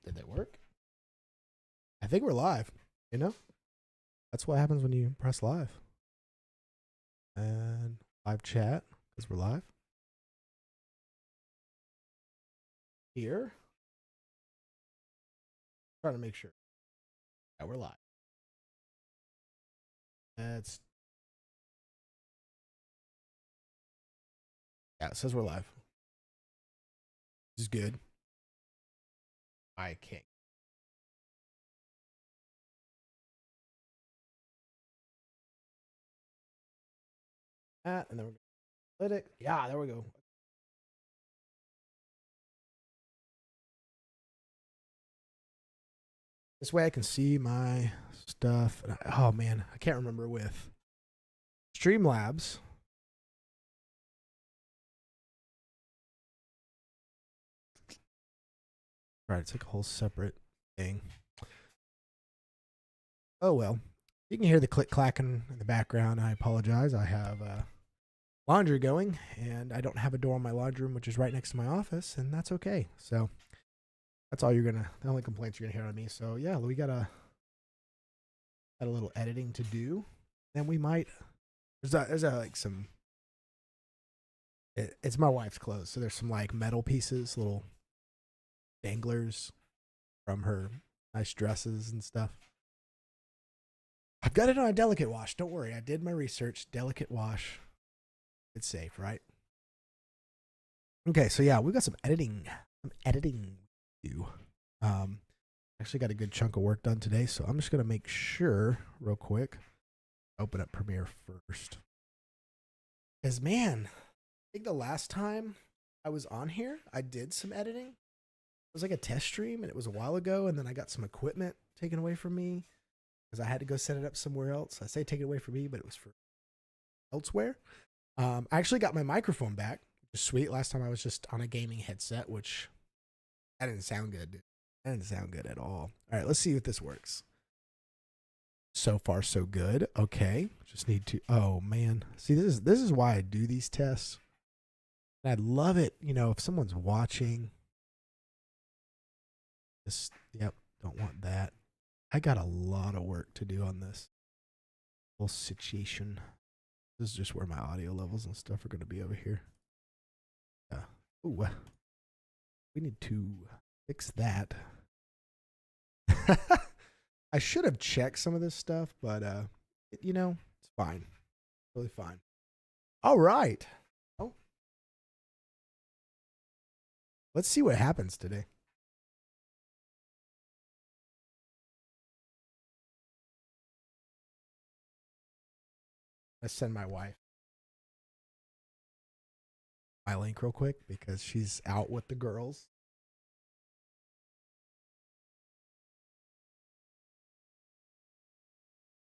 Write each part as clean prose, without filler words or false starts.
Did they work? I think we're live. You know, that's what happens when you press live. And live chat because we're live here. Trying to make sure. Yeah, we're live. That's yeah. It says we're live. This is good. I can't. And then we're gonna let it. Yeah, there we go. This way I can see my stuff. Oh man, I can't remember with Streamlabs. Right, it's like a whole separate thing. Oh well. You can hear the click clacking in the background. I apologize. I have laundry going, and I don't have a door in my laundry room, which is right next to my office, and that's okay. So that's all the only complaints you're gonna hear on me. So yeah, we got a little editing to do. Then we might there's like some. It's my wife's clothes, so there's some like metal pieces, little danglers from her nice dresses and stuff. I've got it on a delicate wash. Don't worry. I did my research. Delicate wash. It's safe, right? Okay, so yeah, we've got some editing. To do. Actually got a good chunk of work done today, so I'm just gonna make sure real quick. Open up Premiere first. Because man, I think the last time I was on here, I did some editing. It was like a test stream, and it was a while ago, and then I got some equipment taken away from me because I had to go set it up somewhere else. I say take it away from me, but it was for elsewhere. I actually got my microphone back, which is sweet. Last time I was just on a gaming headset, which that didn't sound good. Dude. That didn't sound good at all. All right, let's see if this works. So far, so good. Okay, just need to. Oh man, see this is why I do these tests. I'd love it, if someone's watching. Yep, don't want that. I got a lot of work to do on this whole situation. This is just where my audio levels and stuff are going to be over here. Ooh, we need to fix that. I should have checked some of this stuff, but it's fine. Really fine. All right. Oh. Let's see what happens today. Let's send my wife my link real quick because she's out with the girls.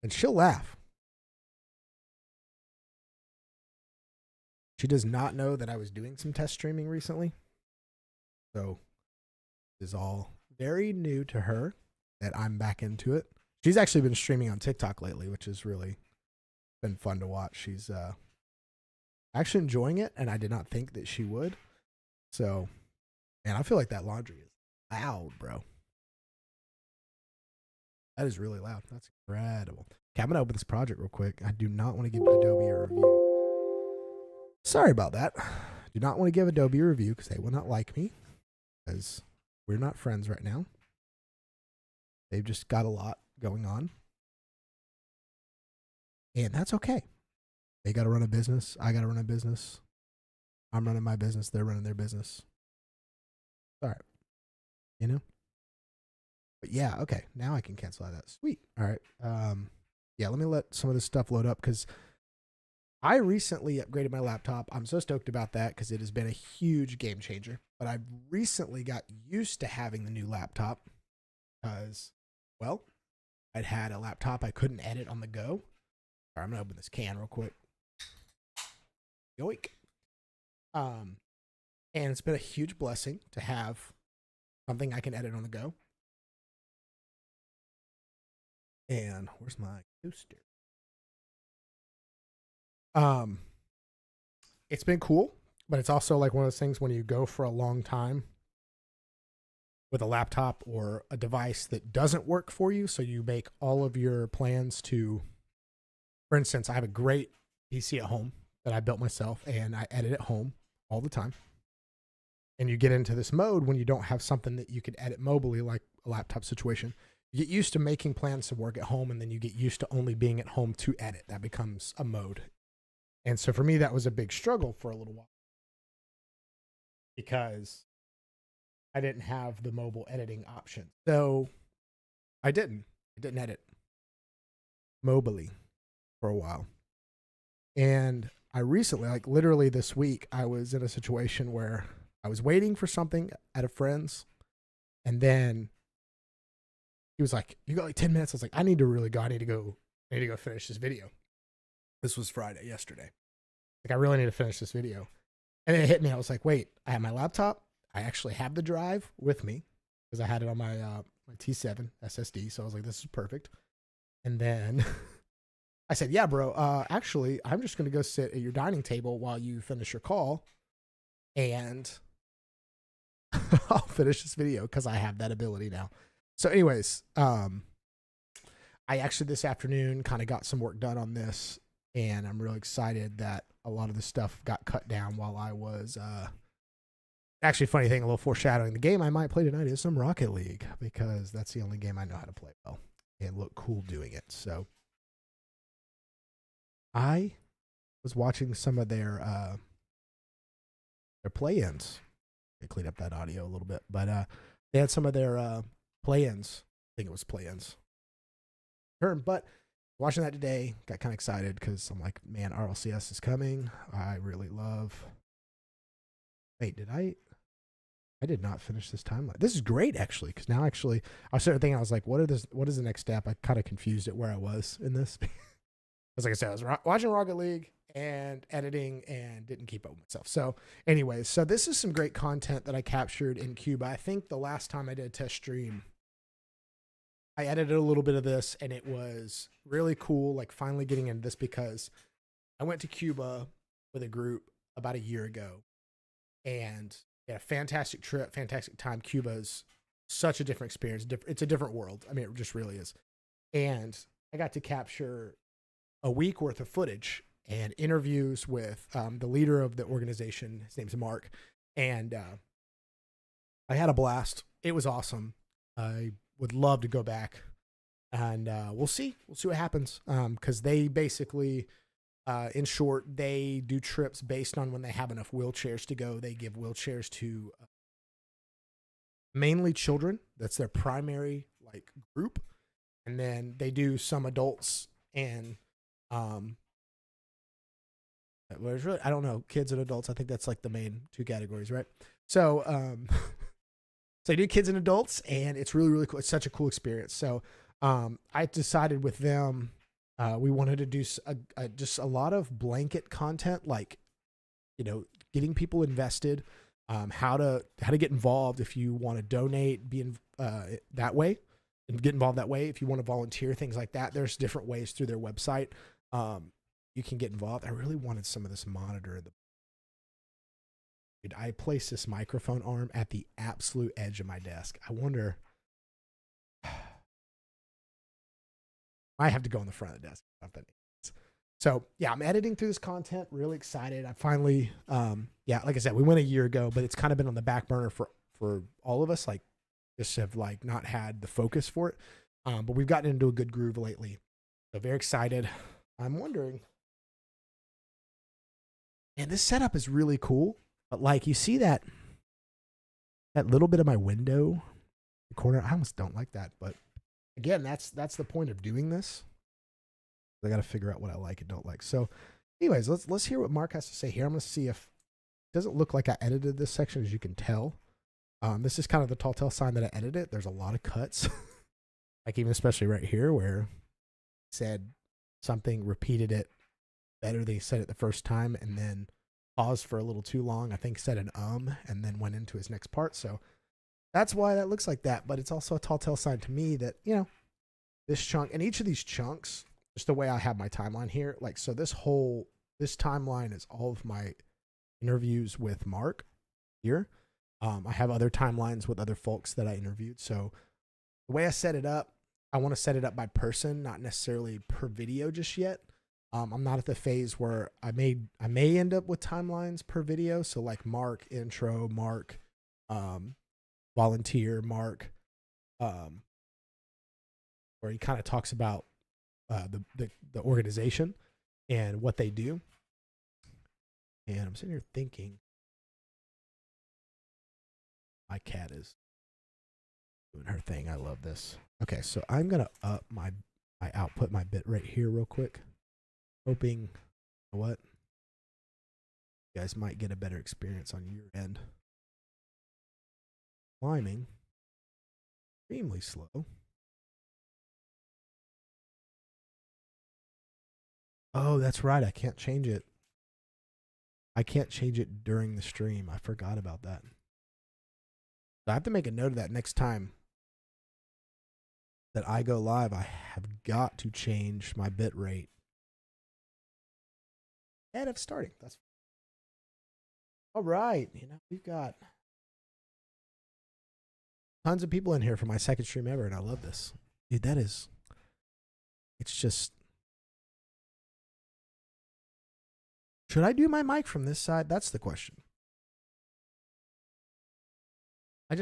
And she'll laugh. She does not know that I was doing some test streaming recently. So it is all very new to her that I'm back into it. She's actually been streaming on TikTok lately, which has really been fun to watch. She's actually enjoying it, and I did not think that she would. So, man, I feel like that laundry is loud, bro. That is really loud. That's incredible. Okay, I'm going to open this project real quick. I do not want to give Adobe a review. Sorry about that. Do not want to give Adobe a review because they will not like me because we're not friends right now. They've just got a lot going on. And that's okay. They got to run a business. I got to run a business. I'm running my business. They're running their business. All right. But yeah, okay. Now I can cancel that. Sweet. All right. Yeah, let me let some of this stuff load up because I recently upgraded my laptop. I'm so stoked about that because it has been a huge game changer. But I've recently got used to having the new laptop because, well, I'd had a laptop I couldn't edit on the go. All right, I'm going to open this can real quick. Yoink. And it's been a huge blessing to have something I can edit on the go. And where's my toaster? It's been cool, but it's also like one of those things when you go for a long time with a laptop or a device that doesn't work for you. So you make all of your plans to, for instance, I have a great PC at home that I built myself and I edit at home all the time. And you get into this mode when you don't have something that you could edit mobily, like a laptop situation. You get used to making plans to work at home, and then you get used to only being at home to edit. That becomes a mode. And so for me, that was a big struggle for a little while because I didn't have the mobile editing option. So I didn't edit mobily for a while. And I recently, like literally this week, I was in a situation where I was waiting for something at a friend's, and then he was like, "You got like 10 minutes." I was like, "I need to really go. I need to go finish this video." This was yesterday. Like, I really need to finish this video. And then it hit me. I was like, wait, I have my laptop. I actually have the drive with me because I had it on my my T7 SSD. So I was like, this is perfect. And then I said, yeah, bro, actually, I'm just going to go sit at your dining table while you finish your call. And I'll finish this video because I have that ability now. So anyways, I actually this afternoon kind of got some work done on this. And I'm really excited that a lot of the stuff got cut down while I was, actually funny thing, a little foreshadowing. The game I might play tonight is some Rocket League because that's the only game I know how to play well and look cool doing it. So I was watching some of their play-ins. I cleaned up that audio a little bit, but they had some of their play-ins. I think it was play-ins. But watching that today, got kind of excited because I'm like, man, RLCS is coming. I really love. Wait, I did not finish this timeline. This is great, actually, because now actually I was sort of thinking, I was like, what is the next step? I kind of confused it where I was in this. Because like I said, I was watching Rocket League and editing and didn't keep up with myself. So anyways, so this is some great content that I captured in Cuba. I think the last time I did a test stream, I edited a little bit of this and it was really cool, like finally getting into this because I went to Cuba with a group about a year ago and had a fantastic trip, fantastic time. Cuba's such a different experience. It's a different world. I mean, it just really is. And I got to capture a week worth of footage and interviews with the leader of the organization. His name's Mark. And I had a blast. It was awesome. I would love to go back and we'll see what happens. Cause they basically, in short, they do trips based on when they have enough wheelchairs to go. They give wheelchairs to mainly children. That's their primary like group. And then they do some adults and, really, I don't know, kids and adults. I think that's like the main two categories, right? So, so I do kids and adults, and it's really, really cool. It's such a cool experience. So I decided with them, we wanted to do just a lot of blanket content, like, you know, getting people invested, how to get involved if you want to donate, be in, that way, and get involved that way. If you want to volunteer, things like that. There's different ways through their website. You can get involved. I really wanted some of this monitor. Dude, I placed this microphone arm at the absolute edge of my desk. I wonder. I have to go on the front of the desk. Something. So yeah, I'm editing through this content. Really excited. I finally, yeah, like I said, we went a year ago, but it's kind of been on the back burner for all of us. Like, just have like not had the focus for it. But we've gotten into a good groove lately. So very excited. I'm wondering. And this setup is really cool. But like, you see that little bit of my window, the corner. I almost don't like that. But again, that's the point of doing this. I got to figure out what I like and don't like. So anyways, let's hear what Mark has to say here. I'm going to see if it doesn't look like I edited this section, as you can tell. This is kind of the tall tale sign that I edited it. There's a lot of cuts. Like even especially right here where it said something, repeated it better than he said it the first time, and then paused for a little too long. I think said an and then went into his next part. So that's why that looks like that. But it's also a tall tale sign to me that, you know, this chunk and each of these chunks, just the way I have my timeline here. Like, so this timeline is all of my interviews with Mark here. I have other timelines with other folks that I interviewed. So the way I set it up, I want to set it up by person, not necessarily per video just yet. I'm not at the phase where I may end up with timelines per video. So like Mark intro, Mark volunteer, Mark, where he kind of talks about the organization and what they do. And I'm sitting here thinking, my cat is doing her thing. I love this. Okay, so I'm gonna up my output, my bit rate here real quick, hoping, you know what, you guys might get a better experience on your end. Climbing extremely slow. Oh, that's right. I can't change it. I can't change it during the stream. I forgot about that. So I have to make a note of that next time that I go live. I have got to change my bit rate ahead of starting. That's all right. You know, we've got tons of people in here for my second stream ever, and I love this. Dude, that is, it's just, should I do my mic from this side? That's the question.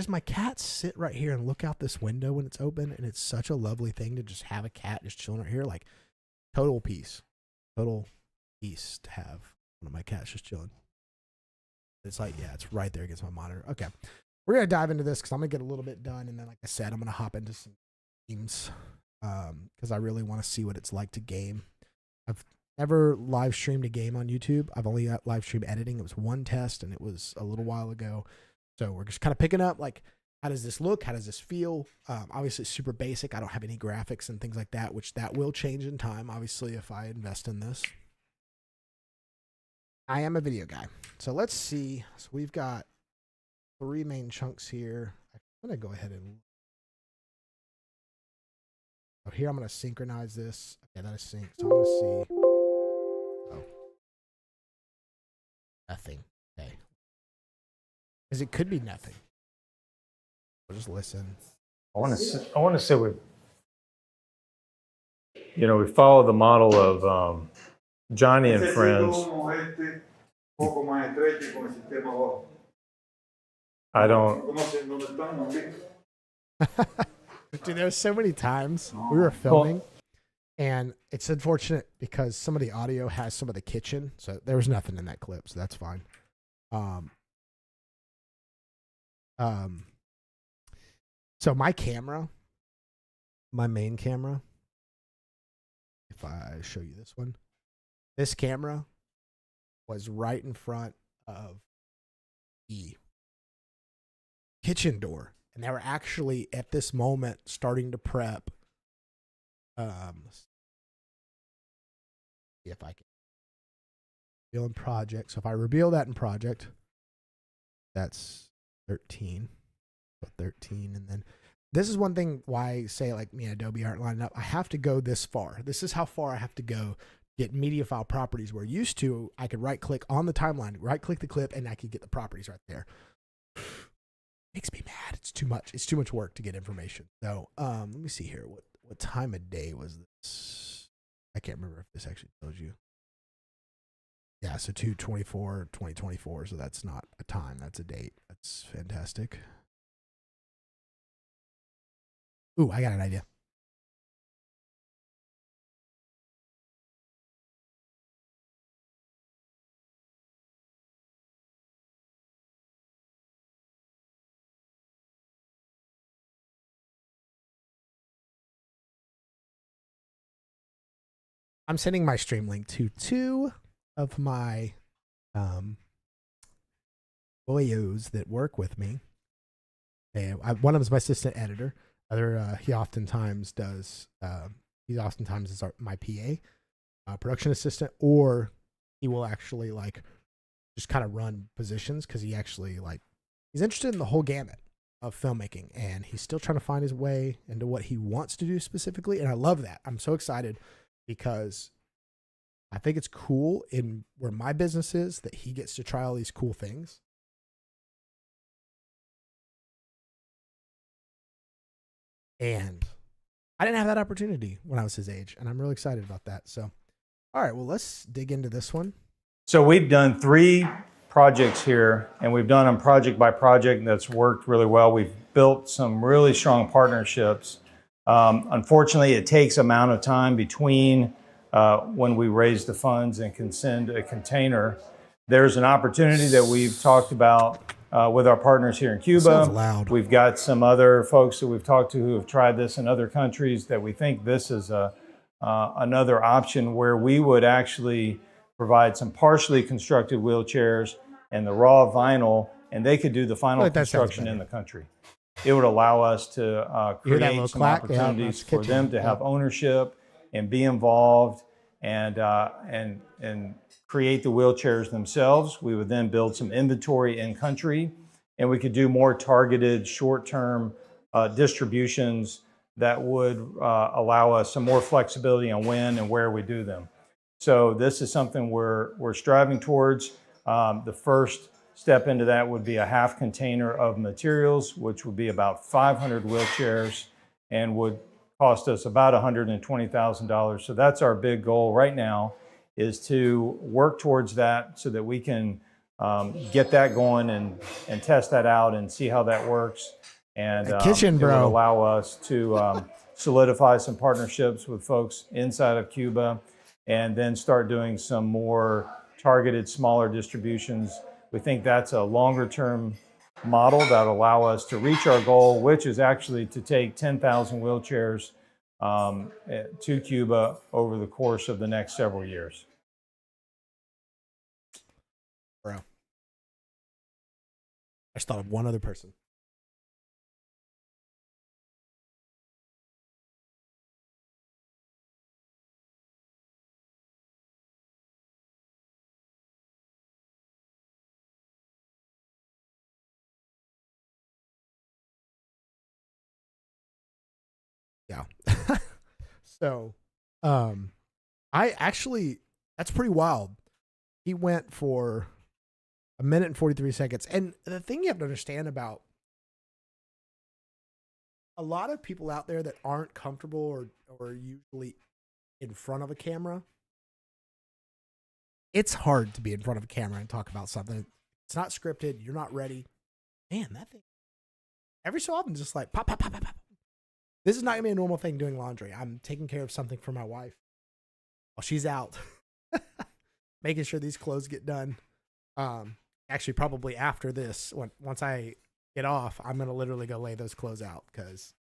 My cats sit right here and look out this window when it's open, and it's such a lovely thing to just have a cat just chilling right here. Like, total peace to have one of my cats just chilling. It's like, yeah, it's right there against my monitor. Okay, we're gonna dive into this because I'm gonna get a little bit done, and then, like I said, I'm gonna hop into some games because I really want to see what it's like to game. I've never live streamed a game on YouTube. I've only got live stream editing. It was one test, and it was a little while ago. So we're just kind of picking up, like, how does this look? How does this feel? Obviously, it's super basic. I don't have any graphics and things like that, which that will change in time, obviously, if I invest in this. I am a video guy. So let's see. So we've got 3 main chunks here. I'm going to go ahead and... Oh, here I'm going to synchronize this. Okay, that is synced. So I'm going to see... Oh. Nothing. Okay. Because it could be nothing. We'll just listen. I want to say we follow the model of Johnny and Friends. I don't. Dude, there was so many times we were filming, and it's unfortunate because some of the audio has some of the kitchen, so there was nothing in that clip, so that's fine. So my camera, my main camera, if I show you this one, this camera was right in front of the kitchen door, and they were actually at this moment starting to prep. See if I can reveal in project. So if I reveal that in project, that's 13. So 13, and then this is one thing why I say, like, me and Adobe aren't lining up. I have to go this far. This is how far I have to go get media file properties, where used to I could right click on the timeline, right click the clip, and I could get the properties right there. Makes me mad. It's too much. It's too much work to get information. So let me see here. What time of day was this? I can't remember if this actually tells you. Yeah, so 2/24/2024. So that's not a time. That's a date. That's fantastic. Ooh, I got an idea. I'm sending my stream link to 2 of my boyos that work with me. And one of them is my assistant editor. He oftentimes does. He oftentimes is my PA, production assistant, or he will actually like just kind of run positions because he actually he's interested in the whole gamut of filmmaking, and he's still trying to find his way into what he wants to do specifically. And I love that. I'm so excited because I think it's cool in where my business is that he gets to try all these cool things. And I didn't have that opportunity when I was his age, and I'm really excited about that. So, all right, well, let's dig into this one. So we've done 3 projects here, and we've done them project by project. That's worked really well. We've built some really strong partnerships. Unfortunately, it takes amount of time between when we raise the funds and can send a container. There's an opportunity that we've talked about with our partners here in Cuba. Sounds loud. We've got some other folks that we've talked to who have tried this in other countries that we think this is another option where we would actually provide some partially constructed wheelchairs and the raw vinyl, and they could do the final construction in the country. It would allow us to create some opportunities for them to have ownership and be involved and create the wheelchairs themselves. We would then build some inventory in country, and we could do more targeted short-term distributions that would allow us some more flexibility on when and where we do them. So this is something we're striving towards. The first step into that would be a half container of materials, which would be about 500 wheelchairs and would cost us about $120,000. So that's our big goal right now, is to work towards that so that we can get that going and test that out and see how that works. And it would allow us to solidify some partnerships with folks inside of Cuba and then start doing some more targeted, smaller distributions. We think that's a longer-term model that will allow us to reach our goal, which is actually to take 10,000 wheelchairs to Cuba over the course of the next several years. Bro, I just thought of one other person. Yeah. So, that's pretty wild. He went for 1 minute and 43 seconds. And the thing you have to understand about a lot of people out there that aren't comfortable or usually in front of a camera, it's hard to be in front of a camera and talk about something. It's not scripted. You're not ready. Man, that thing, every so often, just like pop, pop, pop, pop, pop. This is not going to be a normal thing doing laundry. I'm taking care of something for my wife while she's out, making sure these clothes get done. Actually, probably after this, once I get off, I'm going to literally go lay those clothes out because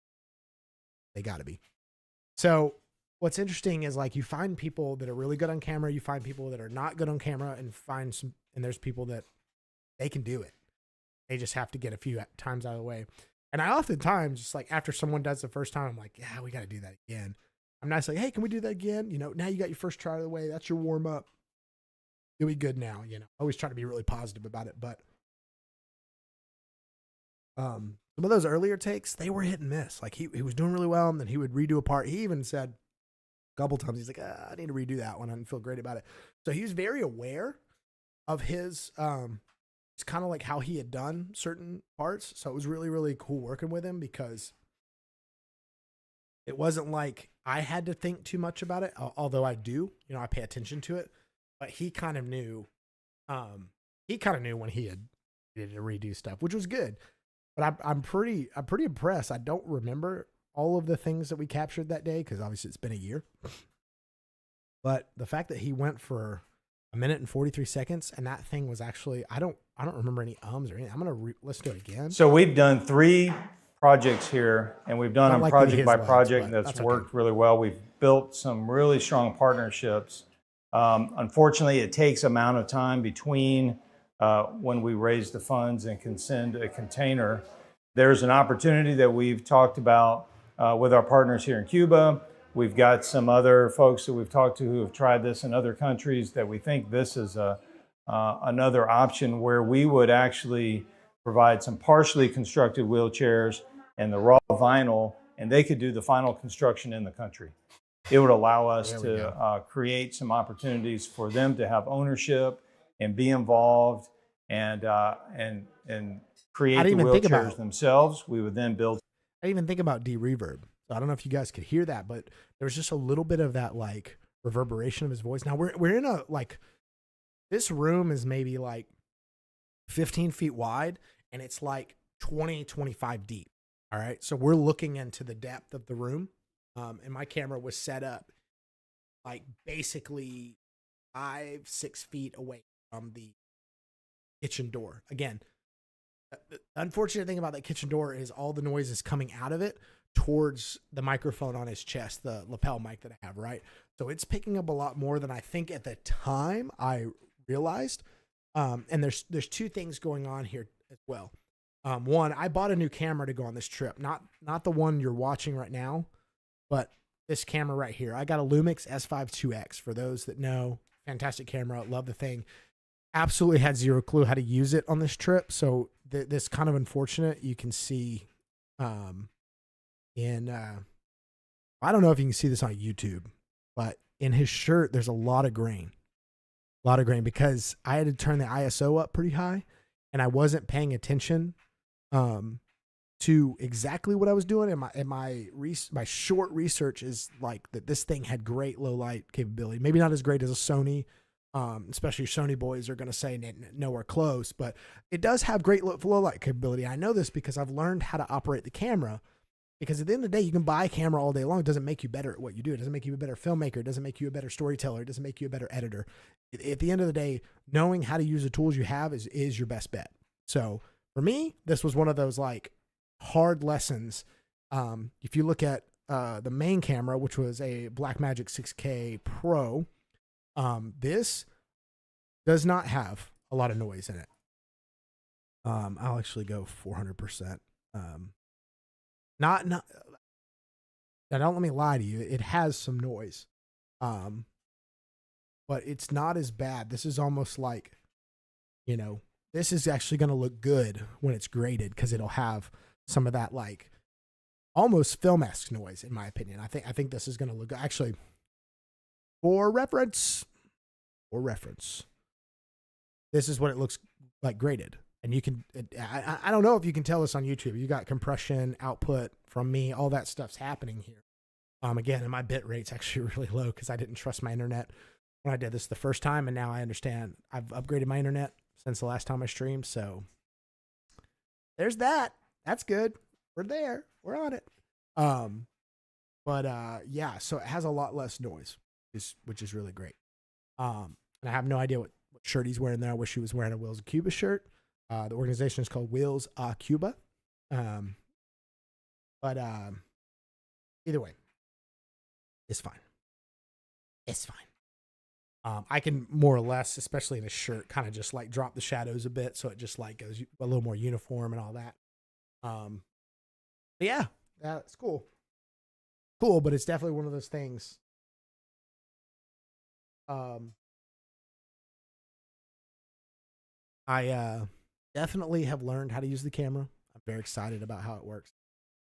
they got to be. So what's interesting is, like, you find people that are really good on camera. You find people that are not good on camera, and there's people that they can do it. They just have to get a few times out of the way. And I oftentimes, just like after someone does the first time, I'm like, yeah, we got to do that again. I'm not like, hey, can we do that again? Now you got your first try out of the way. That's your warm up. You'll be good now. Always try to be really positive about it. But some of those earlier takes, they were hit and miss. Like he was doing really well, and then he would redo a part. He even said a couple times, he's like, I need to redo that one. I didn't feel great about it. So he was very aware of his, it's kind of like how he had done certain parts. So it was really, really cool working with him because it wasn't like I had to think too much about it, although I do. I pay attention to it. But he kind of knew. He kind of knew when he had needed to redo stuff, which was good. But I'm pretty impressed. I don't remember all of the things that we captured that day because obviously it's been a year. But the fact that he went for 1 minute and 43 seconds, and that thing was actually, I don't remember any ums or anything. I'm gonna let's do it again. So we've done 3 projects here, and we've done them project by project. That's worked really well. We've built some really strong partnerships. Unfortunately, it takes amount of time between when we raise the funds and can send a container. There's an opportunity that we've talked about with our partners here in Cuba. We've got some other folks that we've talked to who have tried this in other countries that we think this is another option where we would actually provide some partially constructed wheelchairs and the raw vinyl, and they could do the final construction in the country. It would allow us to create some opportunities for them to have ownership and be involved and create the wheelchairs themselves. We would then build. I didn't even think about D-Reverb. So I don't know if you guys could hear that, but there was just a little bit of that like reverberation of his voice. Now we're in a like, this room is maybe like 15 feet wide and it's like 25 deep. All right. So we're looking into the depth of the room. And my camera was set up like basically 5-6 feet away from the kitchen door. Again, the unfortunate thing about that kitchen door is all the noise is coming out of it towards the microphone on his chest, the lapel mic that I have, right? So it's picking up a lot more than I think at the time I realized. And there's two things going on here as well. One, I bought a new camera to go on this trip, not the one you're watching right now, but this camera right here. I got a Lumix S5 2X. For those that know, fantastic camera, love the thing. Absolutely had zero clue how to use it on this trip, so this kind of unfortunate. You can see, I don't know if you can see this on YouTube, but in his shirt there's a lot of grain. Because I had to turn the ISO up pretty high and I wasn't paying attention to exactly what I was doing. And my short research is like that this thing had great low light capability. Maybe not as great as a Sony, especially Sony boys are going to say nowhere close, but it does have great low light capability. I know this because I've learned how to operate the camera. Because at the end of the day, you can buy a camera all day long. It doesn't make you better at what you do. It doesn't make you a better filmmaker. It doesn't make you a better storyteller. It doesn't make you a better editor. At the end of the day, knowing how to use the tools you have is your best bet. So for me, this was one of those like hard lessons. If you look at the main camera, which was a Blackmagic 6K Pro, this does not have a lot of noise in it. I'll actually go 400%. Now don't let me lie to you. It has some noise. But it's not as bad. This is almost like, this is actually going to look good when it's graded because it'll have some of that like almost film-esque noise, in my opinion. I think this is going to look good. Actually, for reference, this is what it looks like graded. And you can, I don't know if you can tell this on YouTube. You got compression, output from me, all that stuff's happening here. Again, and my bit rate's actually really low because I didn't trust my internet when I did this the first time. And now I understand I've upgraded my internet since the last time I streamed. So there's that. That's good. We're there. We're on it. Yeah, so it has a lot less noise, which is really great. And I have no idea what shirt he's wearing there. I wish he was wearing a Wheels of Cuba shirt. The organization is called Wheels Cuba. Either way, it's fine. It's fine. I can more or less, especially in a shirt, kind of just like drop the shadows a bit. So it just like goes a little more uniform and all that. But yeah, that's cool. Cool, but it's definitely one of those things. I definitely have learned how to use the camera. I'm very excited about how it works.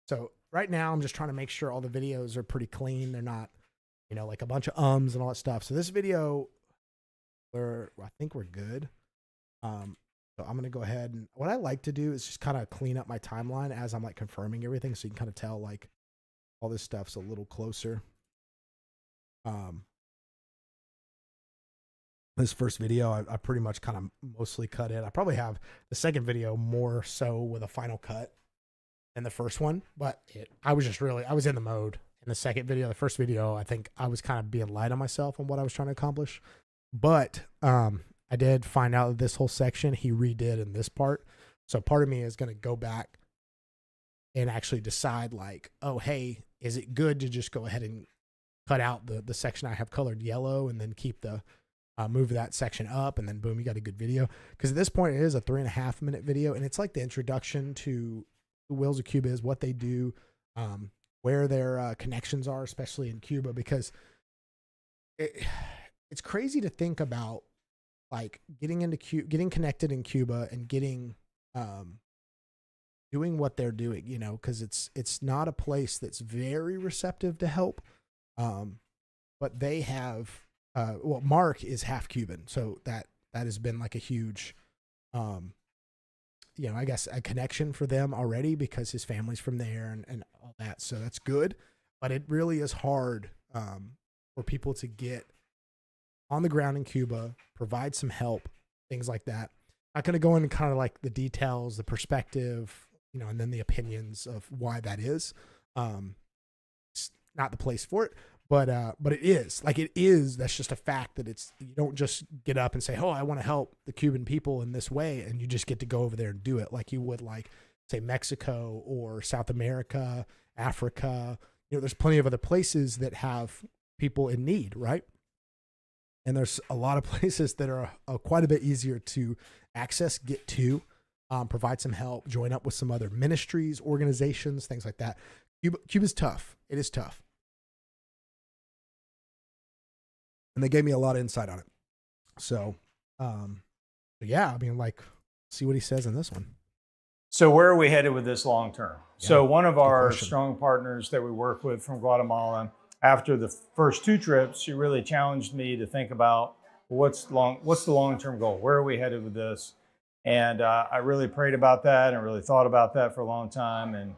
So right now I'm just trying to make sure all the videos are pretty clean. They're not, like a bunch of ums and all that stuff. So this video, I think we're good. So I'm going to go ahead and what I like to do is just kind of clean up my timeline as I'm like confirming everything. So you can kind of tell like all this stuff's a little closer. This first video, I pretty much kind of mostly cut it. I probably have the second video more so with a final cut than the first one, but I was in the mode in the second video. The first video, I think I was kind of being light on myself on what I was trying to accomplish. But I did find out that this whole section he redid in this part. So part of me is going to go back and actually decide like, oh, hey, is it good to just go ahead and cut out the section I have colored yellow and then keep the move that section up, and then boom, you got a good video. Because at this point, it is a 3.5 minute video, and it's like the introduction to who Wheels of Cuba is, what they do, where their connections are, especially in Cuba. Because it's crazy to think about, like getting connected in Cuba and getting doing what they're doing. Because it's not a place that's very receptive to help, but they have. Mark is half Cuban, so that has been like a huge, I guess a connection for them already because his family's from there and all that. So that's good. but it really is hard for people to get on the ground in Cuba, provide some help, things like that. Not going to go into kind of like the details, the perspective, and then the opinions of why that is. It's not the place for it, but it is. Like it is. That's just a fact that you don't just get up and say, "Oh, I want to help the Cuban people in this way," and you just get to go over there and do it like you would like say Mexico or South America, Africa. There's plenty of other places that have people in need, right? And there's a lot of places that are quite a bit easier to access, get to, provide some help, join up with some other ministries, organizations, things like that. Cuba's tough. It is tough. And they gave me a lot of insight on it. So, yeah, I mean, like, see what he says in this one. So where are we headed with this long term? Yeah, so one of our strong partners that we work with from Guatemala, after the first 2 trips, she really challenged me to think about what's the long-term goal? Where are we headed with this? And I really prayed about that and really thought about that for a long time,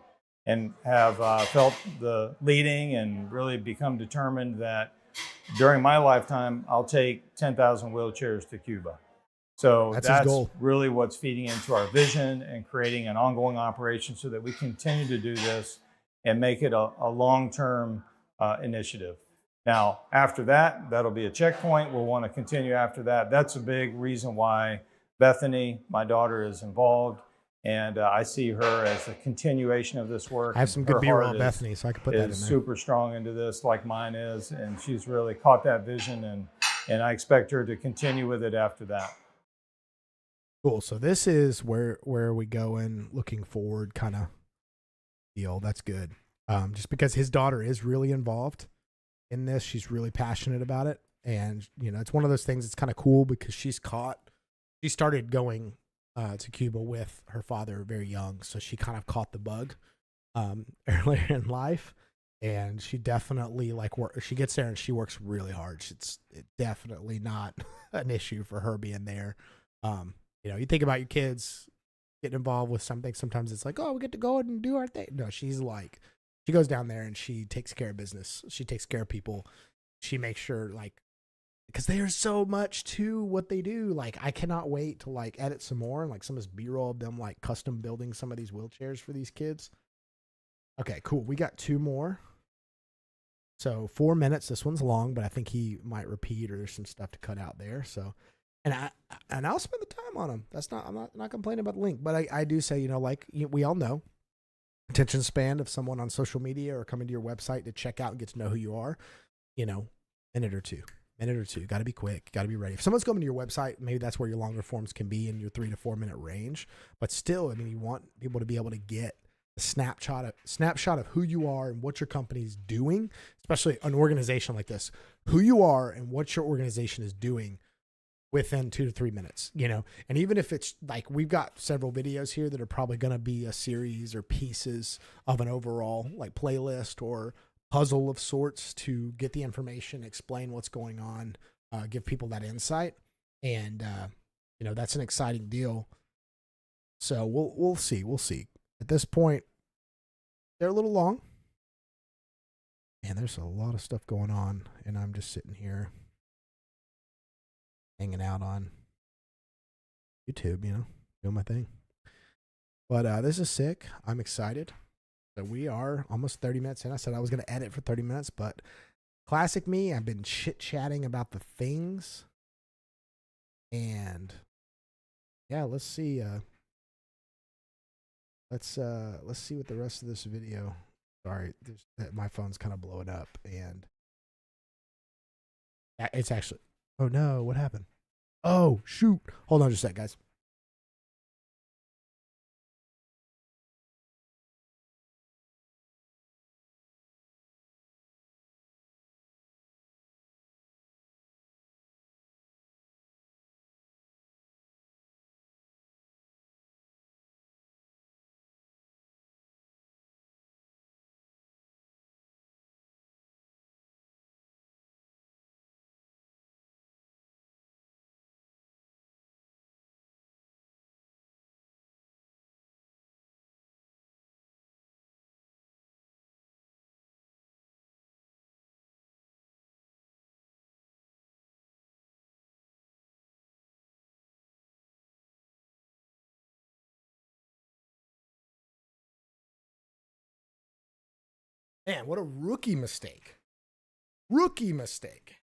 and have felt the leading and really become determined that during my lifetime, I'll take 10,000 wheelchairs to Cuba. So that's really what's feeding into our vision and creating an ongoing operation so that we continue to do this and make it a long-term initiative. Now, after that, that'll be a checkpoint. We'll want to continue after that. That's a big reason why Bethany, my daughter, is involved. And I see her as a continuation of this work. I have some good B-roll of Bethany, so I can put that in there. Super strong into this, like mine is, and she's really caught that vision, and I expect her to continue with it after that. Cool. So this is where we go in looking forward kind of deal. That's good. Just because his daughter is really involved in this, she's really passionate about it, and it's one of those things that's kind of cool because she started going to Cuba with her father very young, so she kind of caught the bug earlier in life, and she definitely she gets there and she works really hard. It's definitely not an issue for her being there. You think about your kids getting involved with something. Sometimes it's like, oh, we get to go and do our thing. No, she goes down there and she takes care of business. She takes care of people. She makes sure because there's so much to what they do. I cannot wait to edit some more and some of this B-roll of them custom building some of these wheelchairs for these kids. Okay, cool. We got 2 more. So 4 minutes. This one's long, but I think he might repeat or there's some stuff to cut out there. So, and I'll spend the time on them. I'm not complaining about the link, but I do say, we all know, attention span of someone on social media or coming to your website to check out and get to know who you are, minute or two. Got to be quick. Got to be ready. If someone's coming to your website, maybe that's where your longer forms can be in your 3 to 4 minute range. But still, I mean, you want people to be able to get a snapshot of who you are and what your company's doing, especially an organization like this, who you are and what your organization is doing within 2 to 3 minutes, and even if it's we've got several videos here that are probably going to be a series or pieces of an overall playlist or puzzle of sorts to get the information, explain what's going on, give people that insight. And, that's an exciting deal. So we'll see. At this point, they're a little long and there's a lot of stuff going on, and I'm just sitting here hanging out on YouTube, doing my thing. But this is sick. I'm excited. So we are almost 30 minutes in. I said I was going to edit for 30 minutes, but classic me, I've been chit-chatting about the things. And yeah, let's see. Let's see what the rest of this video. Sorry, my phone's kind of blowing up, and it's actually. Oh no, what happened? Oh shoot! Hold on just a sec, guys. Man, what a rookie mistake. Rookie mistake.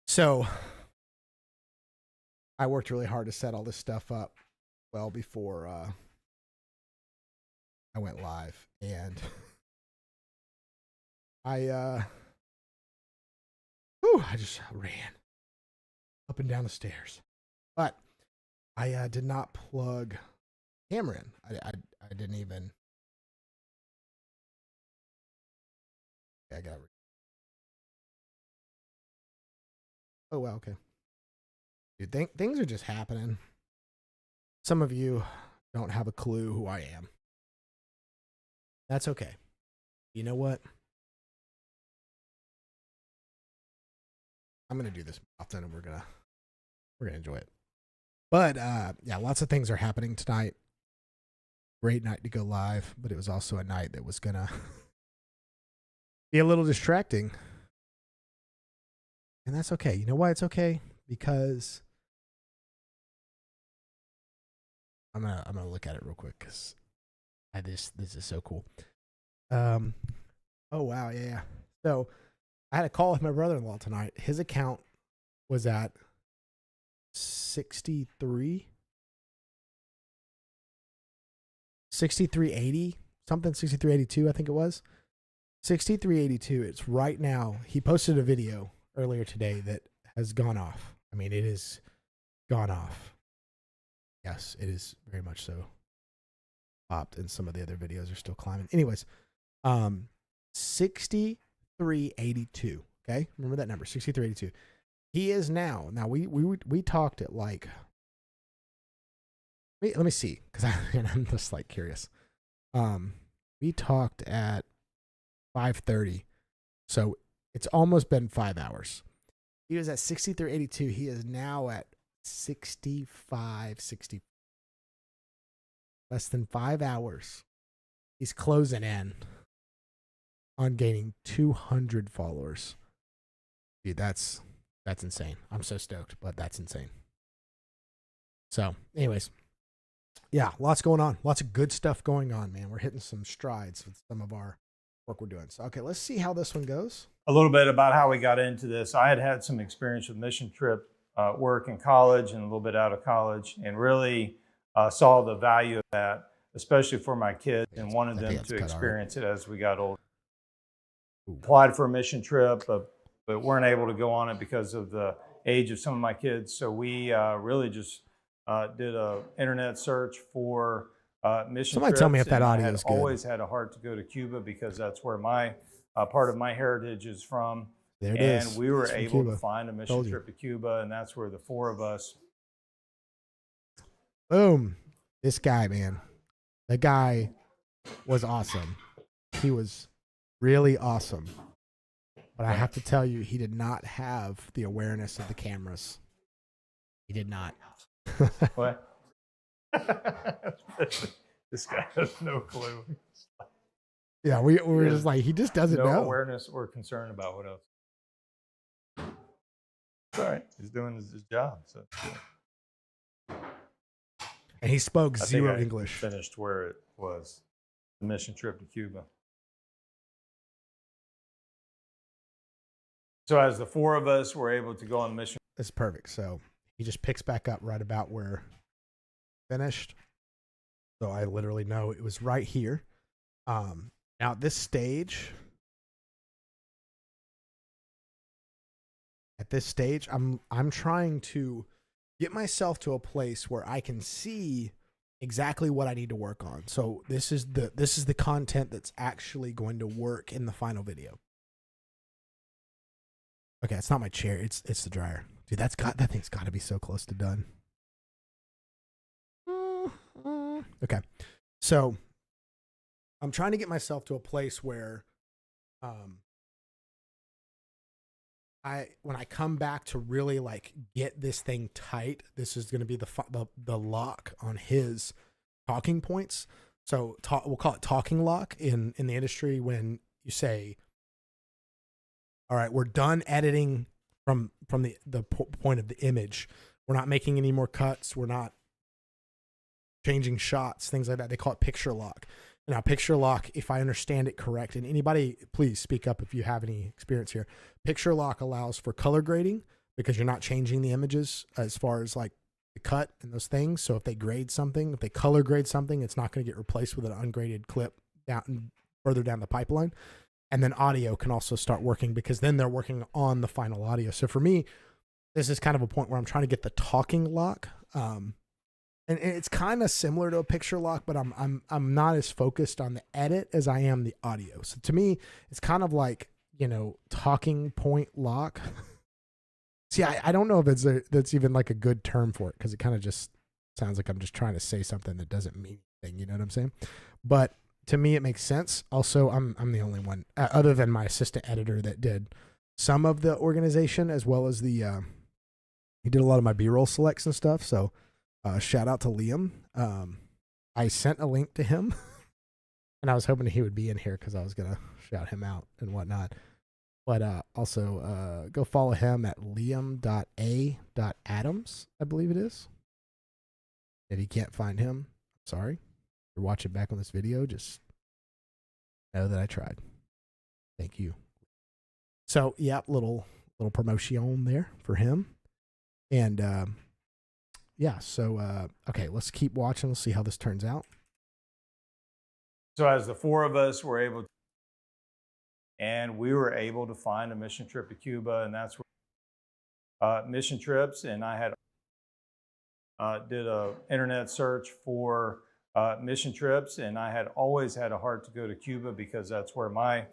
So I worked really hard to set all this stuff up well before I went live. And I just ran up and down the stairs. But I did not plug camera in. I didn't even. I got. Oh well, okay. Dude, things are just happening. Some of you don't have a clue who I am. That's okay. You know what? I'm gonna do this often, and we're gonna enjoy it. But yeah, lots of things are happening tonight. Great night to go live, but it was also a night that was gonna be a little distracting, and that's okay. You know why it's okay? Because I'm gonna look at it real quick because this is so cool. Oh wow, yeah. So I had a call with my brother-in-law tonight. His account was at 6380 something, 6382 I think it was. 6382. It's right now. He posted a video earlier today that has gone off. I mean, it is gone off. Yes, it is very much so. Popped, and some of the other videos are still climbing. Anyways, 6382. Okay, remember that number, 6382. He is now. Now we talked at like. Let me see, because I'm just like curious. We talked at 5:30, so it's almost been 5 hours. He was at 6382. He is now at 6560. Less than 5 hours. He's closing in on gaining 200 followers. Dude, that's insane. I'm so stoked, but that's insane. So, anyways, yeah, lots going on. Lots of good stuff going on, man. We're hitting some strides with some of our work we're doing. So, okay, let's see how this one goes. A little bit about how we got into this. I had some experience with mission trip work in college and a little bit out of college, and really saw the value of that, especially for my kids, and wanted them to experience it as we got older. Applied for a mission trip, but weren't able to go on it because of the age of some of my kids. So we really just did a internet search for mission Somebody trips. Tell me if that audio is good. Always had a heart to go to Cuba because that's where my part of my heritage is from. There it is. And we were able Cuba. to find a mission trip to Cuba, and that's where the four of us. Boom. This guy, man. The guy was awesome. He was really awesome. But I have to tell you, he did not have the awareness of the cameras. He did not. What? This guy has no clue. Yeah, we were just like, he just doesn't know. No awareness or concern about what else. It's all right. He's doing his job. So. And he spoke zero English. Finished where it was, the mission trip to Cuba. So as the four of us were able to go on the mission. That's perfect. So he just picks back up right about where finished. So I literally know it was right here. Now at this stage, I'm trying to get myself to a place where I can see exactly what I need to work on. So this is the content that's actually going to work in the final video. Okay, it's not my chair. It's the dryer. Dude, that thing's got to be so close to done. Okay, so I'm trying to get myself to a place where, when I come back to really like get this thing tight, this is going to be the lock on his talking points. So we'll call it talking lock in the industry. When you say, all right, we're done editing from the point of the image. We're not making any more cuts. We're not changing shots, things like that. They call it picture lock. Now, picture lock, if I understand it correct, and anybody, please speak up if you have any experience here. Picture lock allows for color grading because you're not changing the images as far as like the cut and those things. So if they grade something, if they color grade something, it's not going to get replaced with an ungraded clip down further down the pipeline. And then audio can also start working because then they're working on the final audio. So for me, this is kind of a point where I'm trying to get the talking lock. And it's kind of similar to a picture lock, but I'm not as focused on the edit as I am the audio. So to me, it's kind of like, talking point lock. See, I don't know if that's even like a good term for it because it kind of just sounds like I'm just trying to say something that doesn't mean anything. You know what I'm saying? But to me, it makes sense. Also, I'm the only one other than my assistant editor that did some of the organization as well as he did a lot of my B-roll selects and stuff. So. Shout out to Liam. I sent a link to him, and I was hoping he would be in here because I was gonna shout him out and whatnot. But also go follow him at liam.a.adams, I believe it is. If you can't find him, sorry. If you're watching back on this video, just know that I tried. Thank you. So yeah, little promotion there for him, and. Yeah, so, okay, let's keep watching. Let's see how this turns out. So as the four of us were able to, and we were able to find a mission trip to Cuba, and that's where mission trips, and I had did a internet search for mission trips, and I had always had a heart to go to Cuba because that's where my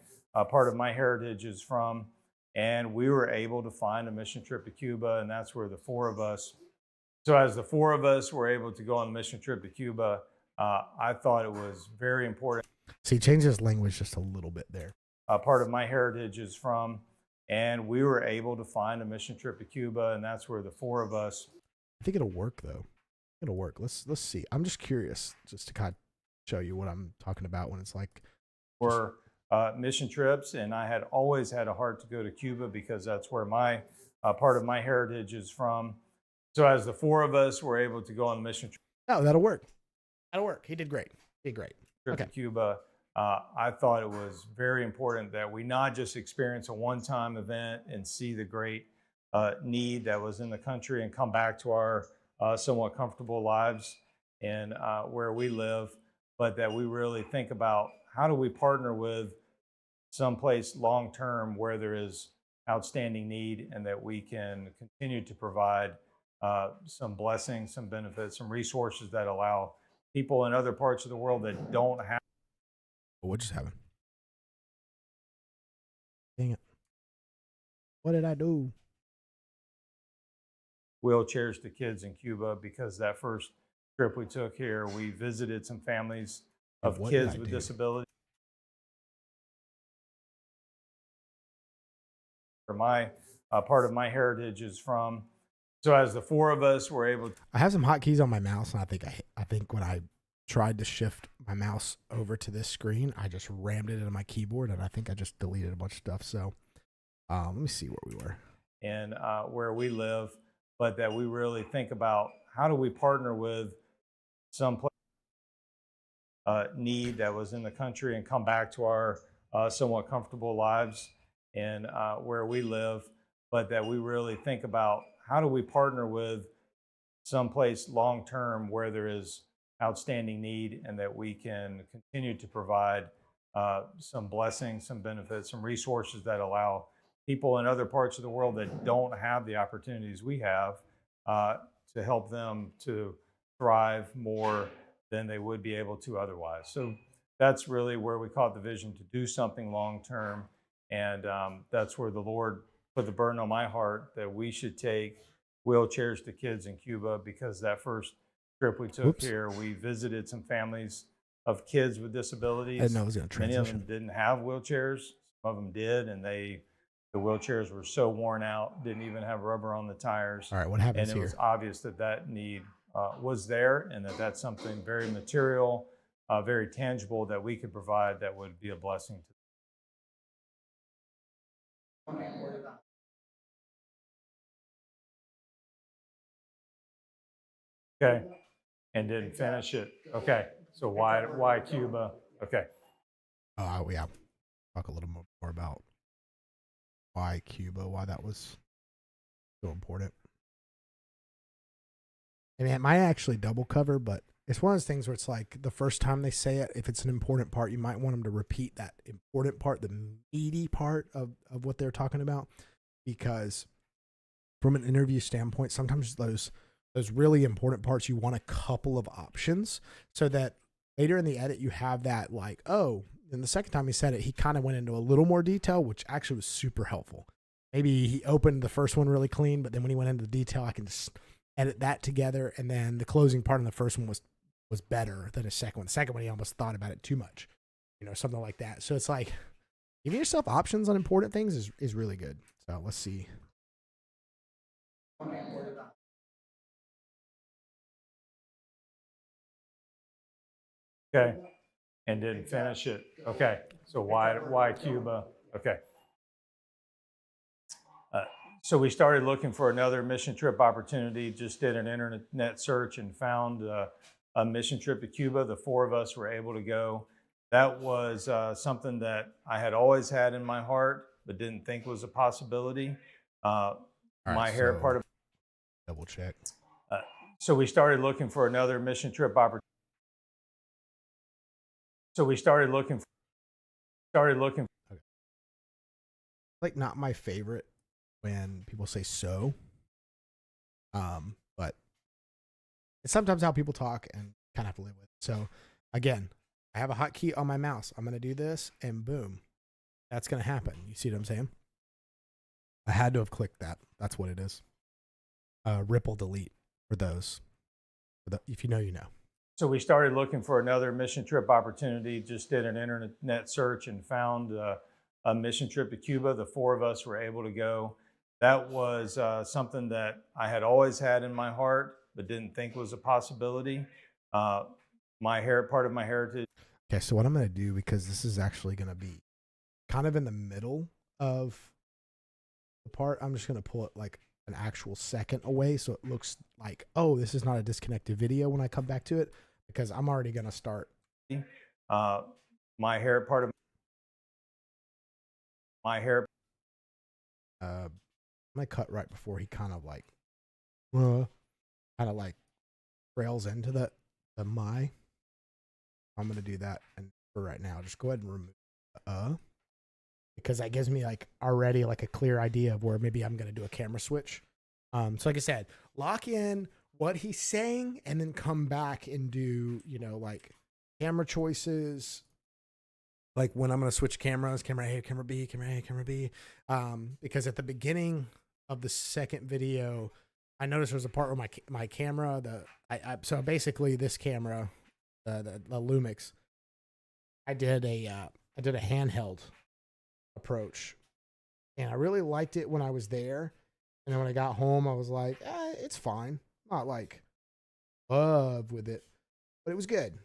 part of my heritage is from, and we were able to find a mission trip to Cuba, and that's where the four of us. So as the four of us were able to go on a mission trip to Cuba, I thought it was very important. So he changed his language just a little bit there. Part of my heritage is from, and we were able to find a mission trip to Cuba, and that's where the four of us. I think it'll work though. It'll work. Let's see. I'm just curious, just to kind of show you what I'm talking about when it's like. For mission trips, and I had always had a heart to go to Cuba because that's where my part of my heritage is from. So as the four of us were able to go on a mission trip. Oh, that'll work. That'll work. He did great. He did great. Trip to Cuba. I thought it was very important that we not just experience a one-time event and see the great need that was in the country and come back to our somewhat comfortable lives and where we live, but that we really think about how do we partner with someplace long-term where there is outstanding need and that we can continue to provide some blessings, some benefits, some resources that allow people in other parts of the world that don't have. What just happened? Dang it. What did I do? Wheelchairs to kids in Cuba because that first trip we took here, we visited some families of kids with disabilities. My part of my heritage is from. So as the four of us were able to. I have some hotkeys on my mouse, and I think when I tried to shift my mouse over to this screen, I just rammed it into my keyboard, and I think I just deleted a bunch of stuff. So let me see where we were. And where we live, but that we really think about how do we partner with some need that was in the country and come back to our somewhat comfortable lives and where we live, but that we really think about how do we partner with someplace long-term where there is outstanding need and that we can continue to provide some blessings, some benefits, some resources that allow people in other parts of the world that don't have the opportunities we have to help them to thrive more than they would be able to otherwise. So that's really where we caught the vision to do something long-term. And that's where the Lord put the burden on my heart that we should take wheelchairs to kids in Cuba because that first trip we took here, we visited some families of kids with disabilities. I didn't know it was going to transition. Many of them didn't have wheelchairs. Some of them did, and the wheelchairs were so worn out, didn't even have rubber on the tires. All right, what happens here? And it was here? obvious that that need was there and that that's something very material, very tangible that we could provide that would be a blessing to them. Okay, and didn't finish it. Okay, so why Cuba? Okay. Oh, yeah. Talk a little more about why Cuba, why that was so important. I mean, it might actually double cover, but it's one of those things where it's like the first time they say it, if it's an important part, you might want them to repeat that important part, the meaty part of what they're talking about. Because from an interview standpoint, sometimes those really important parts, you want a couple of options so that later in the edit, you have that like, oh, and the second time he said it, he kind of went into a little more detail, which actually was super helpful. Maybe he opened the first one really clean, but then when he went into the detail, I can just edit that together. And then the closing part in the first one was better than the second one. The second one, he almost thought about it too much, something like that. So it's like giving yourself options on important things is really good. So let's see. Okay. And didn't finish it. Okay. So why Cuba? Okay. So we started looking for another mission trip opportunity, just did an internet search and found a mission trip to Cuba. The four of us were able to go. That was something that I had always had in my heart, but didn't think was a possibility. My hair part of double check. So we started looking for another mission trip opportunity. So we started looking. Okay. Like not my favorite when people say so. But it's sometimes how people talk and kind of have to live with it. So again, I have a hotkey on my mouse. I'm gonna do this, and boom, that's gonna happen. You see what I'm saying? I had to have clicked that. That's what it is. Ripple delete for those. If you know, you know. So we started looking for another mission trip opportunity, just did an internet search and found a mission trip to Cuba. The four of us were able to go. That was something that I had always had in my heart, but didn't think was a possibility. Part of my heritage. Okay, so what I'm going to do, because this is actually going to be kind of in the middle of the part, I'm just going to pull it like an actual second away so it looks like, oh, this is not a disconnected video when I come back to it, because I'm already going to start. My hair part of my hair. I'm going to cut right before he kind of like trails into the my. I'm going to do that. And for right now, just go ahead and remove because that gives me like already like a clear idea of where maybe I'm going to do a camera switch. So like I said, lock in what he's saying and then come back and do, like camera choices. Like when I'm going to switch cameras, camera A, camera B, camera A, camera B. Because at the beginning of the second video, I noticed there was a part where my camera, so basically this camera, the Lumix, I did a handheld approach, and I really liked it when I was there. And then when I got home, I was like, it's fine. Not like love with it, but it was good.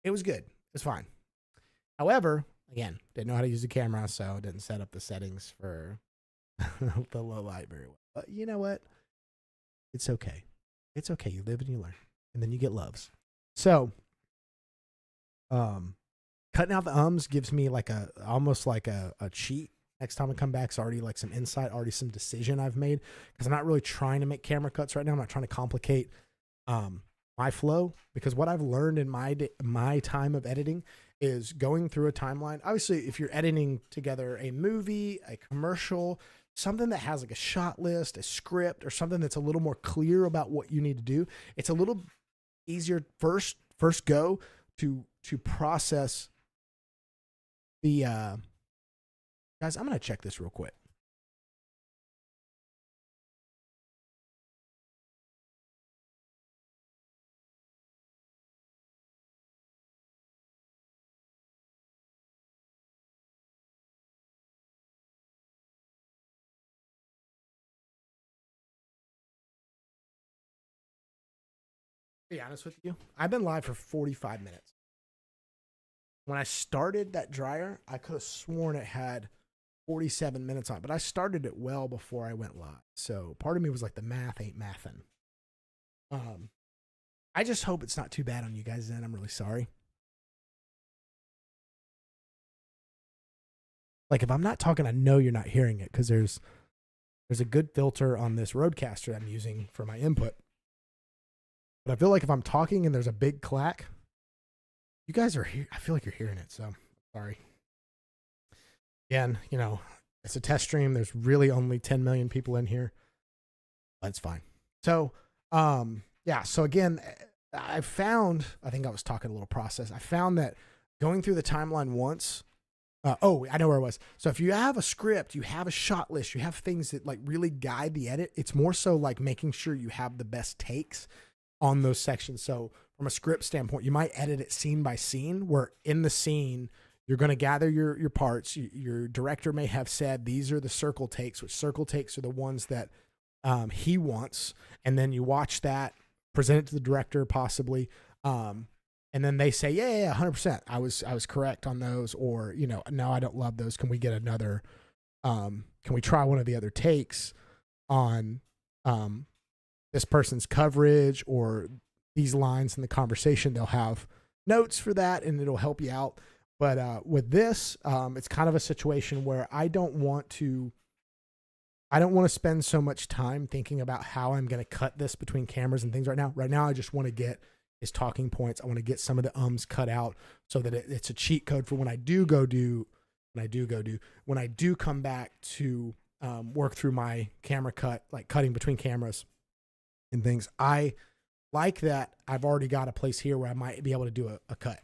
It was good. It's fine. However, again, didn't know how to use the camera, so didn't set up the settings for the low light very well. But you know what? It's okay. It's okay. You live and you learn, and then you get loves. So, cutting out the ums gives me like almost like a cheat. Next time I come back, it's already like some insight, already some decision I've made, because I'm not really trying to make camera cuts right now. I'm not trying to complicate my flow, because what I've learned in my time of editing is going through a timeline. Obviously, if you're editing together a movie, a commercial, something that has like a shot list, a script, or something that's a little more clear about what you need to do, it's a little easier first go to process the guys. I'm gonna check this real quick. To be honest with you, I've been live for 45 minutes. When I started that dryer, I could have sworn it had 47 minutes on it, but I started it well before I went live. So part of me was like, the math ain't mathin'. I just hope it's not too bad on you guys then. I'm really sorry. Like if I'm not talking, I know you're not hearing it because there's a good filter on this Rodecaster I'm using for my input. But I feel like if I'm talking and there's a big clack, you guys are here. I feel like you're hearing it. So sorry. Again, it's a test stream. There's really only 10 million people in here. That's fine. So, yeah. So again, I think I was talking a little process. I found that going through the timeline once, I know where I was. So if you have a script, you have a shot list, you have things that like really guide the edit. It's more so like making sure you have the best takes on those sections. So from a script standpoint, you might edit it scene by scene, where in the scene, you're going to gather your parts. Your director may have said, these are the circle takes, which circle takes are the ones that he wants. And then you watch that, present it to the director possibly. And then they say, yeah, 100%. I was correct on those. Or, no, I don't love those. Can we get another, can we try one of the other takes on this person's coverage or these lines in the conversation? They'll have notes for that and it'll help you out. But with this, it's kind of a situation where I don't want to spend so much time thinking about how I'm going to cut this between cameras and things right now. Right now, I just want to get his talking points. I want to get some of the ums cut out so that it's a cheat code for when I do come back to work through my camera cut, like cutting between cameras and things. I like that I've already got a place here where I might be able to do a cut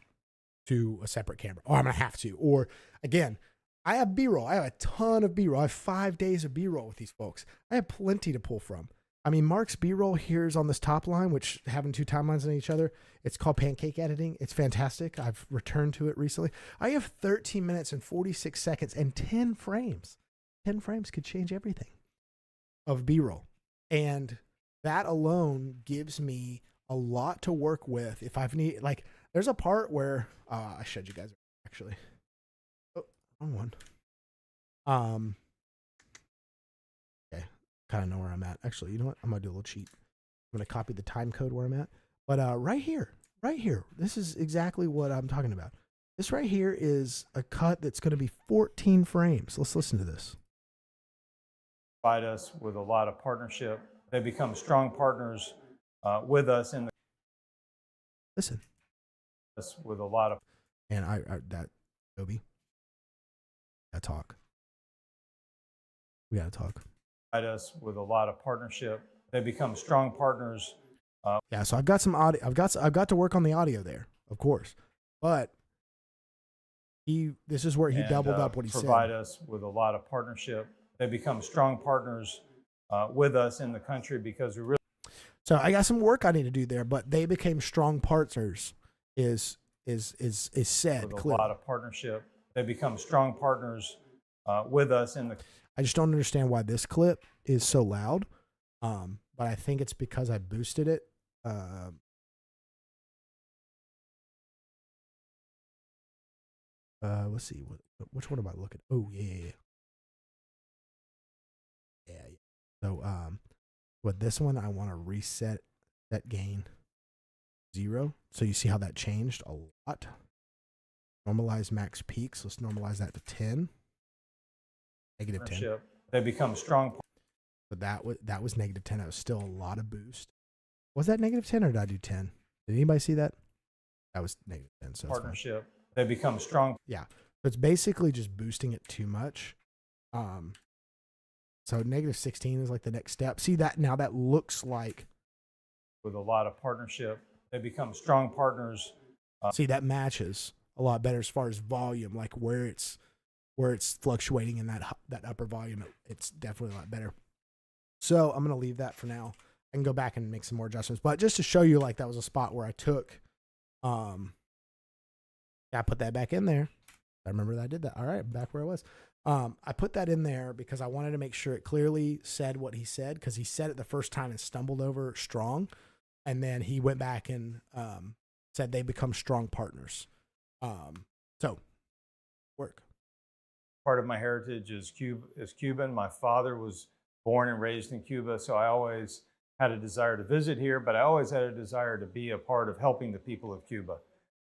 to a separate camera, or I'm going to have to. Or again, I have B-roll. I have a ton of B-roll. I have 5 days of B-roll with these folks. I have plenty to pull from. I mean, Mark's B-roll here is on this top line, which having two timelines on each other, it's called pancake editing. It's fantastic. I've returned to it recently. I have 13 minutes and 46 seconds and 10 frames. 10 frames could change everything of B-roll. And that alone gives me a lot to work with. If I've need, like, there's a part where I showed you guys actually. Oh, wrong one. Okay, kind of know where I'm at. Actually, you know what? I'm gonna do a little cheat. I'm gonna copy the time code where I'm at. But right here, this is exactly what I'm talking about. This right here is a cut that's gonna be 14 frames. Let's listen to this. Provide us with a lot of partnership. They become strong partners with us in the. Listen. With a lot of. And that Toby. Talk. We gotta talk. Provide us with a lot of partnership. They become strong partners. Yeah, so I've got some audio. I've got to work on the audio there, of course, but this is where he doubled up what he said. Provide us with a lot of partnership. They become strong partners with us in the country because we really. So I got some work I need to do there, but they became strong partners. Is said with clearly. A lot of partnership. They become strong partners with us in the. I just don't understand why this clip is so loud, but I think it's because I boosted it. Let's see. Which one am I looking? Oh, yeah. So, with this one, I want to reset that gain 0. So you see how that changed a lot. Normalize max peaks. Let's normalize that to 10. Negative 10. They become strong. But that was negative 10. That was still a lot of boost. Was that negative 10 or did I do 10? Did anybody see that? That was negative 10. So partnership. They become strong. Yeah. So it's basically just boosting it too much. So negative 16 is like the next step. See that now that looks like. With a lot of partnership. They become strong partners. See, that matches a lot better as far as volume, like where it's fluctuating in that upper volume. It's definitely a lot better. So I'm going to leave that for now. I can go back and make some more adjustments, but just to show you, like that was a spot where I took, I put that back in there. I remember that I did that. All right, back where I was. I put that in there because I wanted to make sure it clearly said what he said, because he said it the first time and stumbled over strong. And then he went back and said they become strong partners. So, work. Part of my heritage is Cuban. My father was born and raised in Cuba, so I always had a desire to visit here, but I always had a desire to be a part of helping the people of Cuba.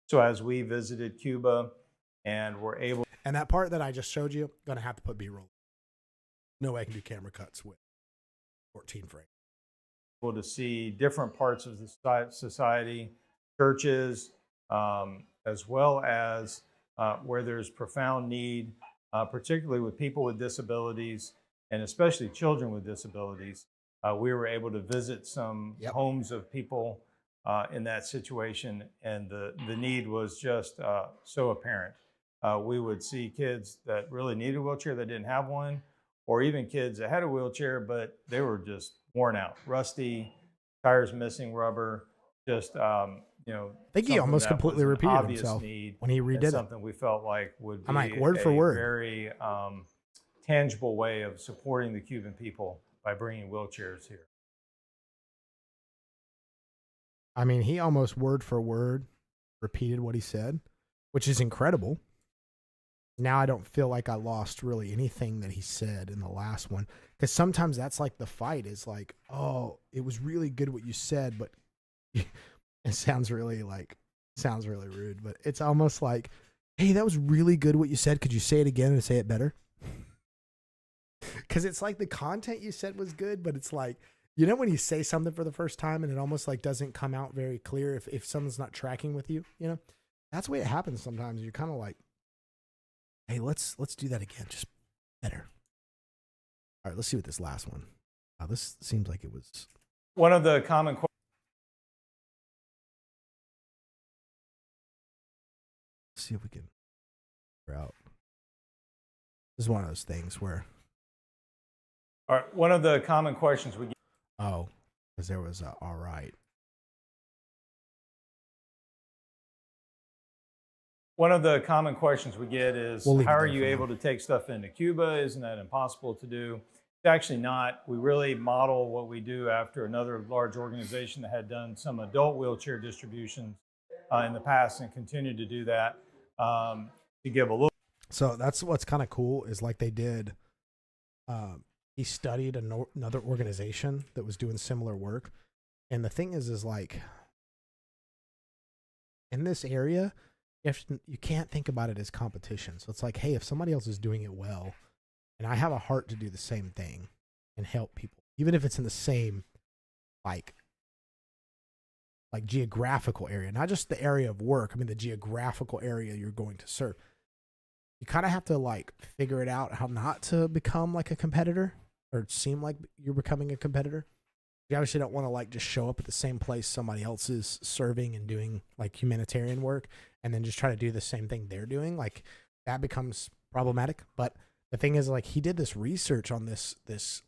So as we visited Cuba and were able, And that part that I just showed you, gonna have to put B-roll. No way I can do camera cuts with 14 frames. to see different parts of the society, churches, as well as where there's profound need, particularly with people with disabilities and especially children with disabilities. We were able to visit some homes of people in that situation, and the need was just so apparent. We would see kids that really needed a wheelchair that didn't have one, or even kids that had a wheelchair, but they were just worn out, rusty, tires missing, rubber, just, I think he almost completely repeated himself when he redid it. Something we felt like would be I'm like, word for word. Very tangible way of supporting the Cuban people by bringing wheelchairs here. I mean, he almost word for word repeated what he said, which is incredible. Now I don't feel like I lost really anything that he said in the last one, because sometimes that's like the fight is like, oh, it was really good what you said, but it sounds really rude, but it's almost like, hey, that was really good what you said. Could you say it again and say it better? Because it's like the content you said was good, but it's like, you know, when you say something for the first time and it almost like doesn't come out very clear if someone's not tracking with you, you know, that's the way it happens sometimes. You're kind of like, hey, let's do that again, just better. All right, let's see what this last one. This seems like it was one of the common questions. See if we can figure out. This is one of those things where. All right, one of the common questions we get. Oh, because there was a, all right. One of the common questions we get is, how are you able to take stuff into Cuba? Isn't that impossible to do? It's actually not. We really model what we do after another large organization that had done some adult wheelchair distributions in the past and continue to do that. To give a little. So that's what's kind of cool is like they did. He studied another organization that was doing similar work, and the thing is like in this area, you can't think about it as competition. So it's like, hey, if somebody else is doing it well, and I have a heart to do the same thing and help people, even if it's in the same like geographical area, not just the area of work. I mean, the geographical area you're going to serve. You kind of have to like figure it out how not to become like a competitor or seem like you're becoming a competitor. You obviously don't want to like just show up at the same place somebody else is serving and doing like humanitarian work and then just try to do the same thing they're doing. Like that becomes problematic. But the thing is, like, he did this research on this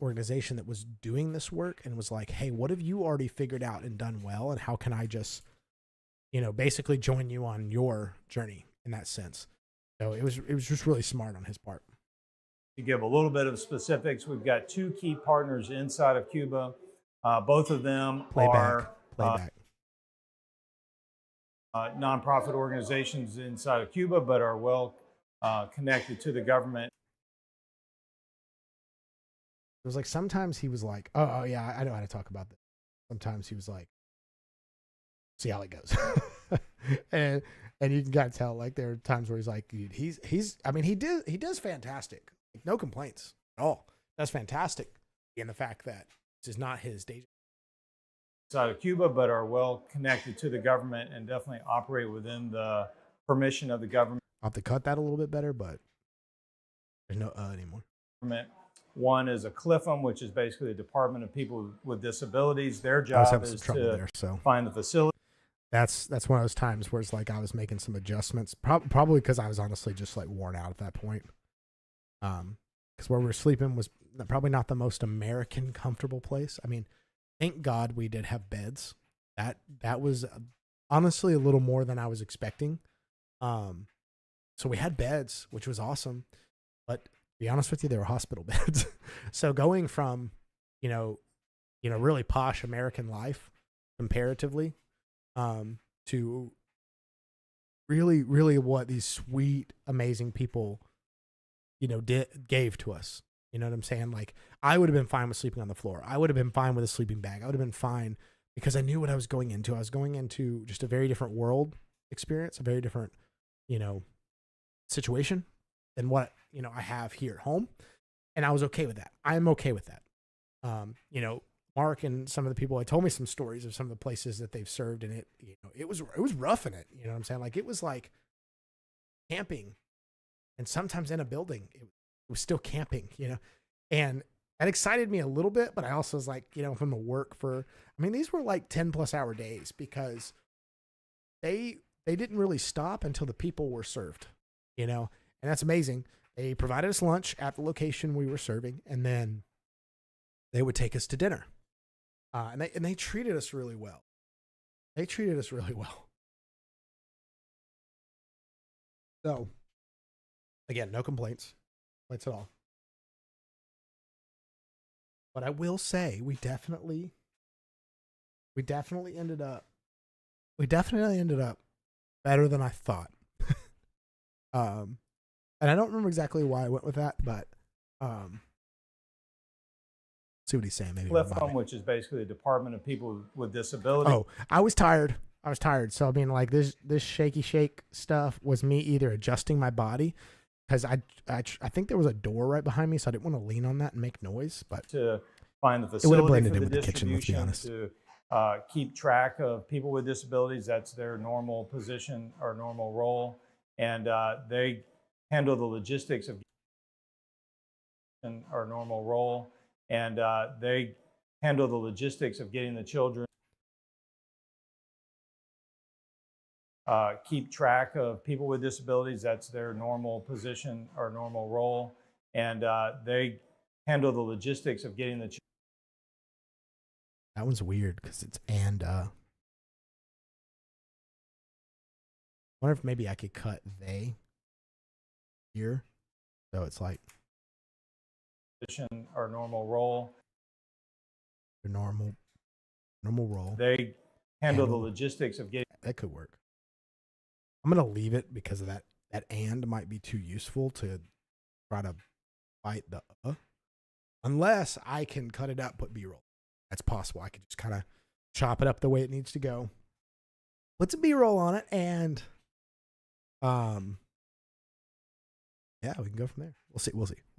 organization that was doing this work and was like, hey, what have you already figured out and done well? And how can I just, you know, basically join you on your journey in that sense? So it was just really smart on his part. To give a little bit of specifics, we've got 2 key partners inside of Cuba. Both of them are nonprofit organizations inside of Cuba, but are well connected to the government. It was like sometimes he was like, oh yeah, I know how to talk about this. Sometimes he was like, see how it goes. and you can kind of tell, like, there are times where he's like, dude, I mean, he does fantastic. Like, no complaints at all. That's fantastic. And the fact that this is not his day job. Inside of Cuba, but are well connected to the government and definitely operate within the permission of the government. I'll have to cut that a little bit better, but there's no anymore. One is a CLIFM, which is basically the Department of People with Disabilities. Their job is to find the facility. That's one of those times where it's like I was making some adjustments, probably because I was honestly just like worn out at that point. Because where we were sleeping was probably not the most American comfortable place. I mean, thank God we did have beds. That was honestly a little more than I was expecting. So we had beds, which was awesome. But to be honest with you, they were hospital beds. So going from, you know, really posh American life comparatively, to really, really what these sweet, amazing people, gave to us, You know what I'm saying? Like, I would have been fine with sleeping on the floor. I would have been fine with a sleeping bag. I would have been fine because I knew what I was going into. I was going into just a very different world experience, a very different, you know, situation than what, you know, I have here at home. And I was okay with that. I'm okay with that. You know, Mark and some of the people had told me some stories of some of the places that they've served, and it was rough in it. You know what I'm saying? Like, it was like camping, and sometimes in a building, it was still camping, you know, and that excited me a little bit, but I also was like, you know, from the work these were like 10+ hour days because they didn't really stop until the people were served, you know, and that's amazing. They provided us lunch at the location we were serving, and then they would take us to dinner. And they treated us really well. They treated us really well. So, again, no complaints at all. But I will say we definitely ended up better than I thought. And I don't remember exactly why I went with that, but see what he's saying. Maybe FLIFM, which is basically the Department of People with Disabilities. Oh, I was tired. So I mean, like this shaky shake stuff was me either adjusting my body because I think there was a door right behind me, so I didn't want to lean on that and make noise. But to find the facility, it would have blended for in the with the kitchen. Let's be honest. To keep track of people with disabilities. That's their normal position or normal role, and they handle the logistics of our normal role, and they handle the logistics of getting the children. Keep track of people with disabilities. That's their normal position or normal role, and they handle the logistics of getting the children. That one's weird because it's and. I wonder if maybe I could cut they here, so it's like position or normal role. The normal role. They handle the logistics of getting. That could work. I'm gonna leave it because of that. That and might be too useful to try to fight the unless I can cut it out, put B-roll. That's possible. I could just kind of chop it up the way it needs to go. Put some B-roll on it, and yeah, we can go from there. We'll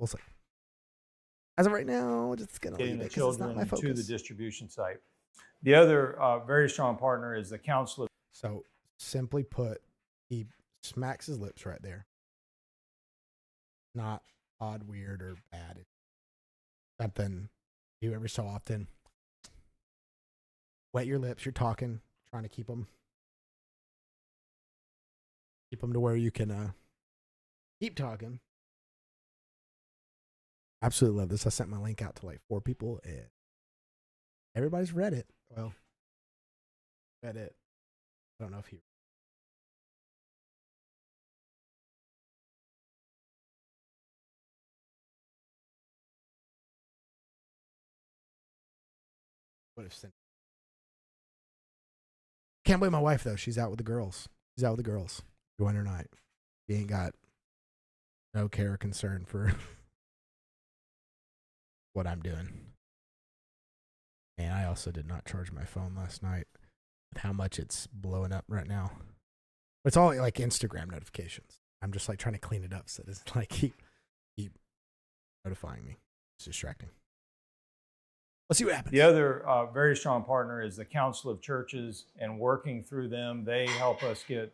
see. As of right now, just gonna getting leave the it because it's not my children focus. to the distribution site. The other very strong partner is the Council of. So simply put, he smacks his lips right there. Not odd, weird, or bad. It's something you every so often. Wet your lips. You're talking, trying to keep them to where you can keep talking. Absolutely love this. I sent my link out to like 4 people, and everybody's read it. Well, read it. I don't know if he. Would have sent. Can't blame my wife though. She's out with the girls. Join her night. She ain't got no care or concern for what I'm doing. And I also did not charge my phone last night with how much it's blowing up right now. It's all like Instagram notifications. I'm just like trying to clean it up so it doesn't like keep notifying me. It's distracting. Let's see what happens. The other very strong partner is the Council of Churches, and working through them, they help us get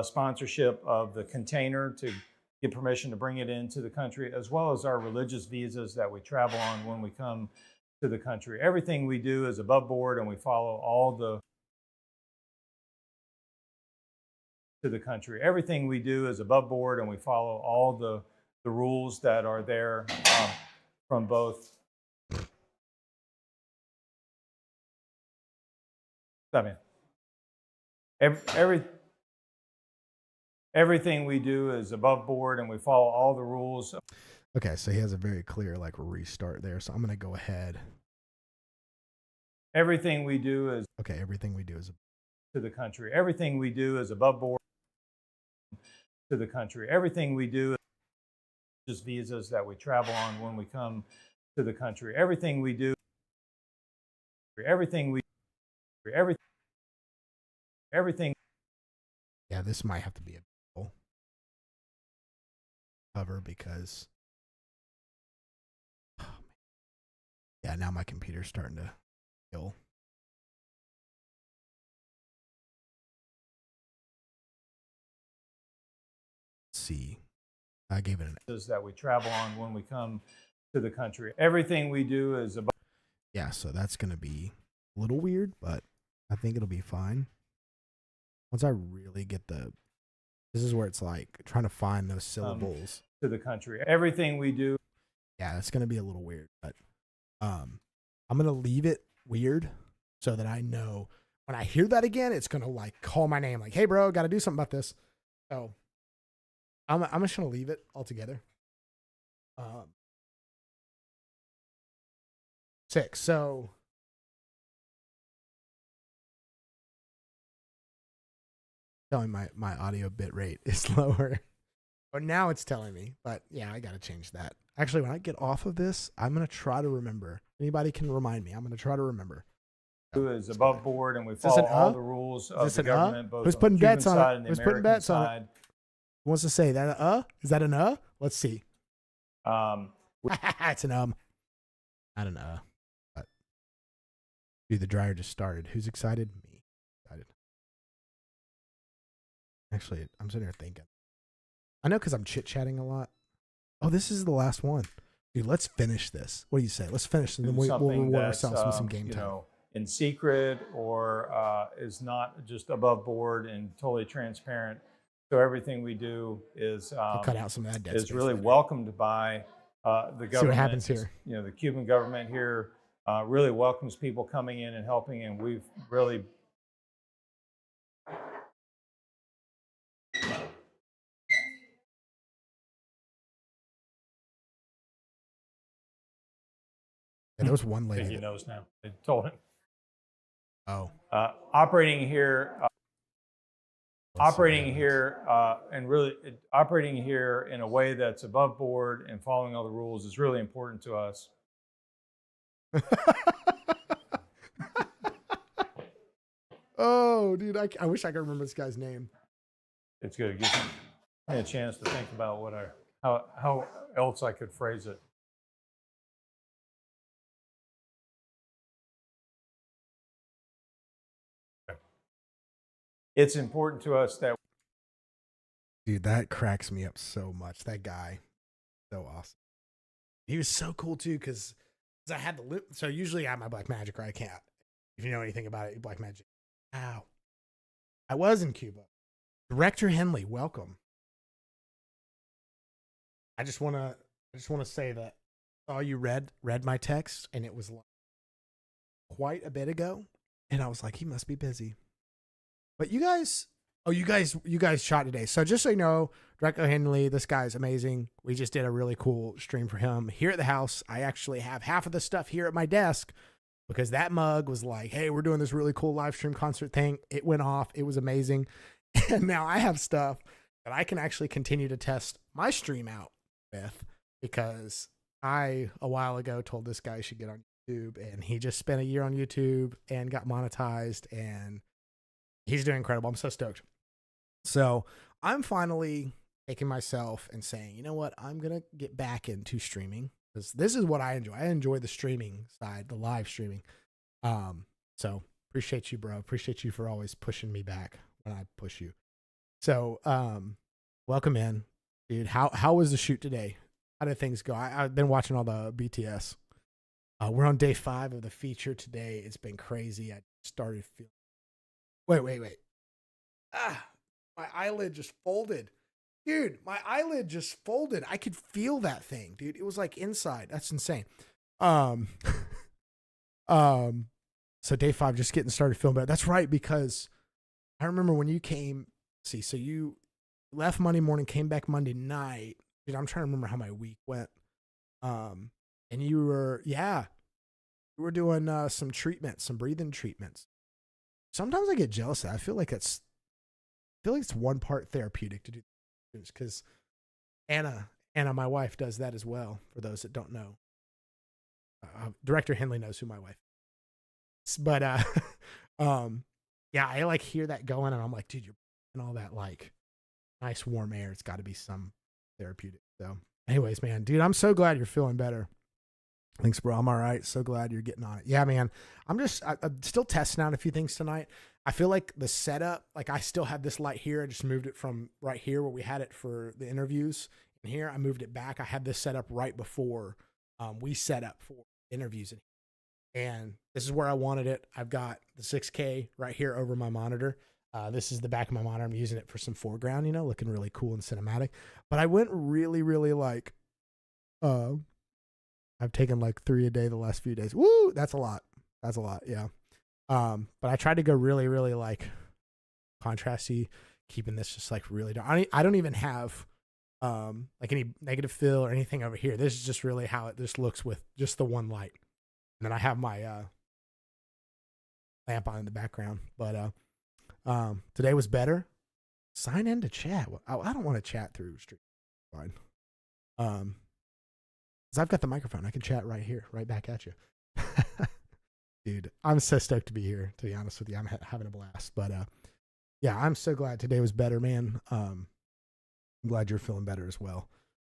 sponsorship of the container to get permission to bring it into the country, as well as our religious visas that we travel on when we come to the country. Everything we do is above board, and we follow all the Everything we do is above board, and we follow all the rules that are there from both. I mean, everything we do is above board, and we follow all the rules. Okay, so he has a very clear like restart there. So I'm gonna go ahead. Everything we do is to the country. Everything we do is above board to the country. Everything we do just visas that we travel on when we come to the country. Everything we do, everything we, everything, everything. Yeah, this might have to be a full cover because, oh, man. Yeah, now my computer's starting to kill. Let's see. I gave it an That we travel on when we come to the country. Everything we do is about. yeah, so that's gonna be a little weird, but I think it'll be fine. Once I really get this is where it's like trying to find those syllables To the country. Everything we do. Yeah, it's gonna be a little weird, but I'm gonna leave it weird so that I know when I hear that again, it's gonna like call my name, like, "Hey, bro, got to do something about this." So I'm just gonna leave it altogether. 6. So telling my audio bit rate is lower, but now it's telling me. But yeah, I gotta change that. Actually, when I get off of this, I'm gonna try to remember. Anybody can remind me. I'm gonna try to remember. Is above board, and we follow all the rules of the government, both Who's on putting the Cuban bets on side it? and the Who's putting American bets on it? side. Who wants to say that? Is that an? Let's see. It's an not an But dude, the dryer just started. Who's excited? Me. Excited. Actually, I'm sitting here thinking. I know because I'm chit chatting a lot. Oh, this is the last one, dude. Let's finish this. What do you say? Let's finish, and then we'll reward ourselves with some game time. In secret or is not just above board and totally transparent. So everything we do is cut out some of that dead is space really later. Welcomed by the government. See what happens here. You know, the Cuban government here really welcomes people coming in and helping, and we've really. Yeah, there was one lady. He knows now. They told him. Oh. Operating here. Operating here in a way that's above board and following all the rules is really important to us. Oh, dude, I wish I could remember this guy's name. It's good. It gives me a chance to think about how else I could phrase it. It's important to us that. Dude, that cracks me up so much. That guy, so awesome. He was so cool too, because I had the lip. So usually I have my black magic, or I can't. If you know anything about it, black magic. Ow. I was in Cuba. Director Henley, welcome. I just wanna say that I saw you read my text, and it was like quite a bit ago, and I was like, he must be busy. But you guys shot today. So just so you know, Director Henley, this guy's amazing. We just did a really cool stream for him here at the house. I actually have half of the stuff here at my desk because that mug was like, hey, we're doing this really cool live stream concert thing. It went off. It was amazing. And now I have stuff that I can actually continue to test my stream out with, because I, a while ago, told this guy he should get on YouTube, and he just spent a year on YouTube and got monetized, and he's doing incredible. I'm so stoked. So I'm finally taking myself and saying, you know what? I'm going to get back into streaming, because this is what I enjoy. I enjoy the streaming side, the live streaming. So appreciate you, bro. Appreciate you for always pushing me back when I push you. So welcome in, dude. How was the shoot today? How did things go? I've been watching all the BTS. We're on day 5 of the feature today. It's been crazy. I started feeling. Wait. My eyelid just folded. Dude, my eyelid just folded. I could feel that thing, dude. It was like inside. That's insane. So day 5, just getting started filming. But that's right, because I remember when you came. So you left Monday morning, came back Monday night. Dude, I'm trying to remember how my week went. And you were doing some treatments, some breathing treatments. Sometimes I get jealous of that. I feel like it's one part therapeutic to do this, because Anna And my wife does that as well. For those that don't know, Director Henley knows who my wife is. But yeah, I like hear that going, and I'm like, dude, you're and all that like nice warm air. It's got to be some therapeutic. So, anyways, man, dude, I'm so glad you're feeling better. Thanks, bro. I'm all right. So glad you're getting on it. Yeah, man. I'm still testing out a few things tonight. I feel like the setup, like I still have this light here. I just moved it from right here where we had it for the interviews. And here I moved it back. I had this set up right before we set up for interviews. And this is where I wanted it. I've got the 6K right here over my monitor. This is the back of my monitor. I'm using it for some foreground, looking really cool and cinematic. But I went really, really like, I've taken like 3 a day the last few days. Woo, that's a lot. That's a lot, yeah. But I tried to go really, really like contrasty, keeping this just like really dark. I don't even have like any negative fill or anything over here. This is just really how it just looks with just the one light. And then I have my lamp on in the background. But today was better. Sign in to chat. I don't want to chat through stream. Fine. Because I've got the microphone. I can chat right here, right back at you. Dude, I'm so stoked to be here, to be honest with you. I'm having a blast. But yeah, I'm so glad today was better, man. I'm glad you're feeling better as well.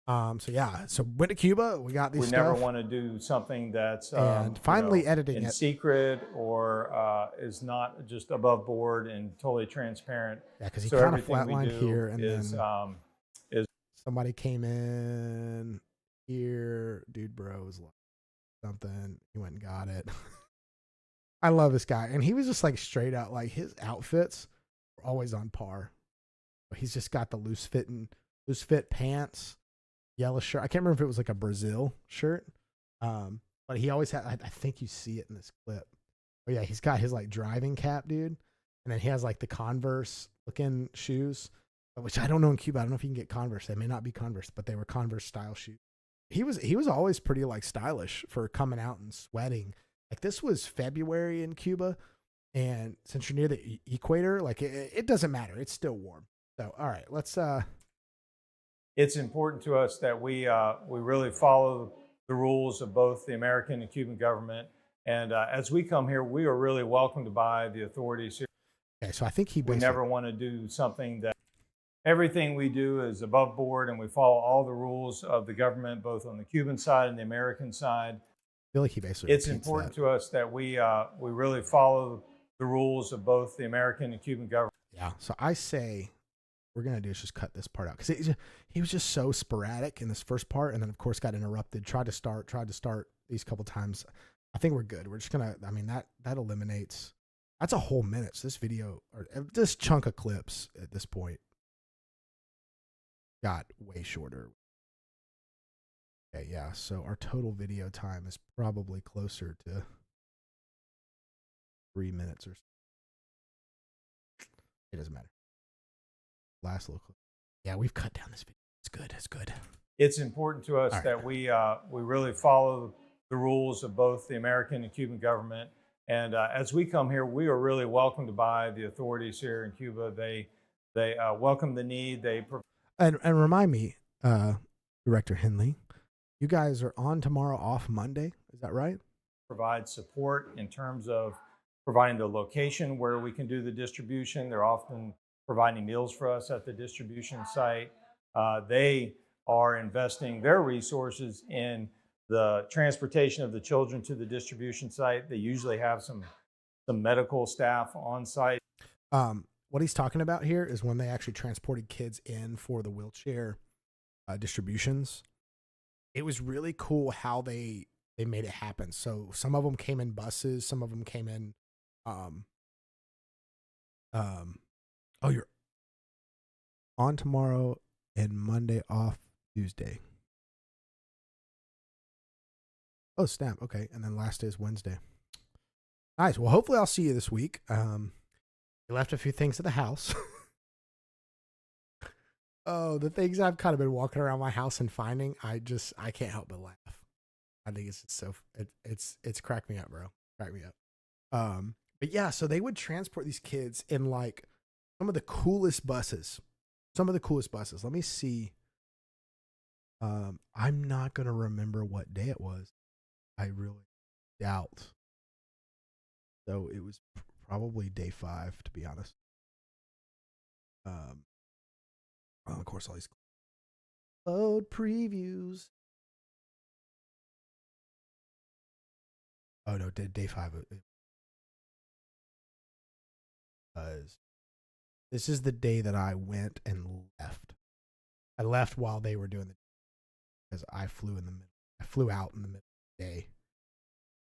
So yeah, so went to Cuba. We got these We stuff. never want to do something that's and finally editing in it. secret or is not just above board and totally transparent. Yeah, because he So kind of everything we flatlined do here, and is, then somebody came in here. Dude, bro was like something. He went and got it. I love this guy, and he was just like straight out. Like his outfits were always on par. He's just got the loose fit pants, yellow shirt. I can't remember if it was like a Brazil shirt, but he always had. I think you see it in this clip. Oh yeah, he's got his like driving cap, dude, and then he has like the Converse looking shoes, which I don't know in Cuba. I don't know if you can get Converse. They may not be Converse, but they were Converse style shoes. He was always pretty like stylish for coming out and sweating. Like this was February in Cuba, and since you're near the equator, like it doesn't matter. It's still warm. So all right, let's. It's important to us that we really follow the rules of both the American and Cuban government. And as we come here, we are really welcomed by the authorities here. Okay, so I think we never want to do something that everything we do is above board, and we follow all the rules of the government, both on the Cuban side and the American side. I feel like he basically. It's important to us that we really follow the rules of both the American and Cuban government. Yeah. So I say we're gonna do is just cut this part out because he was just so sporadic in this first part, and then of course got interrupted. Tried to start these couple times. I think we're good. We're just gonna. I mean that eliminates. That's a whole minute. So this video or this chunk of clips at this point got way shorter. Okay, yeah. So our total video time is probably closer to 3 minutes or so. It doesn't matter. Last little clip. Yeah, we've cut down this video. It's good. It's good. It's important to us that we really follow the rules of both the American and Cuban government. And as we come here, we are really welcomed by the authorities here in Cuba. They welcome the need. And remind me, Director Henley, you guys are on tomorrow, off Monday. Is that right? Provide support in terms of providing the location where we can do the distribution. They're often providing meals for us at the distribution site. They are investing their resources in the transportation of the children to the distribution site. They usually have some medical staff on site. What he's talking about here is when they actually transported kids in for the wheelchair distributions. It was really cool how they made it happen. So some of them came in buses, some of them came in oh, you're on tomorrow and Monday off Tuesday. Oh, snap. Okay. And then last day is Wednesday. Nice. Well, hopefully I'll see you this week. We left a few things at the house. Oh, the things I've kind of been walking around my house and finding, I can't help but laugh. I think it's just it's cracked me up, bro. Cracked me up. But yeah, so they would transport these kids in like some of the coolest buses. Let me see I'm not gonna remember what day it was. I really doubt. So it was probably day 5, to be honest. Well, of course, all these load previews. Oh no, day 5 it was. This is the day that I went and left. I left while they were doing the because I flew in the middle. I flew out in the middle of the day,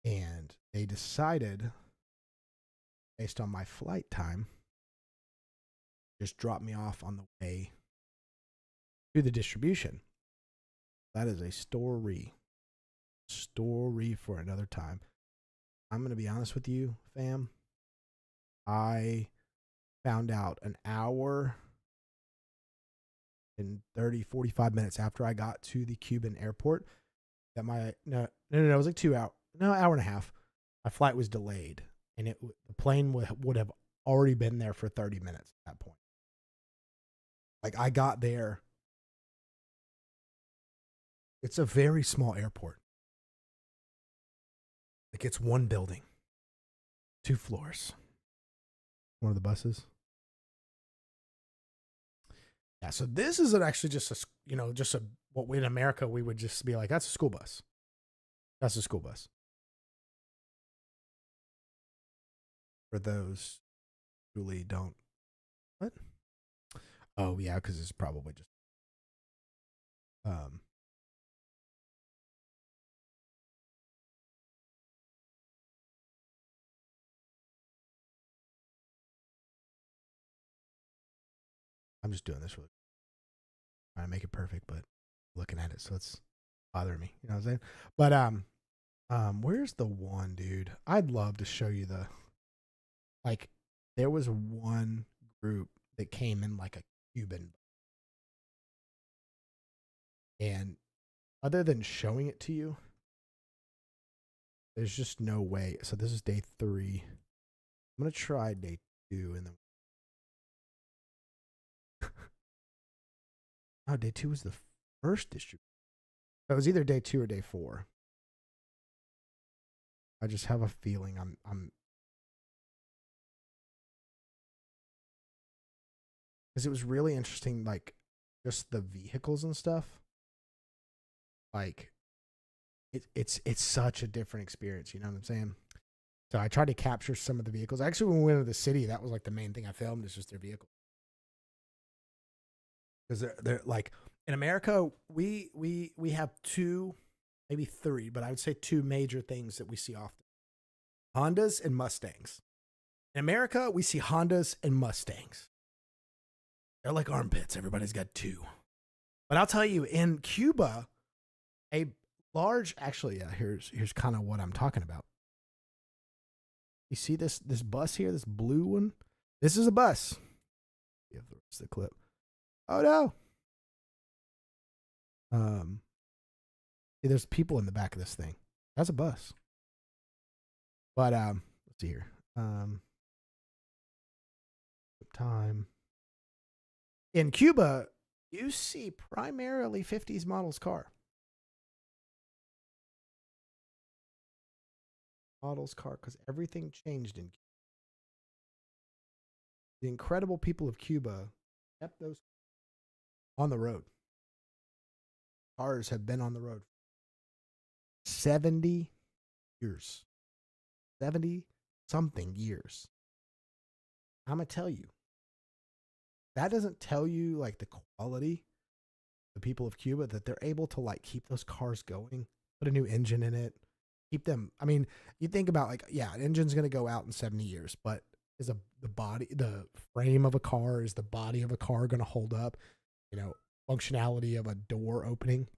and they decided, based on my flight time, just drop me off on the way to the distribution. That is a story for another time. I'm going to be honest with you, fam. I found out an hour and 45 minutes after I got to the Cuban airport that it was like 2 hours, hour and a half. My flight was delayed, and the plane would have already been there for 30 minutes at that point. Like, I got there. It's a very small airport. Like, it's one building, 2 floors. One of the buses. Yeah, so this isn't actually just what in America we would just be like, that's a school bus. That's a school bus. For those who really don't. What? Oh yeah, because it's probably just I'm just doing this really trying to make it perfect, but looking at it, so it's bothering me. You know what I'm saying? But where's the one, dude? I'd love to show you there was one group that came in like a Cuban, and other than showing it to you, there's just no way. So this is day 3. I'm gonna try day 2, and then oh, day 2 was the first distribution. It was either day 2 or day 4. I just have a feeling I'm because it was really interesting, like just the vehicles and stuff. Like it's such a different experience, you know what I'm saying? So I tried to capture some of the vehicles. Actually, when we went to the city, that was like the main thing I filmed, is just their vehicles. Because they're like, in America, we have 2, maybe 3, but I would say 2 major things that we see often: Hondas and Mustangs. In America, we see Hondas and Mustangs. They're like armpits. Everybody's got 2. But I'll tell you, in Cuba, here's kind of what I'm talking about. You see this bus here, this blue one? This is a bus. You have the rest of the clip. Oh no. There's people in the back of this thing. That's a bus. But let's see here. Time. In Cuba, you see primarily 50s models car. Because everything changed in Cuba. The incredible people of Cuba kept those on the road. Cars have been on the road 70 years. 70 something years. I'm going to tell you, that doesn't tell you like the quality of the people of Cuba, that they're able to like keep those cars going, put a new engine in it, keep them. I mean, you think about like, yeah, an engine's going to go out in 70 years, but is the frame of a car, is the body of a car going to hold up? You know, functionality of a door opening.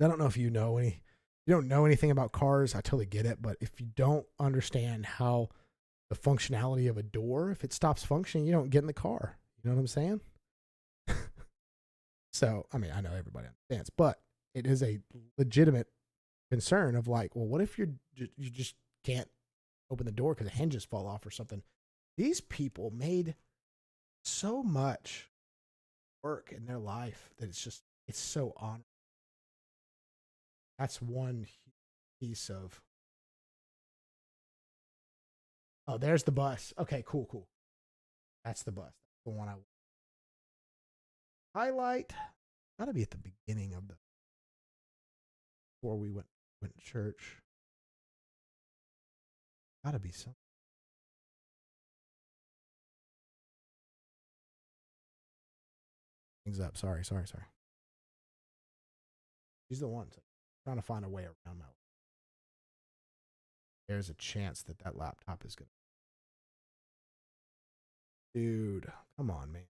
I don't know if you don't know anything about cars. I totally get it. But if you don't understand how the functionality of a door, if it stops functioning, you don't get in the car. You know what I'm saying? So, I mean, I know everybody understands, but it is a legitimate concern of like, well, what if you just can't open the door because the hinges fall off or something? These people made so much work in their life that it's so honorable. That's one piece of. Oh, there's the bus. Okay, cool. That's the bus. That's the one I highlight. Gotta be at the beginning of the before we went to church. Gotta be something. Things up. Sorry. She's the one trying to find a way around my. There's a chance that laptop is gonna. Dude, come on, man.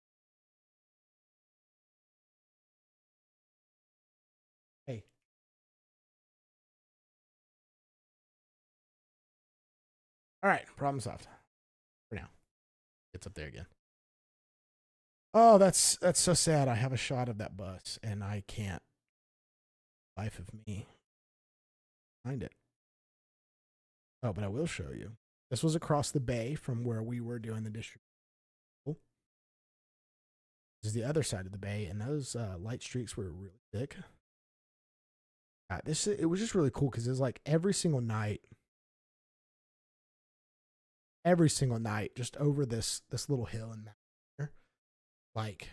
Hey. All right, problem solved. For now. It's up there again. Oh, that's so sad. I have a shot of that bus and I can't. Life of me. Find it. Oh, but I will show you. This was across the bay from where we were doing the district. This is the other side of the bay, and those light streaks were really thick. It was just really cool because it was like every single night, just over this little hill and mountain, like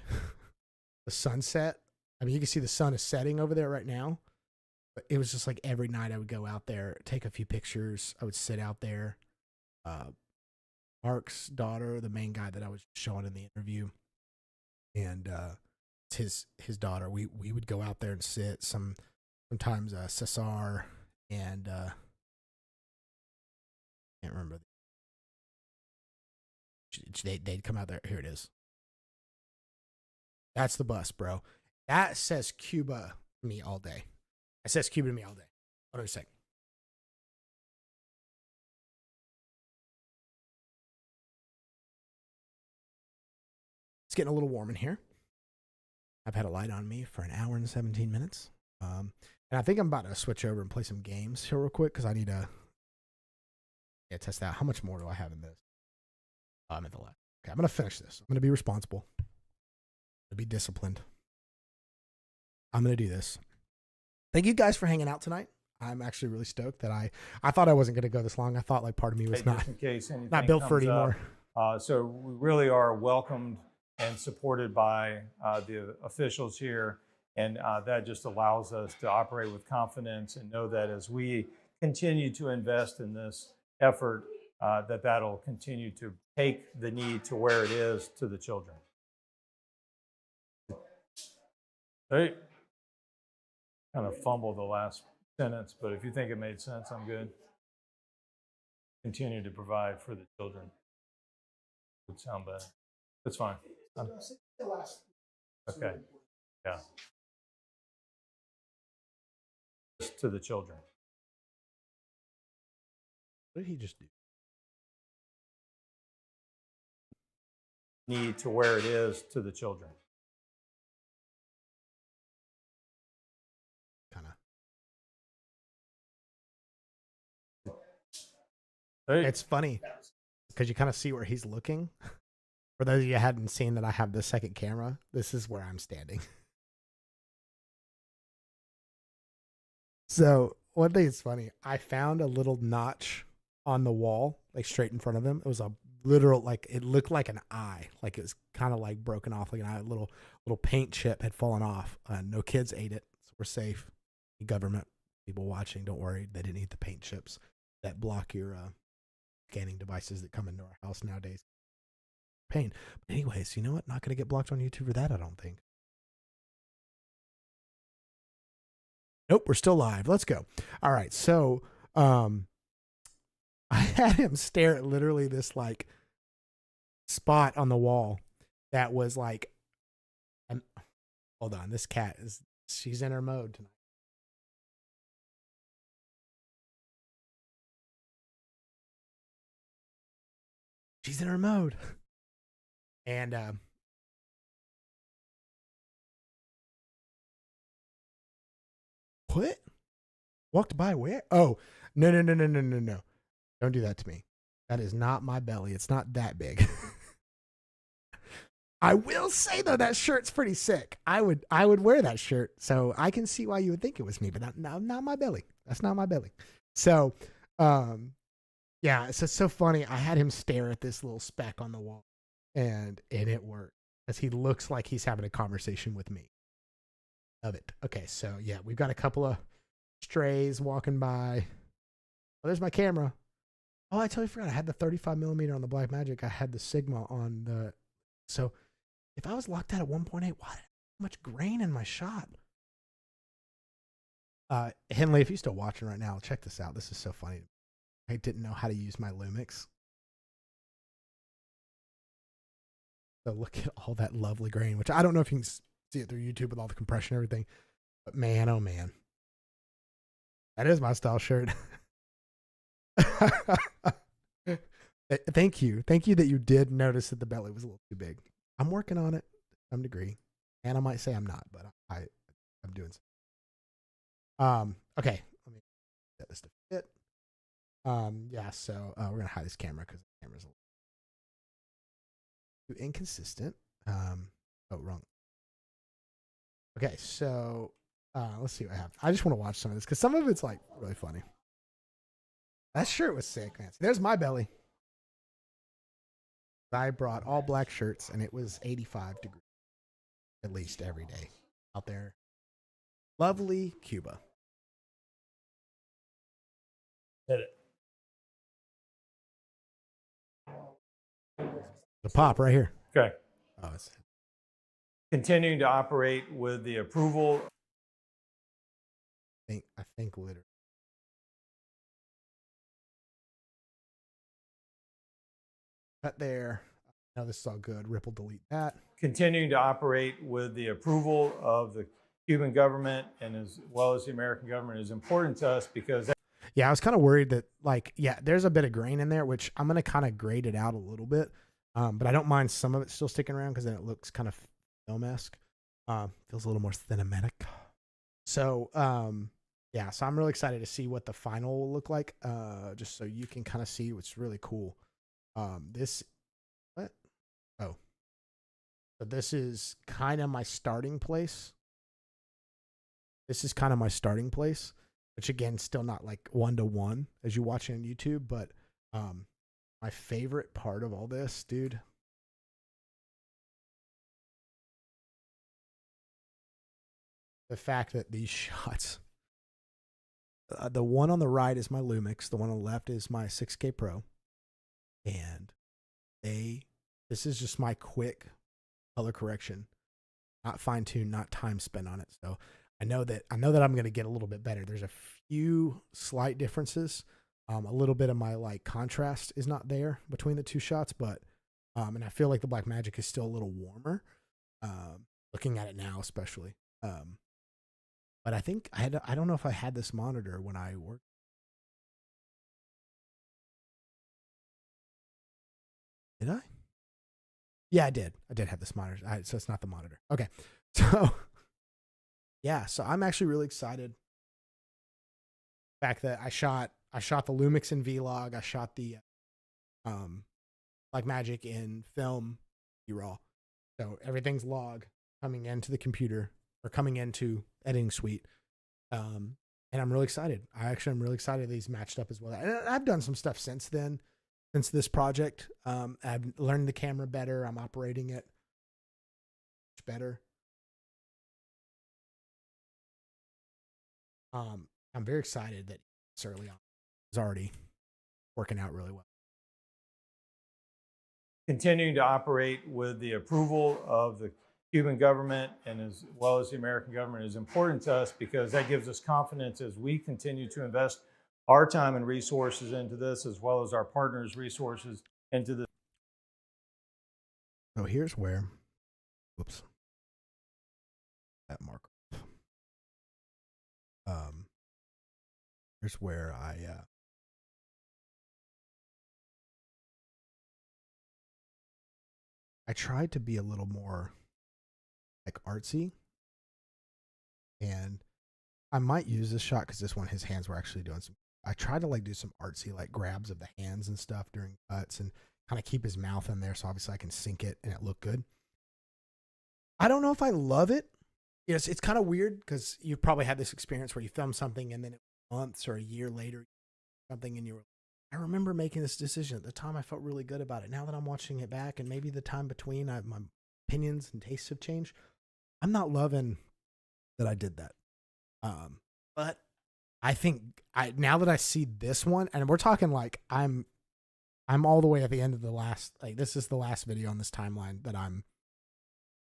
the sunset. I mean, you can see the sun is setting over there right now. But it was just like every night I would go out there, take a few pictures. I would sit out there. Mark's daughter, the main guy that I was showing in the interview, and his daughter. We would go out there and sit. Sometimes Cesar and can't remember. They'd come out there. Here it is. That's the bus, bro. That says Cuba to me all day. It says Cuba to me all day. Hold on a sec. It's getting a little warm in here. I've had a light on me for an hour and 17 minutes. And I think I'm about to switch over and play some games here real quick because I need to test out. How much more do I have in this? I'm at the left. Okay, I'm going to finish this. I'm going to be responsible. I'm going to be disciplined. I'm going to do this. Thank you guys for hanging out tonight. I'm actually really stoked that I thought I wasn't going to go this long. I thought like part of me was not built for it anymore. So we really are welcomed and supported by the officials here. And that just allows us to operate with confidence and know that as we continue to invest in this effort, that'll continue to take the need to where it is to the children. Hey. Kind of fumbled the last sentence, but if you think it made sense, I'm good. Continue to provide for the children. Would sound better. That's fine. Okay. Yeah. To the children. What did he just do? Need to where it is to the children. Hey. It's funny because you kind of see where he's looking. For those of you who hadn't seen that I have the second camera, this is where I'm standing. So one thing is funny. I found a little notch on the wall, like straight in front of him. It was a literal, like it looked like an eye, like it was kind of like broken off, like an eye. Little paint chip had fallen off. No kids ate it, so we're safe. The government people watching, don't worry, they didn't eat the paint chips that block your scanning devices that come into our house nowadays. Pain. But anyways, you know what? Not going to get blocked on YouTube for that, I don't think. Nope, we're still live. Let's go. All right, so I had him stare at literally this like spot on the wall that was like, hold on, this cat she's in her mode tonight. She's in her mode. And what? Walked by where? Oh, no. Don't do that to me. That is not my belly. It's not that big. I will say though that shirt's pretty sick. I would wear that shirt, so I can see why you would think it was me, but not my belly. That's not my belly. So, yeah, it's just so funny. I had him stare at this little speck on the wall, and it worked because he looks like he's having a conversation with me. Love it. Okay, so yeah, we've got a couple of strays walking by. Oh, there's my camera. Oh, I totally forgot. I had the 35 millimeter on the Black Magic. I had the Sigma on the. So if I was locked out at 1.8, why did I have so much grain in my shot? Henley, if you're still watching right now, check this out. This is so funny. I didn't know how to use my Lumix. So look at all that lovely grain, which I don't know if you can see it through YouTube with all the compression and everything. But man, oh man. That is my style shirt. Thank you. Thank you that you did notice that the belly was a little too big. I'm working on it to some degree. And I might say I'm not, but I'm doing something. Okay. Let me set this to fit. Yeah, so we're gonna hide this camera because the camera's a little too inconsistent. Oh, wrong. Okay, so let's see what happens. I just want to watch some of this because some of it's like really funny. That shirt was sick, man. See, there's my belly. I brought all black shirts and it was 85 degrees at least every day out there. Lovely Cuba. Hit it. The pop right here. Okay. Oh, it's Continuing to operate with the approval. I think literally. Cut there. Now this is all good. Ripple delete that. Continuing to operate with the approval of the Cuban government and as well as the American government is important to us because. Yeah, I was kind of worried that there's a bit of grain in there, which I'm going to kind of grade it out a little bit. But I don't mind some of it still sticking around because then it looks kind of film-esque. Feels a little more cinematic. So, yeah, so I'm really excited to see what the final will look like. Just so you can kind of see what's really cool. So this is kind of my starting place. Which again, still not like 1-to-1 as you watch it on YouTube, but my favorite part of all this, dude. The fact that these shots, the one on the right is my Lumix, the one on the left is my 6K Pro, and this is just my quick color correction, not fine tuned, not time spent on it. So I know that I'm going to get a little bit better. There's a few slight differences. A little bit of my like contrast is not there between the two shots, but and I feel like the Black Magic is still a little warmer. Looking at it now, especially. But I think I don't know if I had this monitor when I worked. Did I? Yeah, I did. I did have this monitor. So it's not the monitor. Okay. So yeah, so I'm actually really excited. The fact that I shot the Lumix in Vlog. I shot the Black Magic in film B-raw. So everything's log coming into the computer or coming into editing suite. And I'm really excited. I'm really excited these matched up as well. And I've done some stuff since then, since this project. I've learned the camera better. I'm operating it much better. I'm very excited that it's early on. It's already working out really well. Continuing to operate with the approval of the Cuban government and as well as the American government is important to us because that gives us confidence as we continue to invest our time and resources into this as well as our partners' resources into this. So here's where, whoops, that marker. Here's where I tried to be a little more like artsy, and I might use this shot because this one his hands were actually doing some. I tried to like do some artsy like grabs of the hands and stuff during cuts and kind of keep his mouth in there so obviously I can sync it and it looked good. I don't know if I love it. Yes, it's kind of weird because you've probably had this experience where you film something and then months or a year later, something and you were, I remember making this decision at the time. I felt really good about it. Now that I'm watching it back and maybe the time between, my opinions and tastes have changed. I'm not loving that I did that. But I think now that I see this one, and we're talking like I'm all the way at the end of the last, like this is the last video on this timeline that I'm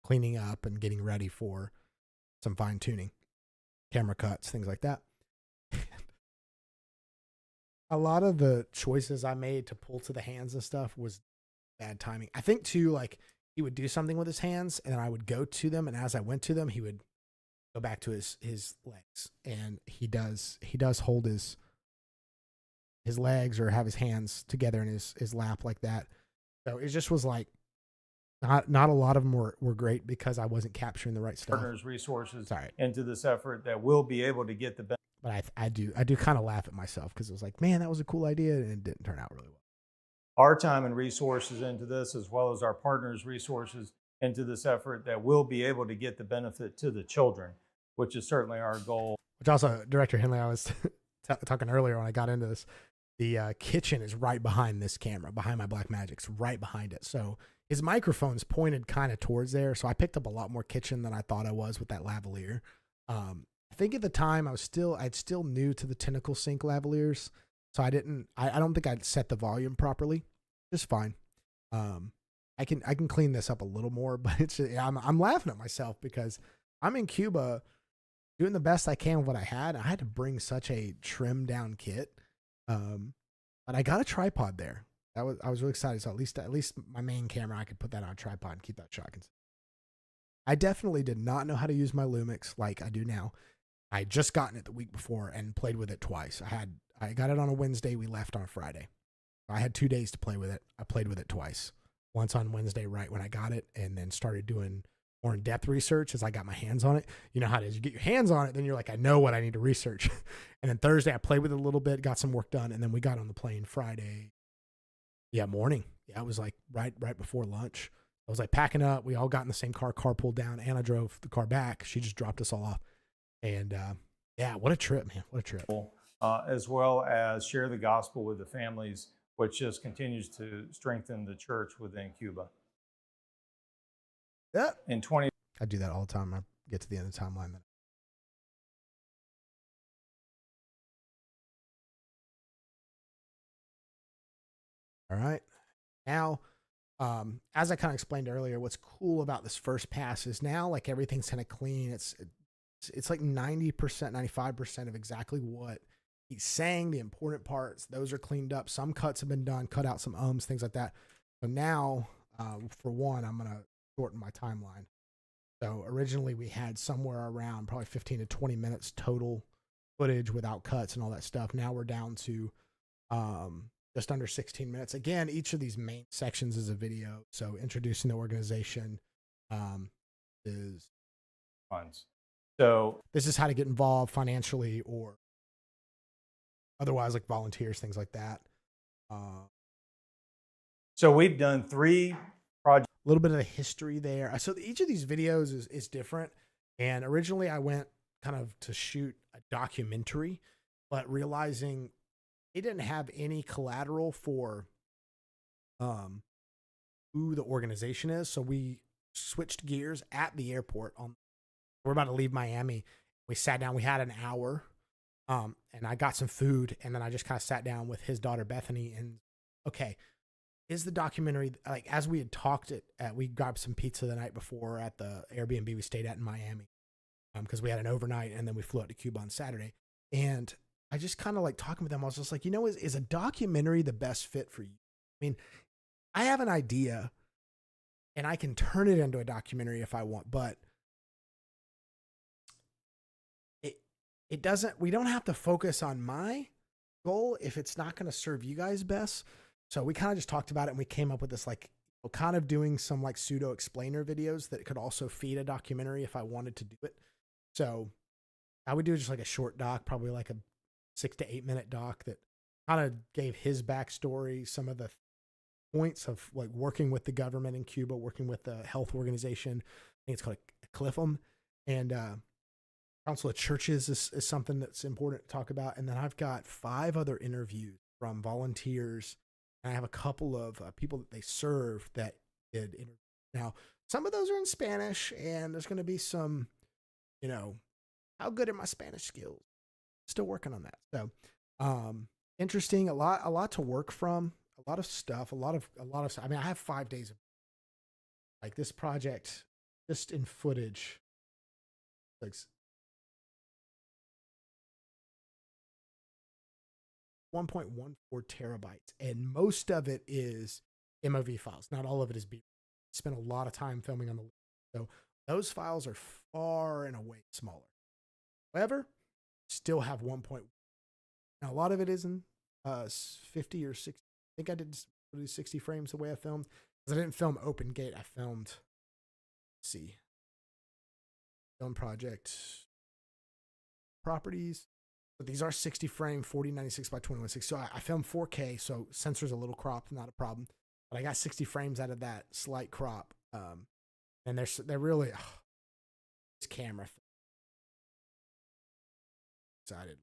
cleaning up and getting ready for some fine tuning, camera cuts, things like that. A lot of the choices I made to pull to the hands and stuff was bad timing. I think too, like he would do something with his hands and I would go to them. And as I went to them, he would go back to his legs, and he does hold his legs or have his hands together in his lap like that. So it just was like, not a lot of them were great because I wasn't capturing the right stuff. Partners resources into this effort that will be able to get the benefit. But I do kind of laugh at myself because it was like, man, that was a cool idea and it didn't turn out really well. Our time and resources into this, as well as our partners' resources into this effort that will be able to get the benefit to the children, which is certainly our goal. Which also, Director Henley, I was talking earlier when I got into this, the kitchen is right behind this camera, behind my Blackmagic's, right behind it. So his microphone's pointed kind of towards there. So I picked up a lot more kitchen than I thought I was with that lavalier. I think at the time I'd still new to the tentacle sink lavaliers. So I don't think I'd set the volume properly. Just fine. I can clean this up a little more, but I'm laughing at myself because I'm in Cuba doing the best I can with what I had. I had to bring such a trimmed down kit. But I got a tripod there. I was really excited. So at least my main camera, I could put that on a tripod and keep that shot. I definitely did not know how to use my Lumix like I do now. I had just gotten it the week before and played with it twice. I got it on a Wednesday. We left on a Friday. I had 2 days to play with it. I played with it twice. Once on Wednesday right when I got it, and then started doing more in-depth research as I got my hands on it. You know how it is. You get your hands on it, then you're like, I know what I need to research. And then Thursday, I played with it a little bit, got some work done, and then we got on the plane Friday. Yeah, morning. Yeah, it was like right before lunch. I was like packing up. We all got in the same car pulled down. Anna drove the car back. She just dropped us all off. And yeah, what a trip, man. What a trip. As well as share the gospel with the families, which just continues to strengthen the church within Cuba. Yeah. I do that all the time. I get to the end of the timeline. All right. Now, as I kind of explained earlier, what's cool about this first pass is now like everything's kind of clean. It's like 90%, 95% of exactly what he's saying, the important parts. Those are cleaned up. Some cuts have been done, cut out some ums, things like that. So now, for one, I'm going to shorten my timeline. So originally we had somewhere around probably 15 to 20 minutes total footage without cuts and all that stuff. Now we're down to just under 16 minutes. Again, each of these main sections is a video. So introducing the organization is funds. So this is how to get involved financially or otherwise, like volunteers, things like that. So we've done 3 projects. A little bit of the history there. So each of these videos is different. And originally I went kind of to shoot a documentary, but realizing it didn't have any collateral for who the organization is. So we switched gears at the airport. We're about to leave Miami. We sat down. We had an hour, and I got some food, and then I just kind of sat down with his daughter Bethany. And okay, is the documentary like as we had talked we grabbed some pizza the night before at the Airbnb we stayed at in Miami, because we had an overnight, and then we flew out to Cuba on Saturday. And I just kind of like talking with them. I was just like, is a documentary the best fit for you? I mean, I have an idea and I can turn it into a documentary if I want, but it doesn't, we don't have to focus on my goal if it's not going to serve you guys best. So we kind of just talked about it and we came up with this, like, kind of doing some like pseudo explainer videos that could also feed a documentary if I wanted to do it. So I would do just like a short doc, probably like a 6 to 8 minute doc that kind of gave his backstory, some of the points of like working with the government in Cuba, working with the health organization. I think it's called CLIFM, and Council of Churches is something that's important to talk about. And then I've got 5 other interviews from volunteers, and I have a couple of people that they serve that did interviews. Now, some of those are in Spanish, and there's going to be some, how good are my Spanish skills? Still working on that. So, interesting. A lot to work from. A lot of stuff. A lot of. I mean, I have 5 days of like this project, just in footage. Like 1.14 terabytes, and most of it is MOV files. Not all of it is B. Spent a lot of time filming on the list, so those files are far and away smaller. However, still have 1.1. Now a lot of it is in 50 or 60. I think I did 60 frames the way I filmed, because I didn't film open gate. I filmed. Let's see, film project properties. But these are 60 frame, 4096 by 2160. So I filmed 4K, so sensor's a little cropped, not a problem. But I got 60 frames out of that slight crop. And they're really this camera. Excited.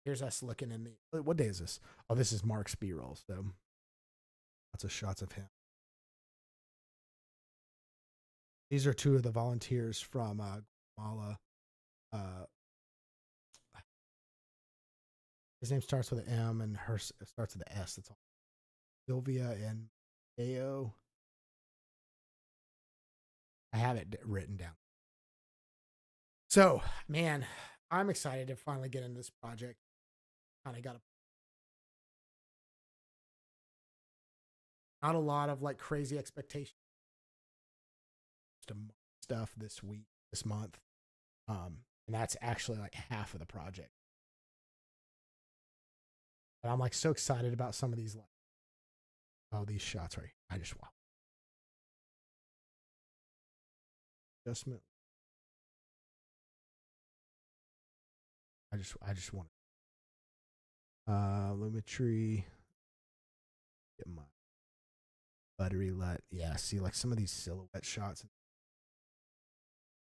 Here's us looking in the. What day is this? Oh, this is Mark's B-roll. So lots of shots of him. These are 2 of the volunteers from Guatemala. His name starts with an M and hers starts with an S. That's all. Sylvia and Ao. I have it written down. So, man, I'm excited to finally get into this project. Kind of got not a lot of like crazy expectations. Just stuff this month, and that's actually like half of the project. But I'm like so excited about some of these these shots right here. I just wow. Adjustment. I just want Lumetri. Get my buttery let. Yeah, see like some of these silhouette shots.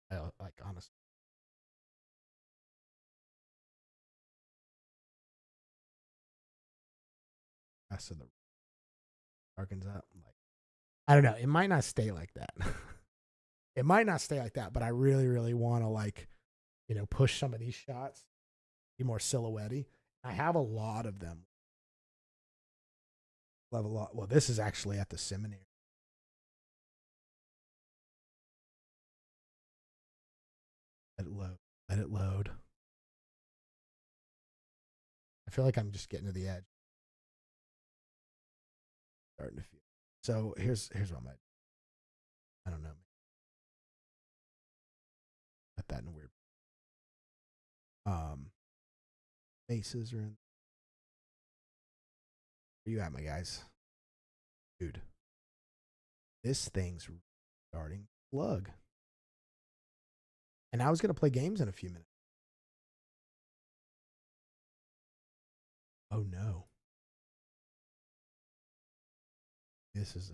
I like honestly. Rest of the darkens up. Like I don't know. It might not stay like that. It might not stay like that, but I really, really want to like, push some of these shots, be more silhouette-y. I have a lot of them. Love a lot. Well, this is actually at the seminary. Let it load. Let it load. I feel like I'm just getting to the edge. Starting to feel. So here's what I don't know. Put that in a weird. Faces are in. Where you at, my guys? Dude, this thing's starting to plug. And I was gonna play games in a few minutes. Oh no. This is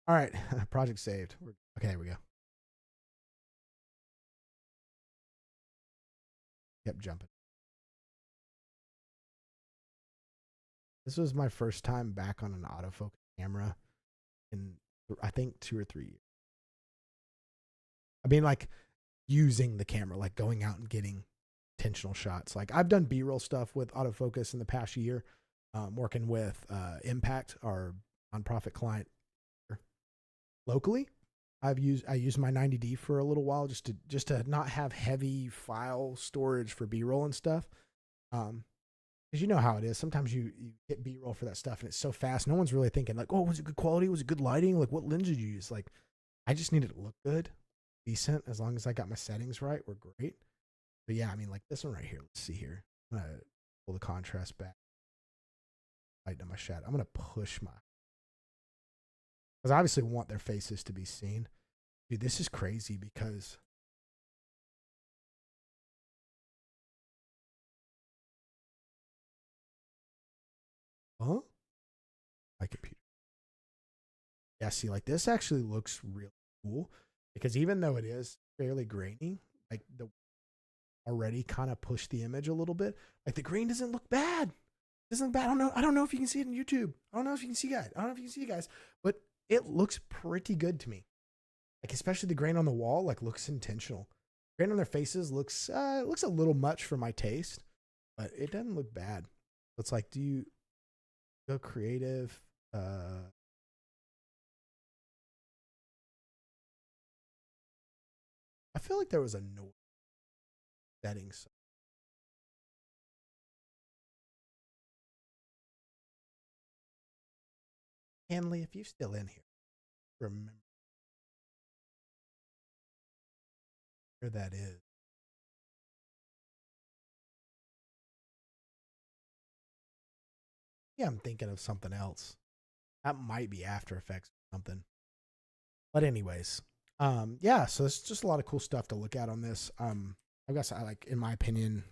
all right. Project saved. Okay, there we go. Kept jumping. This was my first time back on an autofocus camera in I think 2 or 3 years. I mean, like using the camera, like going out and getting intentional shots. Like I've done B-roll stuff with autofocus in the past year, working with Impact, our nonprofit client locally. I used my 90D for a little while just to not have heavy file storage for B-roll and stuff. Because you know how it is. Sometimes you get B-roll for that stuff and it's so fast. No one's really thinking like, oh, was it good quality? Was it good lighting? Like what lens did you use? Like I just needed it to look good, decent. As long as I got my settings right, we're great. But yeah, I mean like this one right here. Let's see here. I'm going to pull the contrast back. Lighten up my shadow. I'm going to push my, because I obviously want their faces to be seen. Dude, this is crazy because huh? Yeah, see, like this actually looks really cool because even though it is fairly grainy, like the already kind of pushed the image a little bit. Like the green doesn't look bad. It doesn't look bad. I don't know if you can see it on YouTube. I don't know if you can see guys. I don't know if you can see guys, but it looks pretty good to me. Like especially the grain on the wall, like looks intentional. Grain on their faces looks looks a little much for my taste, but it doesn't look bad. It's like, do you go creative? I feel like there was a noise settings. Hanley, if you're still in here, remember where that is. Yeah, I'm thinking of something else. That might be After Effects or something. But anyways, yeah, so it's just a lot of cool stuff to look at on this. I guess I like, in my opinion,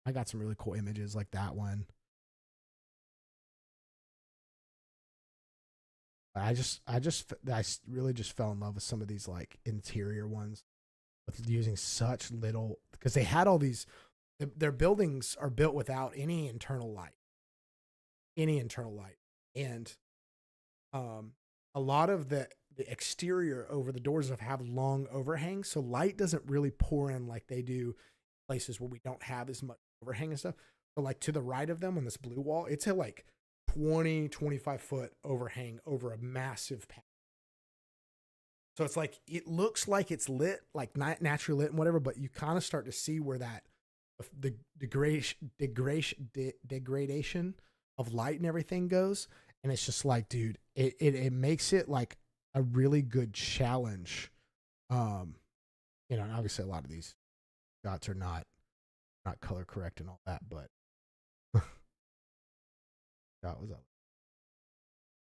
I got some really cool images like that one. I really just fell in love with some of these like interior ones with using such little, because they had all these, their buildings are built without any internal light, and a lot of the exterior over the doors have long overhangs, so light doesn't really pour in like they do places where we don't have as much overhang and stuff. So like to the right of them on this blue wall, it's a like 25 foot overhang over a massive path. So it's like, it looks like it's lit, like not naturally lit and whatever, but you kind of start to see where that the degradation of light and everything goes. And it's just like, dude, it makes it like a really good challenge. You know, and obviously a lot of these shots are not color correct and all that, but that was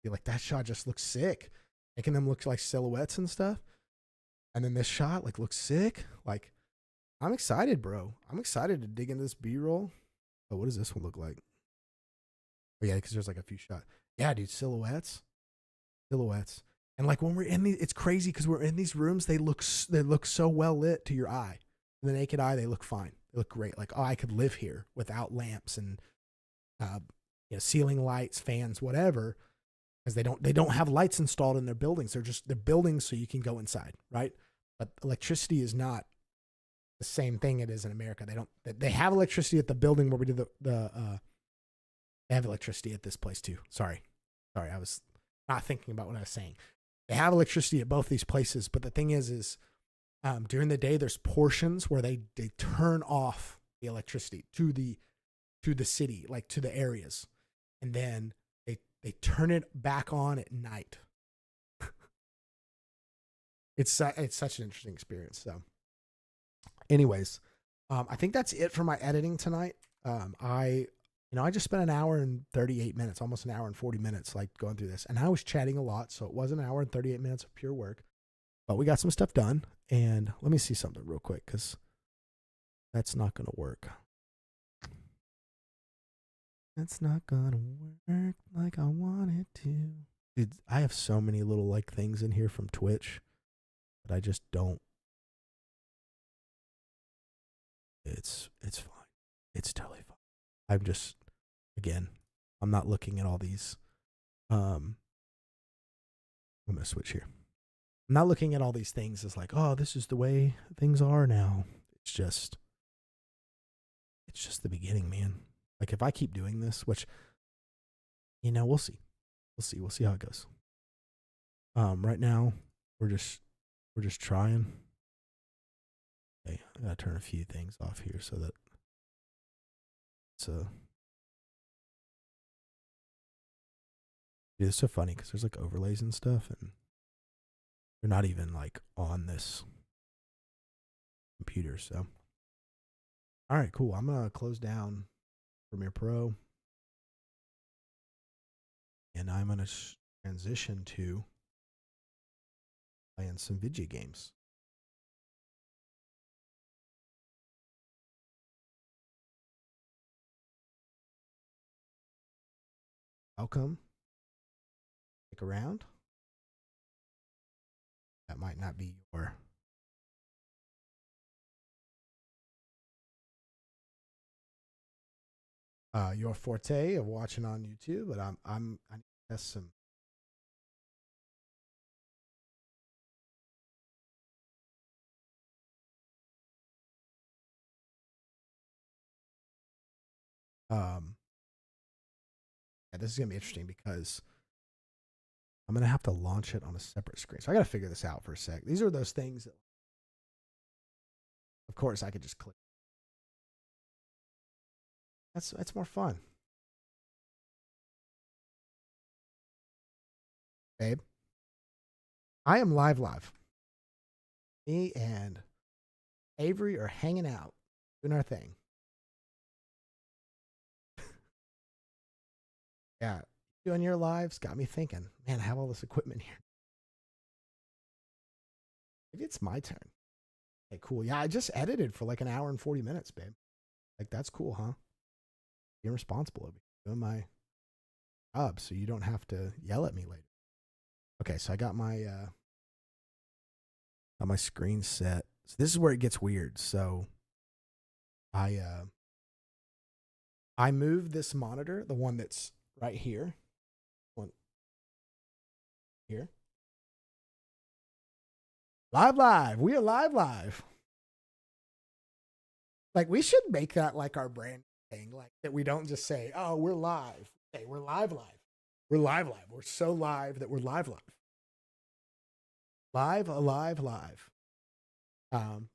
like that shot just looks sick, making them look like silhouettes and stuff. And then this shot like looks sick. Like, I'm excited, bro. I'm excited to dig into this B-roll. Oh, what does this one look like? Oh yeah, because there's like a few shots. Yeah, dude, silhouettes. And like when we're in these, it's crazy because we're in these rooms. They look so well lit to your eye. The naked eye, they look fine. They look great. Like, oh, I could live here without lamps and you know, ceiling lights, fans, whatever, because they don't have lights installed in their buildings. They're buildings so you can go inside, right? But electricity is not the same thing it is in America. They have electricity at the building where we do they have electricity at this place too. Sorry, I was not thinking about what I was saying. They have electricity at both these places, but the thing is during the day there's portions where they turn off the electricity to the city, like to the areas, and then they turn it back on at night. It's such an interesting experience. So, anyways, I think that's it for my editing tonight. I just spent an hour and 38 minutes, almost an hour and 40 minutes, like going through this, and I was chatting a lot, so it was an hour and 38 minutes of pure work. But we got some stuff done, and let me see something real quick because that's not going to work. That's not going to work like I want it to. Dude, I have so many little like things in here from Twitch that I just don't. It's fine. It's totally fine. I'm just, again, I'm not looking at all these. I'm gonna switch here. I'm not looking at all these things as like, oh, this is the way things are now. It's just the beginning, man. Like if I keep doing this, which, you know, we'll see. We'll see how it goes. Right now we're just trying. Okay, I gotta turn a few things off here so that it's so funny because there's like overlays and stuff, and they're not even like on this computer. So, all right, cool. I'm gonna close down Premiere Pro, and I'm gonna transition to playing some video games. Welcome. Stick around. That might not be your forte of watching on YouTube, but I need to test some. Yeah, this is gonna be interesting because I'm gonna have to launch it on a separate screen. So I gotta figure this out for a sec. These are those things that, of course, I could just click. That's more fun, babe. I am live. Me and Avery are hanging out, doing our thing. Yeah, doing your lives got me thinking, man, I have all this equipment here. Maybe it's my turn. Okay, cool. Yeah, I just edited for like an hour and 40 minutes, babe. Like, that's cool, huh? Being responsible of doing my job so you don't have to yell at me later. Okay, so I got my screen set. So this is where it gets weird. So I moved this monitor, the one that's right here. One here. Live. We are live. Like, we should make that like our brand thing, like that we don't just say, "Oh, we're live." Hey, we're live. We're live. We're so live that we're live. Live.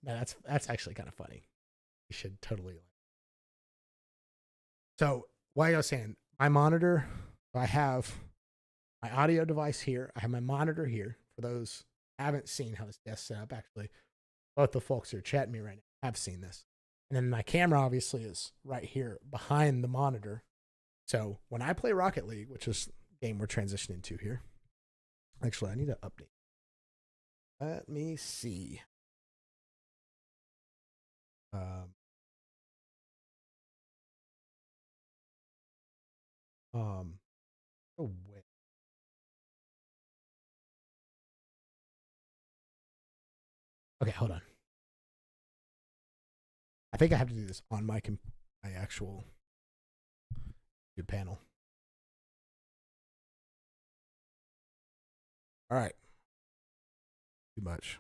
That's actually kind of funny. You should totally. So, why I was saying, my monitor, I have my audio device here. I have my monitor here. For those who haven't seen how this desk set up, actually, both the folks who are chatting me right now have seen this. And then my camera obviously is right here behind the monitor. So when I play Rocket League, which is the game we're transitioning to here, actually, I need to update. Let me see. Oh wait. Okay, hold on. I think I have to do this on my actual good panel. All right. Too much.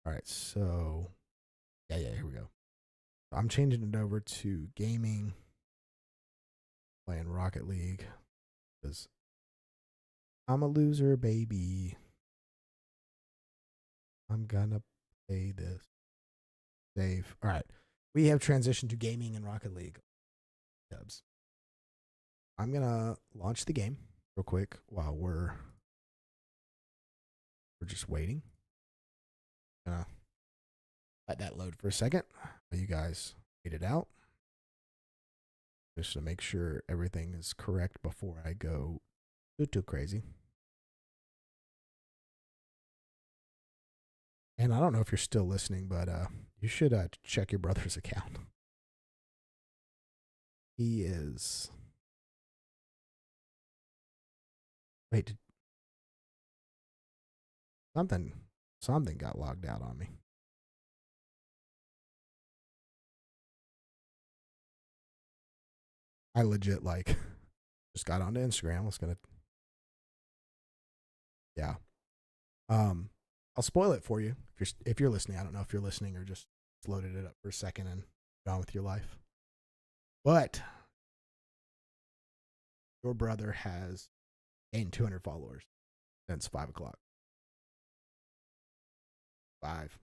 All right, so yeah, here we go. I'm changing it over to gaming, playing Rocket League, because I'm a loser, baby. I'm gonna play this. Save. All right. We have transitioned to gaming and Rocket League. Dubs. I'm gonna launch the game real quick while we're just waiting. Gonna let that load for a second. You guys wait it out. Just to make sure everything is correct before I go too crazy. And I don't know if you're still listening, but you should check your brother's account. He is. Wait, something got logged out on me. I legit just got onto Instagram. Was gonna, yeah. I'll spoil it for you if you're listening. I don't know if you're listening or just loaded it up for a second and gone with your life. But your brother has gained 200 followers since 5 o'clock. 5.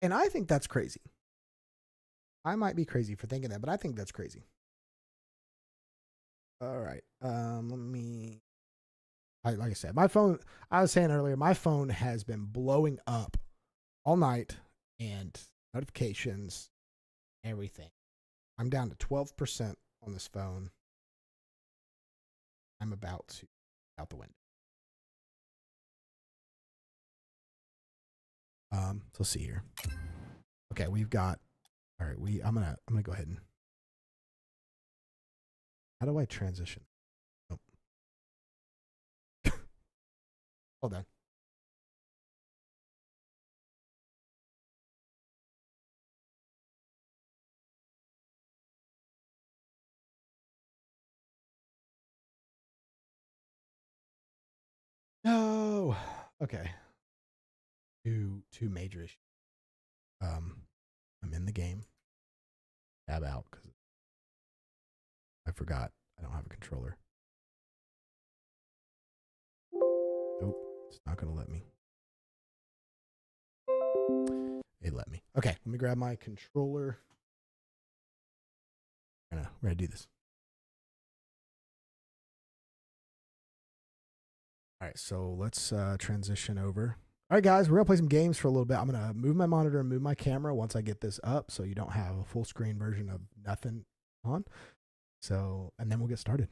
And I think that's crazy. I might be crazy for thinking that, but I think that's crazy. All right. Let me. Like I said, my phone. I was saying earlier, my phone has been blowing up all night, and notifications, everything. I'm down to 12% on this phone. I'm about to out the window. So let's see here. Okay, we've got. All right, I'm gonna go ahead and. How do I transition? Oh. Hold on. No. Okay. Two major issues. I'm in the game. Tab out because I forgot I don't have a controller. Nope, it's not gonna let me. It let me. Okay, let me grab my controller. We're gonna do this. All right, so let's transition over. All right, guys, we're gonna play some games for a little bit. I'm gonna move my monitor and move my camera once I get this up, so you don't have a full screen version of nothing on. So, and then we'll get started.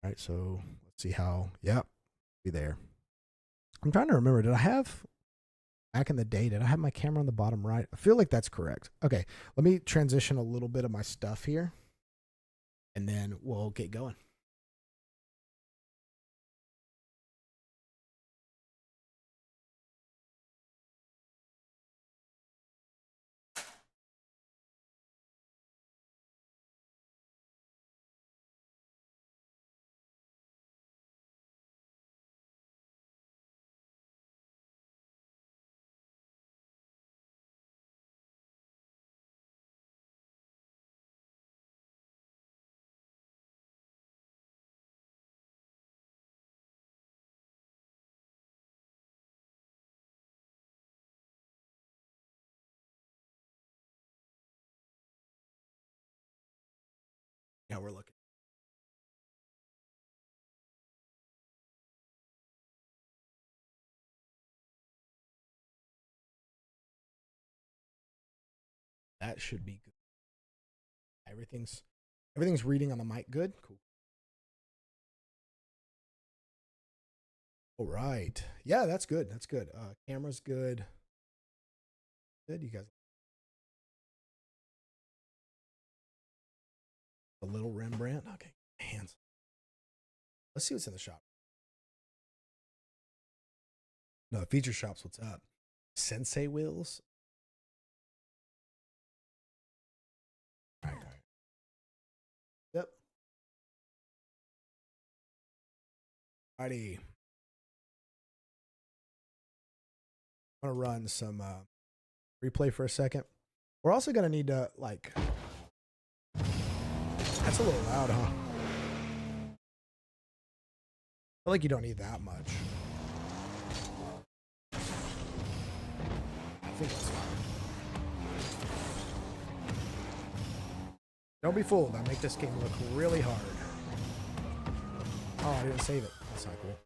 All right, so let's see how. Yep, be there. I'm trying to remember. Did I have back in the day? Did I have my camera on the bottom right? I feel like that's correct. Okay, let me transition a little bit of my stuff here, and then we'll get going. Yeah, we're looking. That should be good. Everything's reading on the mic good. Cool. All right. Yeah, that's good. That's good. Camera's good. Good, you guys. A little Rembrandt. Okay, hands. Let's see what's in the shop. No, feature shops. What's up? Sensei wheels. All right. Yep. Alrighty. I'm gonna run some replay for a second. We're also gonna need to like. That's a little loud, huh? I feel like you don't need that much. I think that's fine. Don't be fooled. I make this game look really hard. Oh, I didn't save it. That's not cool.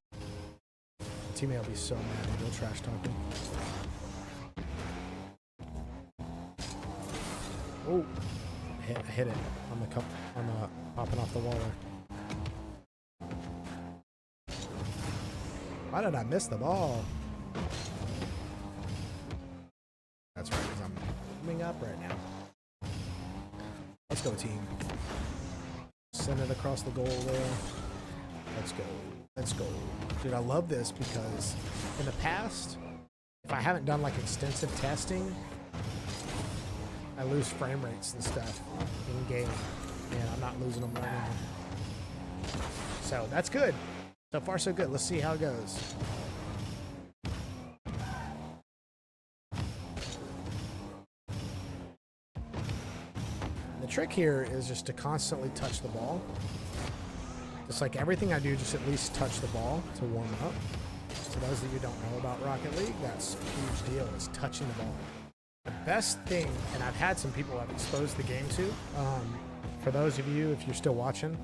My teammate will be so mad. He'll trash talking. Oh, I hit it on the cup. On the popping off the wall there. Why did I miss the ball? That's right, because I'm coming up right now. Let's go, team. Send it across the goal there. Let's go. Let's go. Dude, I love this because in the past, if I haven't done like extensive testing, I lose frame rates and stuff in game. And I'm not losing them right now. So that's good. So far, so good. Let's see how it goes. The trick here is just to constantly touch the ball. Just like everything I do, just at least touch the ball to warm up. So those of you who don't know about Rocket League, that's a huge deal, is touching the ball. The best thing, and I've had some people I've exposed the game to, for those of you, if you're still watching,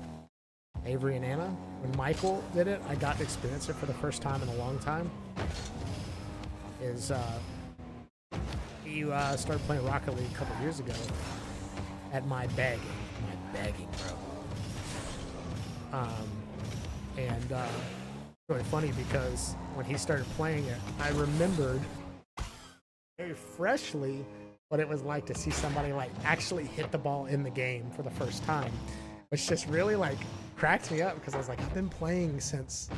Avery and Anna, when Michael did it, I got to experience it for the first time in a long time, is he started playing Rocket League a couple years ago at my begging, bro. And really funny because when he started playing it, I remembered very freshly what it was like to see somebody like actually hit the ball in the game for the first time, which just really like cracked me up because I was like, I've been playing since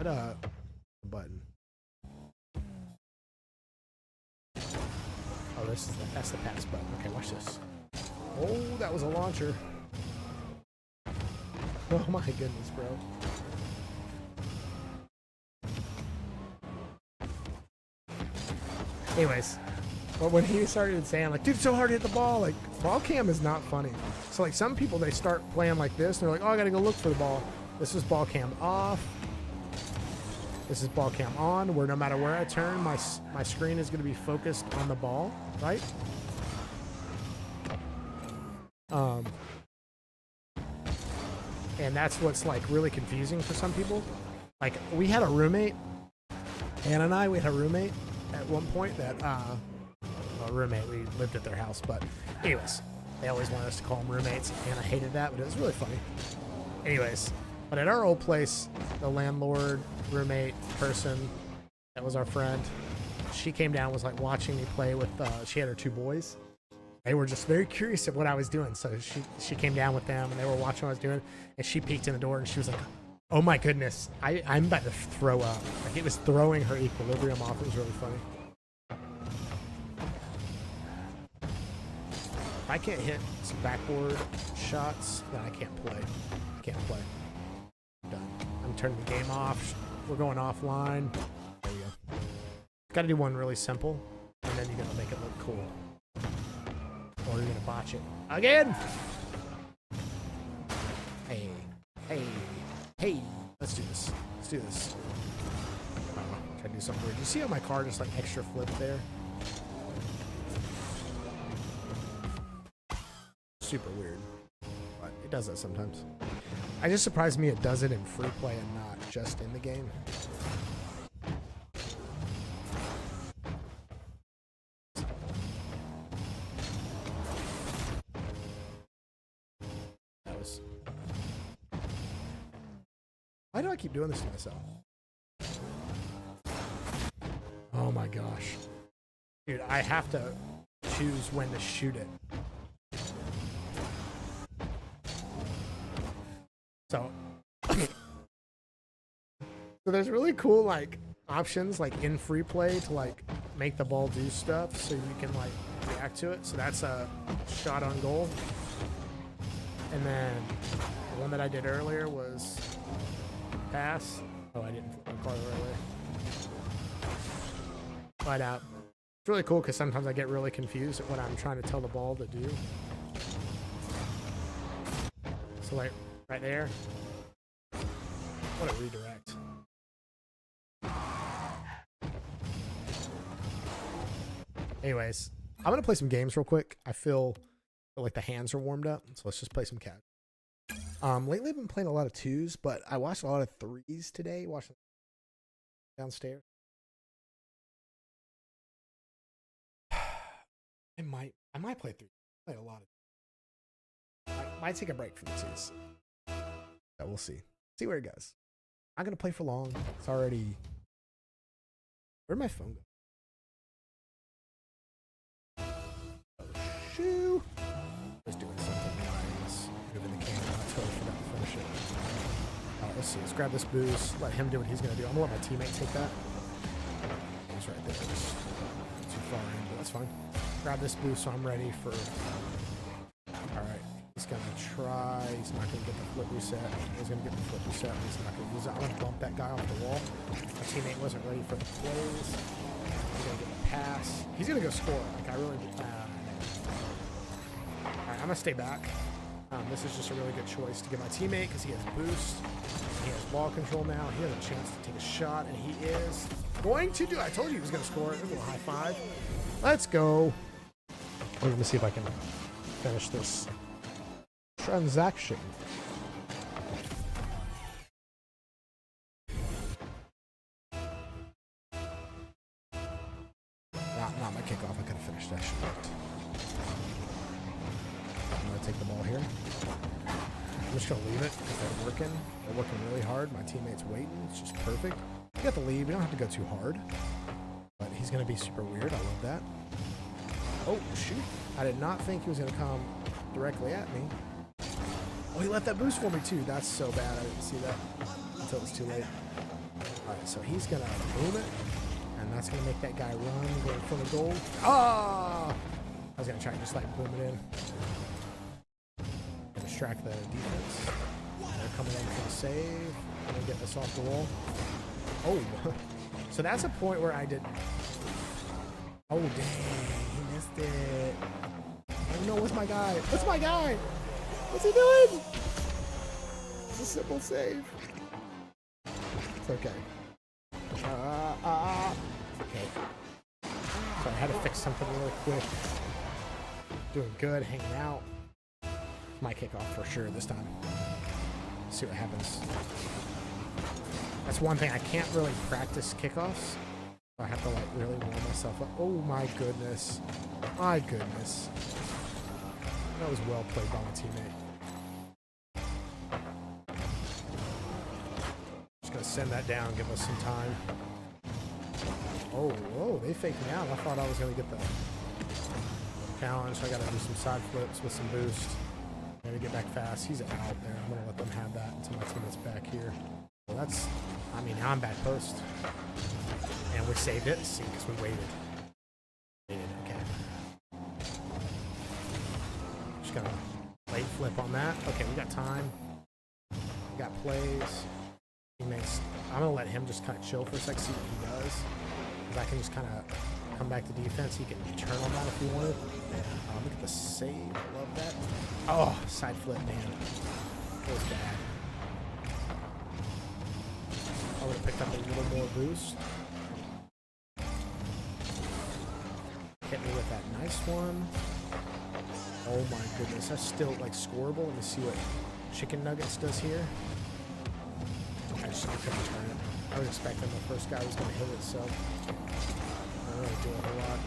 What button? Oh, that's the pass button. Okay, watch this. Oh, that was a launcher. Oh my goodness, bro. Anyways, but when he started saying like, dude, it's so hard to hit the ball, like ball cam is not funny. So like some people, they start playing like this and they're like, oh, I gotta go look for the ball. This is ball cam off. This is ball cam on, where no matter where I turn, my screen is gonna be focused on the ball, right? And that's what's like really confusing for some people. Like we had a roommate, Anna and I, we had a roommate at one point that, we lived at their house, but anyways, they always wanted us to call them roommates, and I hated that, but it was really funny. Anyways, but at our old place, the landlord, roommate person, that was our friend, she came down, was like watching me play with, she had her 2 boys. They were just very curious at what I was doing, so she came down with them, and they were watching what I was doing, and she peeked in the door, and she was like, oh my goodness, I'm about to throw up. Like it was throwing her equilibrium off. It was really funny. If I can't hit some backboard shots, then I can't play. I can't play. I'm done. I'm turning the game off. We're going offline. There you go. Got to do one really simple, and then you're going to make it look cool. Or you're going to botch it. Again! Hey. Hey. Hey. Let's do this. Let's do this. Try to do something weird. You see how my car just like extra flipped there? Super weird. But it does that sometimes. It just surprised me it does it in free play and not just in the game. Why do I keep doing this to myself? Oh my gosh. Dude, I have to choose when to shoot it. So there's really cool like options like in free play to like make the ball do stuff so you can like react to it. So that's a shot on goal. And then the one that I did earlier was pass. Oh, I didn't flip my car the right way. But it's really cool because sometimes I get really confused at what I'm trying to tell the ball to do. So like right there. What a redirect. Anyways, I'm gonna play some games real quick. I feel like the hands are warmed up, so let's just play some cat. Lately I've been playing a lot of 2s, but I watched a lot of 3s today, watching downstairs. I might play 3. Play a lot of. I might take a break from the 2s. But we'll see. See where it goes. I'm gonna play for long. It's already. Where'd my phone go? Oh, shoo! I was doing something nice. Moving the camera. I totally forgot to finish it. Alright, let's see. Let's grab this boost. Let him do what he's gonna do. I'm gonna let my teammate take that. He's right there. Just too far in, but that's fine. Grab this boost so I'm ready for. Alright. He's gonna try. He's not gonna get the flip reset. He's gonna get the flip reset. He's not gonna use it. I'm gonna bump that guy off the wall. My teammate wasn't ready for the plays. He's gonna get the pass. He's gonna go score. Like I really. Alright, I'm gonna stay back. This is just a really good choice to get my teammate because he has boost. He has ball control now. He has a chance to take a shot, and he is going to do. I told you he was gonna score. A little high five. Let's go. Let me see if I can finish this transaction. Not my kickoff. I could have finished that shot. I'm going to take the ball here. I'm just going to leave it because they're working. They're working really hard. My teammate's waiting. It's just perfect. We got the lead. We don't have to go too hard. But he's going to be super weird. I love that. Oh, shoot. I did not think he was going to come directly at me. Oh, he left that boost for me too. That's so bad. I didn't see that until it's too late. Alright, so he's gonna boom it, and that's gonna make that guy run, go in front of goal. Oh! I was gonna try and just like boom it in. Distract the defense. They're coming in for the save. I'm gonna get this off the wall. Oh, so that's a point where I did. Oh dang, he missed it. Oh no, what's my guy? What's my guy? What's he doing? It's a simple save. It's okay. Okay. So I had to fix something real quick. Doing good, hanging out. My kickoff for sure this time. Let's see what happens. That's one thing, I can't really practice kickoffs. I have to like really warm myself up. Oh my goodness. My goodness. That was well played by my teammate. Just gonna send that down, give us some time. Oh, whoa, they faked me out. I thought I was gonna get the challenge. So I gotta do some side flips with some boost. Gotta get back fast. He's out there. I'm gonna let them have that until my teammate's back here. Well, that's, I mean, now I'm back post. And we saved it. See, because we waited. Okay. Just gonna late flip on that. Okay, we got time. We got plays. Teammates. I'm gonna let him just kind of chill for a sec, see what he does. Because I can just kind of come back to defense. He can turn on that if he wanted. Look at the save. I love that. Oh, side flip, man. That was bad. I would have picked up a little more boost. Hit me with that nice one. Oh my goodness, that's still like scoreable. Let me see what Chicken Nuggets does here. I couldn't turn it. I was expecting the first guy was going to hit it, so I don't really do a whole lot.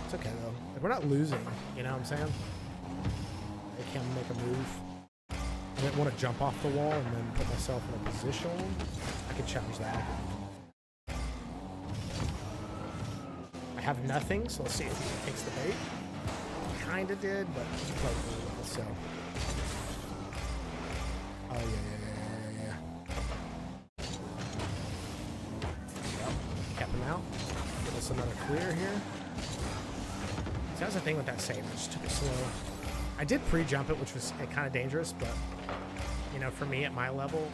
It's okay though. Like, we're not losing, you know what I'm saying? I can't make a move. I didn't want to jump off the wall and then put myself in a position. I could challenge that. I have nothing, so let's see if he takes the bait. Kinda did, but he played really well, so. Oh, yeah. Yep. Kept him out. Give us another clear here. See, that was the thing with that save. I just took it slow. I did pre-jump it, which was kind of dangerous, but, you know, for me at my level,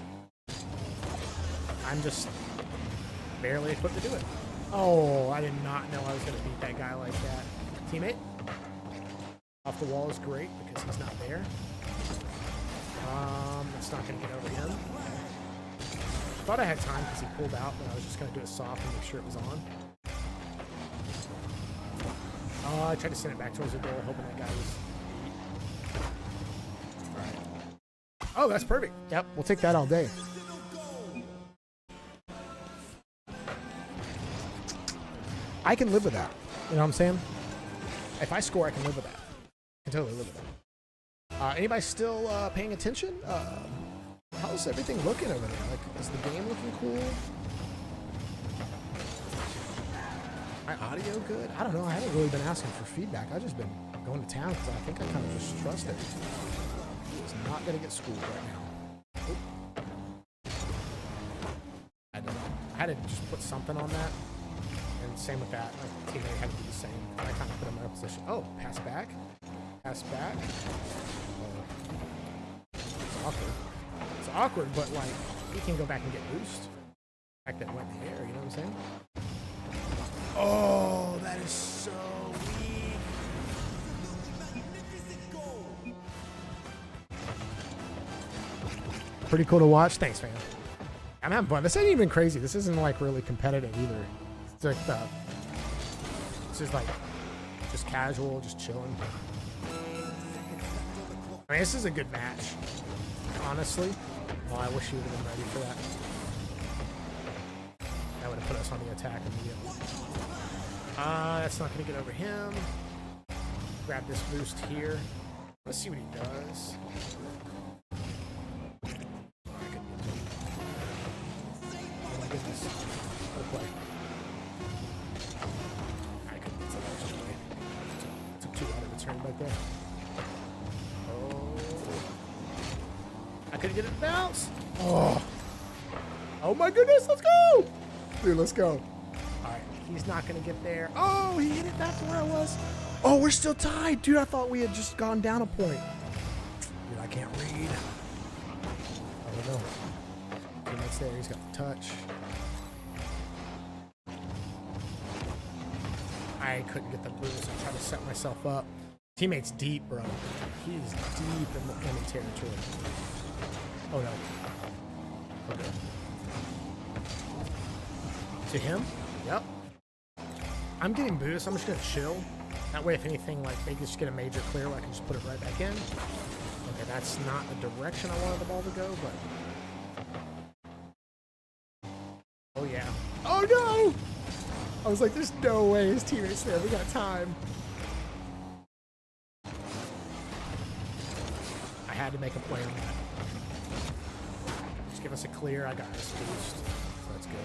I'm just barely equipped to do it. Oh, I did not know I was going to beat that guy like that. Teammate. Off the wall is great because he's not there. That's not going to get over him. I thought I had time because he pulled out, but I was just going to do it soft and make sure it was on. I tried to send it back towards the goal, hoping that guy was... Oh, that's perfect. Yep, we'll take that all day. I can live with that. You know what I'm saying? If I score, I can live with that. I can totally live with that. Anybody still paying attention? How's everything looking over there? Like, is the game looking cool? My audio good? I don't know. I haven't really been asking for feedback. I've just been going to town because I think I kind of just trust it. It's not going to get schooled right now. Oop. I don't know. I had to just put something on that. And same with that. My teammate had to do the same. I kind of put him in a position. Oh, pass back. Pass back. It's awkward. It's awkward, but like, he can go back and get boost. The fact that it went in the air, you know what I'm saying? Oh, that is so weak. Pretty cool to watch. Thanks, man. I'm having fun. This ain't even crazy. This isn't like really competitive either. It's like it's just like just casual, just chilling. I mean, this is a good match, honestly. Well, I wish you would have been ready for that. That would have put us on the attack immediately. That's not going to get over him. Grab this boost here. Let's see what he does. Oh my goodness. What a play. I couldn't get to that anyway. Took too long to turn back there. Oh. I couldn't get it to bounce. Oh. Oh my goodness, let's go! Dude, let's go. All right, he's not gonna get there. Oh, he hit it back to where I was. Oh, we're still tied. Dude, I thought we had just gone down a point. Dude, I can't read. I don't know. Teammate's there, he's got the touch. I couldn't get the boost. I tried to set myself up. Teammate's deep, bro. He's deep in the enemy territory. Oh, no. Okay. To him? Yep. I'm getting boost. I'm just going to chill. That way, if anything, like, they just get a major clear, I can just put it right back in. Okay, that's not the direction I wanted the ball to go, but... Oh, yeah. Oh, no! I was like, there's no way his teammate's there. We got time. I had to make a play on that. Just give us a clear. I got this boost. So that's good.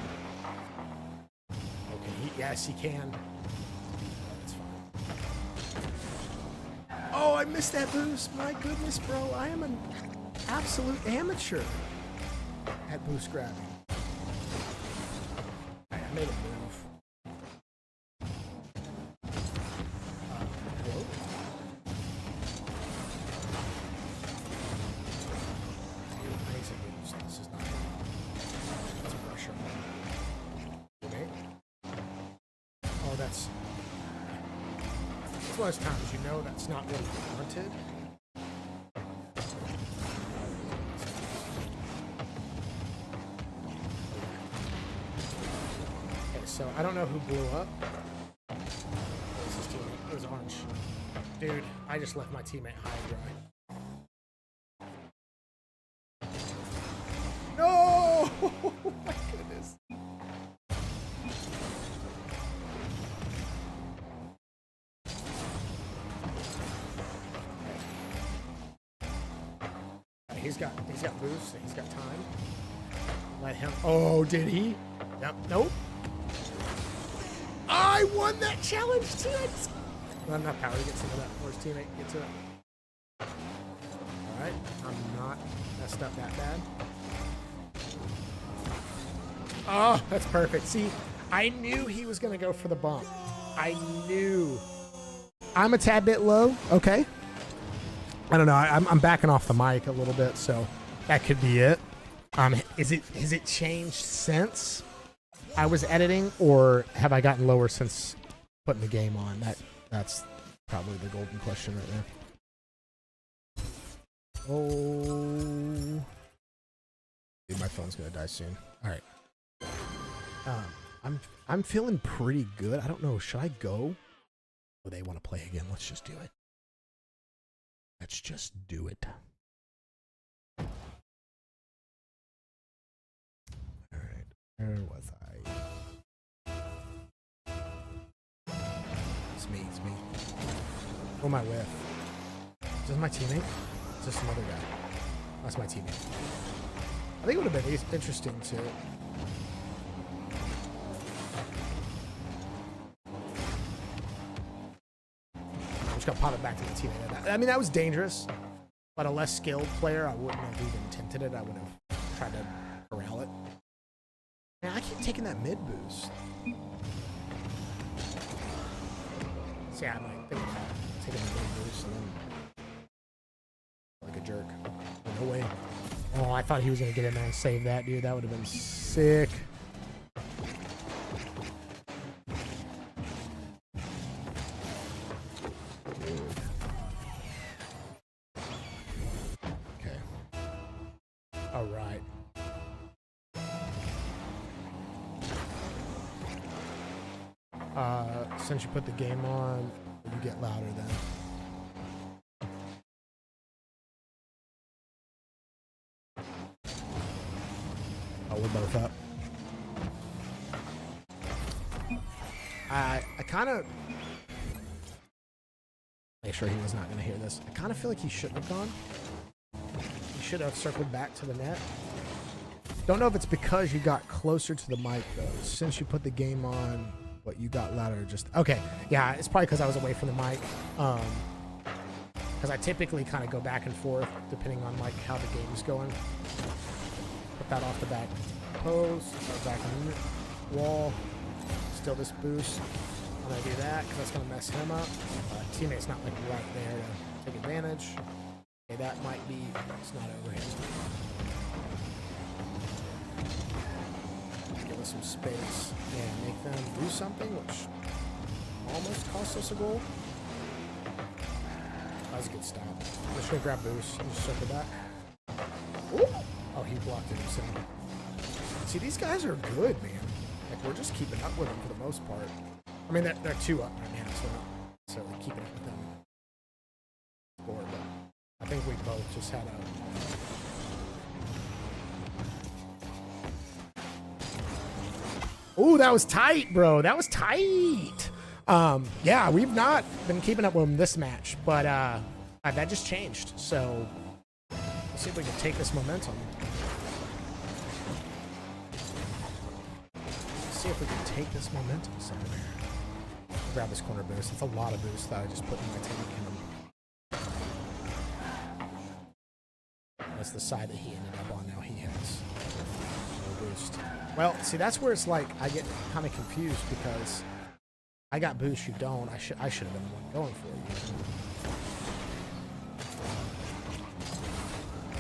Okay, yes, he can. That's fine. Oh, I missed that boost. My goodness, bro. I am an absolute amateur at boost grabbing. I made a move. It's one of those times, you know, that's not what you wanted. Okay, so I don't know who blew up. It was his teammate. It was Orange. Dude, I just left my teammate high and dry. No! Oh my goodness. He's got boost, he's got time. Let him. Oh, did he? Yep. Nope. I won that challenge, too. Not enough power to get some of that before his teammate gets it. Alright. I'm not messed up that bad. Oh, that's perfect. See, I knew he was gonna go for the bump. I knew. I'm a tad bit low, okay? I don't know. I'm backing off the mic a little bit, so that could be it. Has it changed since I was editing, or have I gotten lower since putting the game on? That's probably the golden question right there. Oh, dude, my phone's gonna die soon. All right. I'm feeling pretty good. I don't know. Should I go? Oh, they want to play again. Let's just do it. Let's just do it. All right. Where was I? It's me. Oh, my whiff. Is this my teammate? Is this some other guy? That's my teammate. I think it would have been interesting to... Got potted back to the teammate. I mean, that was dangerous, but a less skilled player, I wouldn't have even attempted it. I would have tried to corral it. Man, I keep taking that mid boost. See, I might think about taking the mid boost and then like a jerk. No way. Oh, I thought he was gonna get in there and save that, dude. That would have been sick. All right. Since you put the game on, you get louder then. Oh, we're both up. I kind of make sure he was not going to hear this. I kind of feel like he shouldn't have gone. He should have circled back to the net. Don't know if it's because you got closer to the mic though. Since you put the game on, what you got louder? Just okay. Yeah, it's probably because I was away from the mic. Because I typically kind of go back and forth depending on like how the game is going. Put that off the back. post, back on the wall, steal this boost. I'm gonna do that because that's gonna mess him up. Teammate's not like right there to take advantage. Okay, that might be, it's not over here. Let's give us some space and make them do something, which almost cost us a goal. That was a good stop. I'm just gonna grab boost and just circle back. Ooh. Oh, he blocked it himself. See, these guys are good, man. Like, we're just keeping up with them for the most part. I mean, they're 2 up right now, so we're not necessarily keeping up with them. Score, but I think we both just had a... Ooh, that was tight, bro. That was tight. Yeah, we've not been keeping up with them this match, but that just changed. So let's see if we can take this momentum. Let's see if we can take this momentum somewhere. Grab this corner boost. It's a lot of boost that I just put in my tank. That's the side that he ended up on. Now he has no boost. Well, see, that's where it's like I get kind of confused because I got boost, you don't. I should have been the one going for you.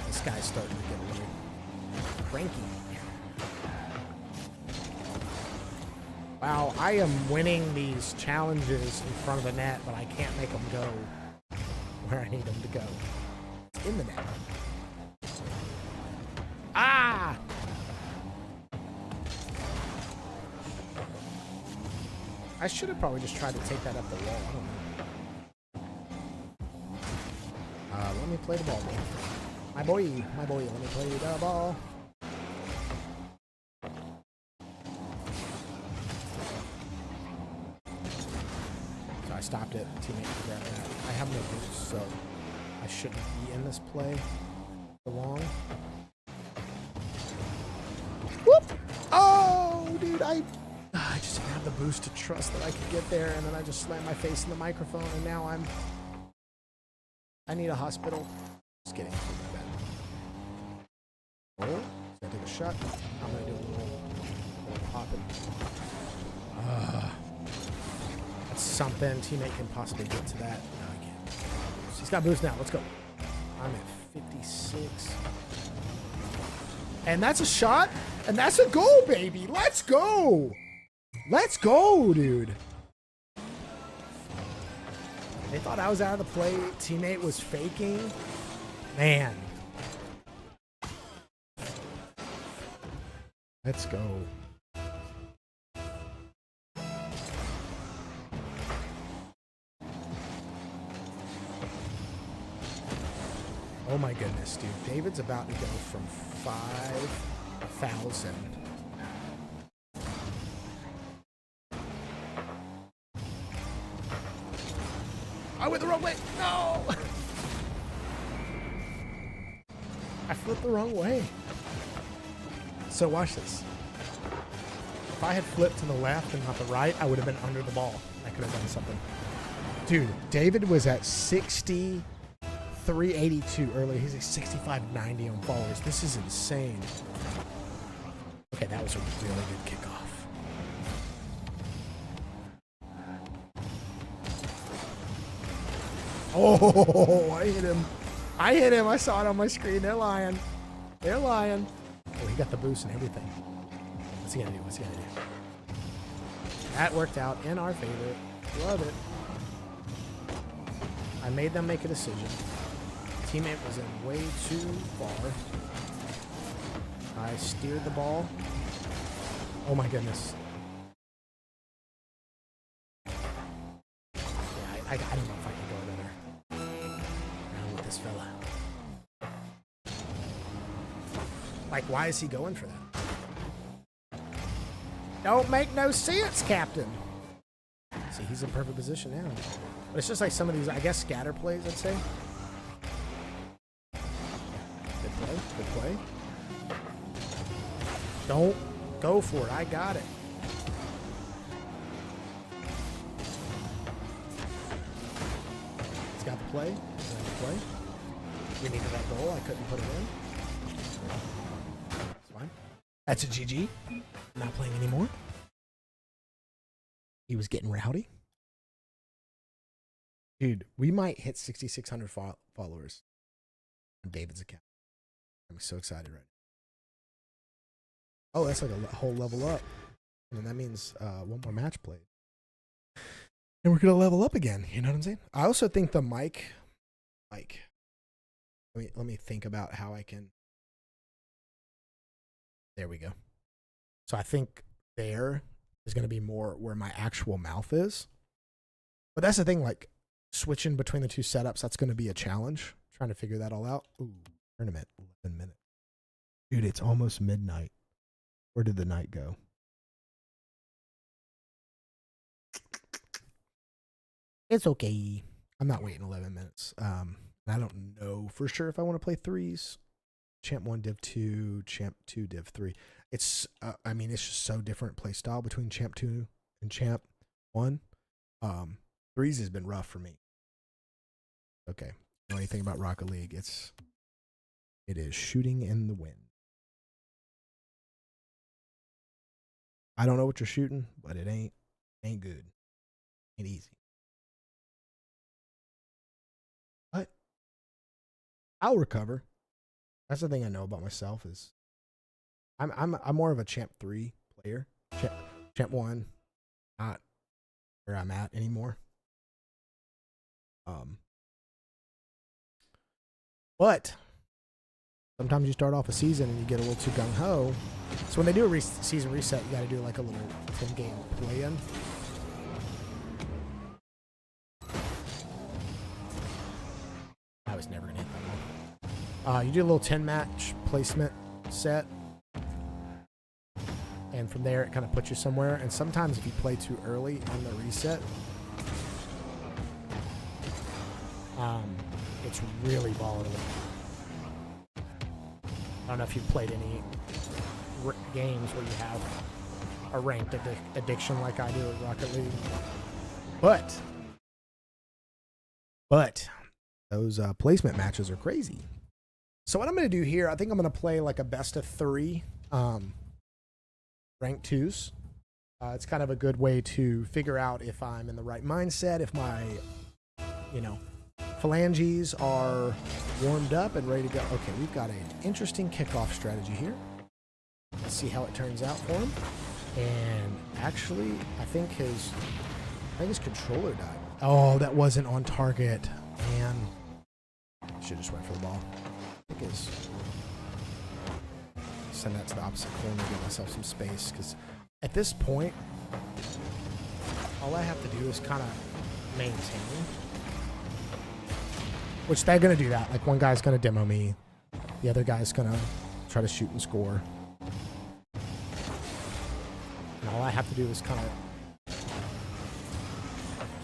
This guy's starting to get a little cranky. Wow, I am winning these challenges in front of the net, but I can't make them go where I need them to go. It's in the net. Ah! I should have probably just tried to take that up the wall. I don't know. Let me play the ball, man. My boy, let me play the ball. So I stopped it. Teammate grabbed that. I have no boost, so I shouldn't be in this play for long. Whoop! Oh, dude, I just didn't have the boost to trust that I could get there, and then I just slammed my face in the microphone, and now I need a hospital. Just kidding. Oh, so I take a shot. I'm gonna do a little hopping. That's something. Teammate can possibly get to that. No, I can't. He's got boost now. Let's go. I'm at 56. And that's a shot, and that's a goal, baby. Let's go. Let's go, dude. They thought I was out of the play. Teammate was faking. Man. Let's go. Oh my goodness, dude. David's about to go from 5,000. I went the wrong way. No! I flipped the wrong way. So watch this. If I had flipped to the left and not the right, I would have been under the ball. I could have done something. Dude, David was at 6382 earlier. He's at 6590 on followers. This is insane. Okay, that was a really good kickoff. Oh, I hit him. I hit him. I saw it on my screen. They're lying. They're lying. Oh, he got the boost and everything. What's he gonna do? What's he gonna do? That worked out in our favor. Love it. I made them make a decision. Teammate was in way too far. I steered the ball. Oh my goodness. Yeah, I don't know if I can go another round with this fella. Like, why is he going for that? Don't make no sense, Captain. See, he's in perfect position now. But it's just like some of these, I guess, scatter plays, I'd say. Good play. Good play. Don't go for it. I got it. He's got the play. He's got the play. We needed that goal. I couldn't put it in. That's a GG. Not playing anymore. He was getting rowdy. Dude, we might hit 6,600 followers on David's account. I'm so excited right now. Oh, that's like a whole level up. And that means one more match played. And we're going to level up again. You know what I'm saying? I also think the mic, like, let me think about how I can. There we go. So I think there is going to be more where my actual mouth is. But that's the thing, like, switching between the two setups, that's going to be a challenge. Trying to figure that all out. Ooh, tournament, 11 minutes. Dude, it's almost midnight. Where did the night go? It's okay. I'm not waiting 11 minutes. I don't know for sure if I want to play threes. Champ 1, Div 2, Champ 2, Div 3. It's, I mean, it's just so different play style between Champ 2 and Champ 1. Threes has been rough for me. Okay. Know anything about Rocket League? It is shooting in the wind. I don't know what you're shooting, but it ain't good. Ain't easy. But I'll recover. That's the thing I know about myself is I'm more of a Champ 3 player. Champ 1, not where I'm at anymore. But sometimes you start off a season and you get a little too gung-ho. So when they do a season reset, you got to do like a little 10-game play-in. I was never going to hit that one. You do a little 10-match placement set. And from there, it kind of puts you somewhere. And sometimes if you play too early on the reset, it's really volatile. I don't know if you've played any games where you have a ranked addiction like I do at Rocket League. But those placement matches are crazy. So what I'm going to do here, I think I'm going to play like a best of 3 ranked 2s. It's kind of a good way to figure out if I'm in the right mindset, if my, phalanges are warmed up and ready to go. Okay, we've got an interesting kickoff strategy here. Let's see how it turns out for him. And actually, I think his controller died. Oh, that wasn't on target. Man, should just went for the ball. I think send that to the opposite corner, give myself some space, because at this point, all I have to do is kind of maintain. Which they're going to do that. Like, one guy's going to demo me. The other guy's going to try to shoot and score. And all I have to do is kind of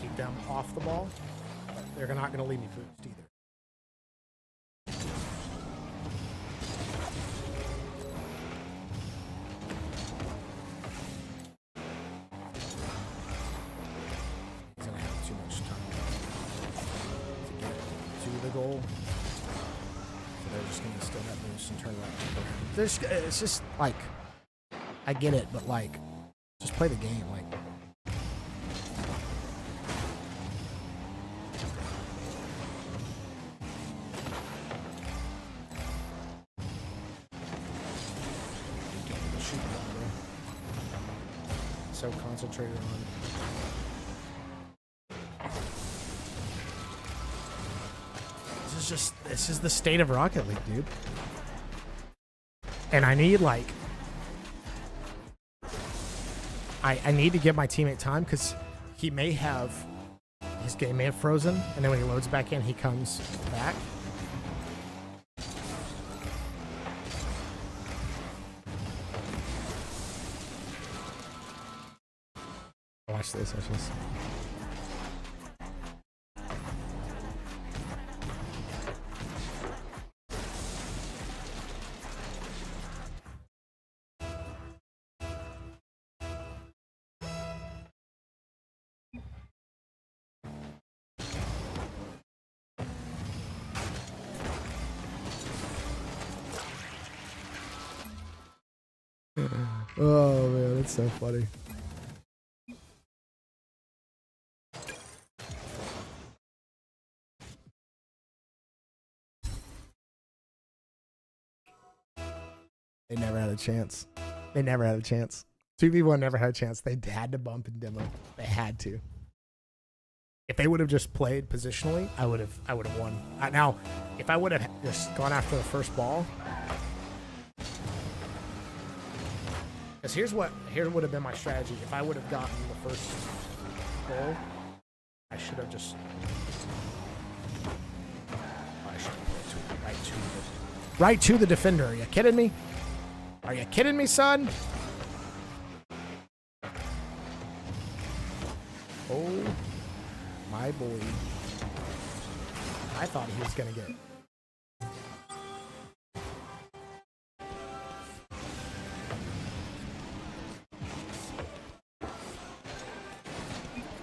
keep them off the ball. But they're not going to leave me boost either. He's going to have too much time to get to the goal. So they're just going to steal that boost and turn around. It's just like, I get it, but like, just play the game. Like, so concentrated on. This is the state of Rocket League, dude. And I need like, I need to give my teammate time, because his game may have frozen, and then when he loads back in, he comes back. Watch this. Oh man, that's so funny. They never had a chance. They never had a chance. 2v1 never had a chance. They had to bump and demo. They had to. If they would have just played positionally, I would have won. Now, if I would have just gone after the first ball, because here would have been my strategy. If I would have gotten the first goal, I should have just. I should have put it right to the defender. Are you kidding me? Are you kidding me, son? Oh, my boy. I thought he was going to get it.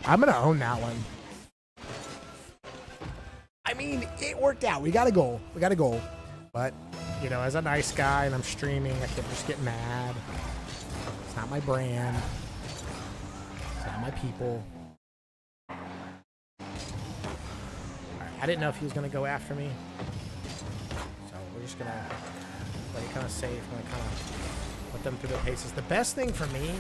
I'm going to own that one. I mean, it worked out. We got a goal. But, you know, as a nice guy and I'm streaming, I can't just get mad. It's not my brand. It's not my people. I didn't know if he was going to go after me. So we're just going to play it kind of safe. I'm going to kind of put them through their paces. The best thing for me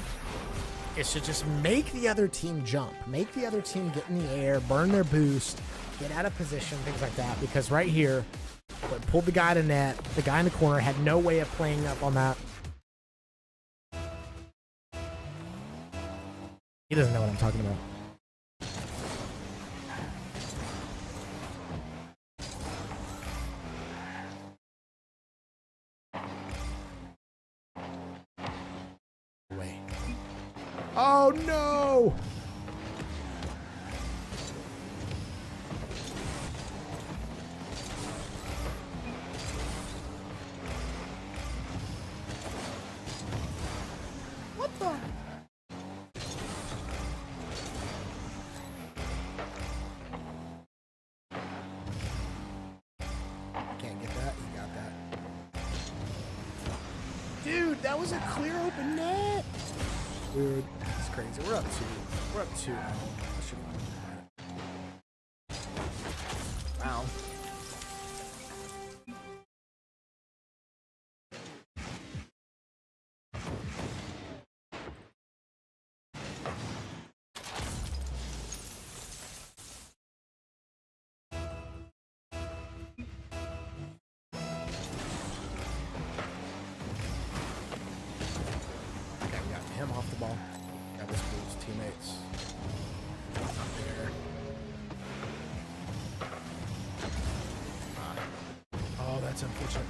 is to just make the other team jump. Make the other team get in the air, burn their boost, get out of position, things like that. Because right here, what pulled the guy to net, the guy in the corner had no way of playing up on that. He doesn't know what I'm talking about. Oh no! What the? Can't get that. You got that. Dude, that was a clear open net. Dude, it's crazy. We're up 2. We're up 2. Wow. Okay, we got him off the ball. Got his teammates. Not there. Oh, that's unfortunate.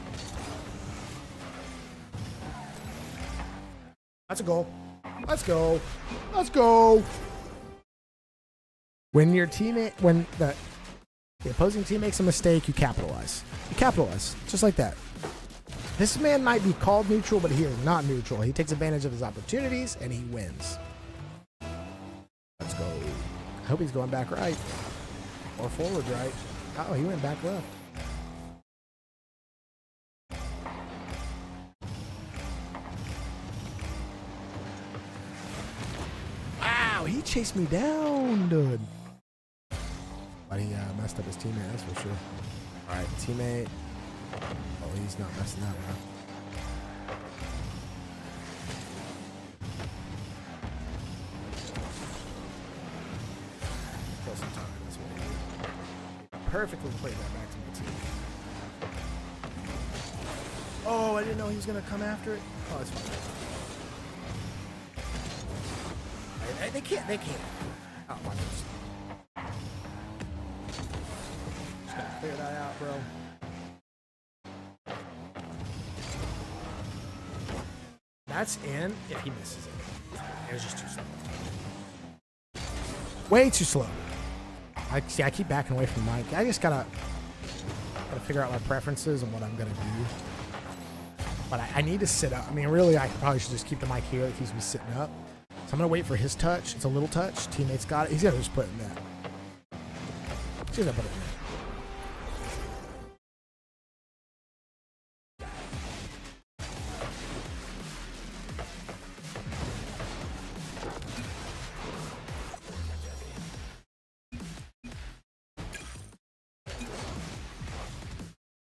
That's a goal. Let's go. Let's go. When your teammate, when the opposing team makes a mistake, you capitalize. You capitalize. Just like that. This man might be called neutral, but he is not neutral. He takes advantage of his opportunities, and he wins. Let's go. I hope he's going back right. Or forward right. Oh, he went back left. Wow, he chased me down, dude. But he messed up his teammate, that's for sure. All right, teammate. Oh, he's not messing that one up. Kill some time. That's what he did. Perfectly played that back to my team. Oh, I didn't know he was going to come after it. Oh, it's fine. They can't. Oh, my goodness. Just gotta clear that out, bro. That's in if he misses it. It was just too slow. Way too slow. I keep backing away from Mike. I just gotta figure out my preferences and what I'm gonna do. But I need to sit up. I mean, really, I probably should just keep the mic here. It keeps me sitting up. So I'm gonna wait for his touch. It's a little touch. Teammate's got it. He's gonna just put it in that. He's gonna put it in that.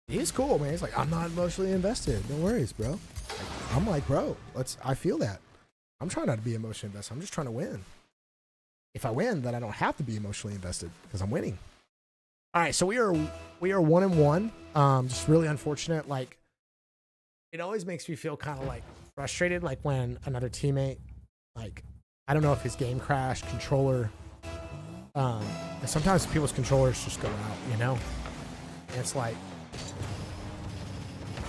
He's cool, man. He's like, I'm not emotionally invested. No worries, bro. I'm like, bro, I feel that. I'm trying not to be emotionally invested. I'm just trying to win. If I win, then I don't have to be emotionally invested because I'm winning. All right, so we are 1-1. Just really unfortunate. Like, it always makes me feel kind of like frustrated, like when another teammate, like, I don't know if his game crashed, controller. Sometimes people's controllers just go out, you know? And it's like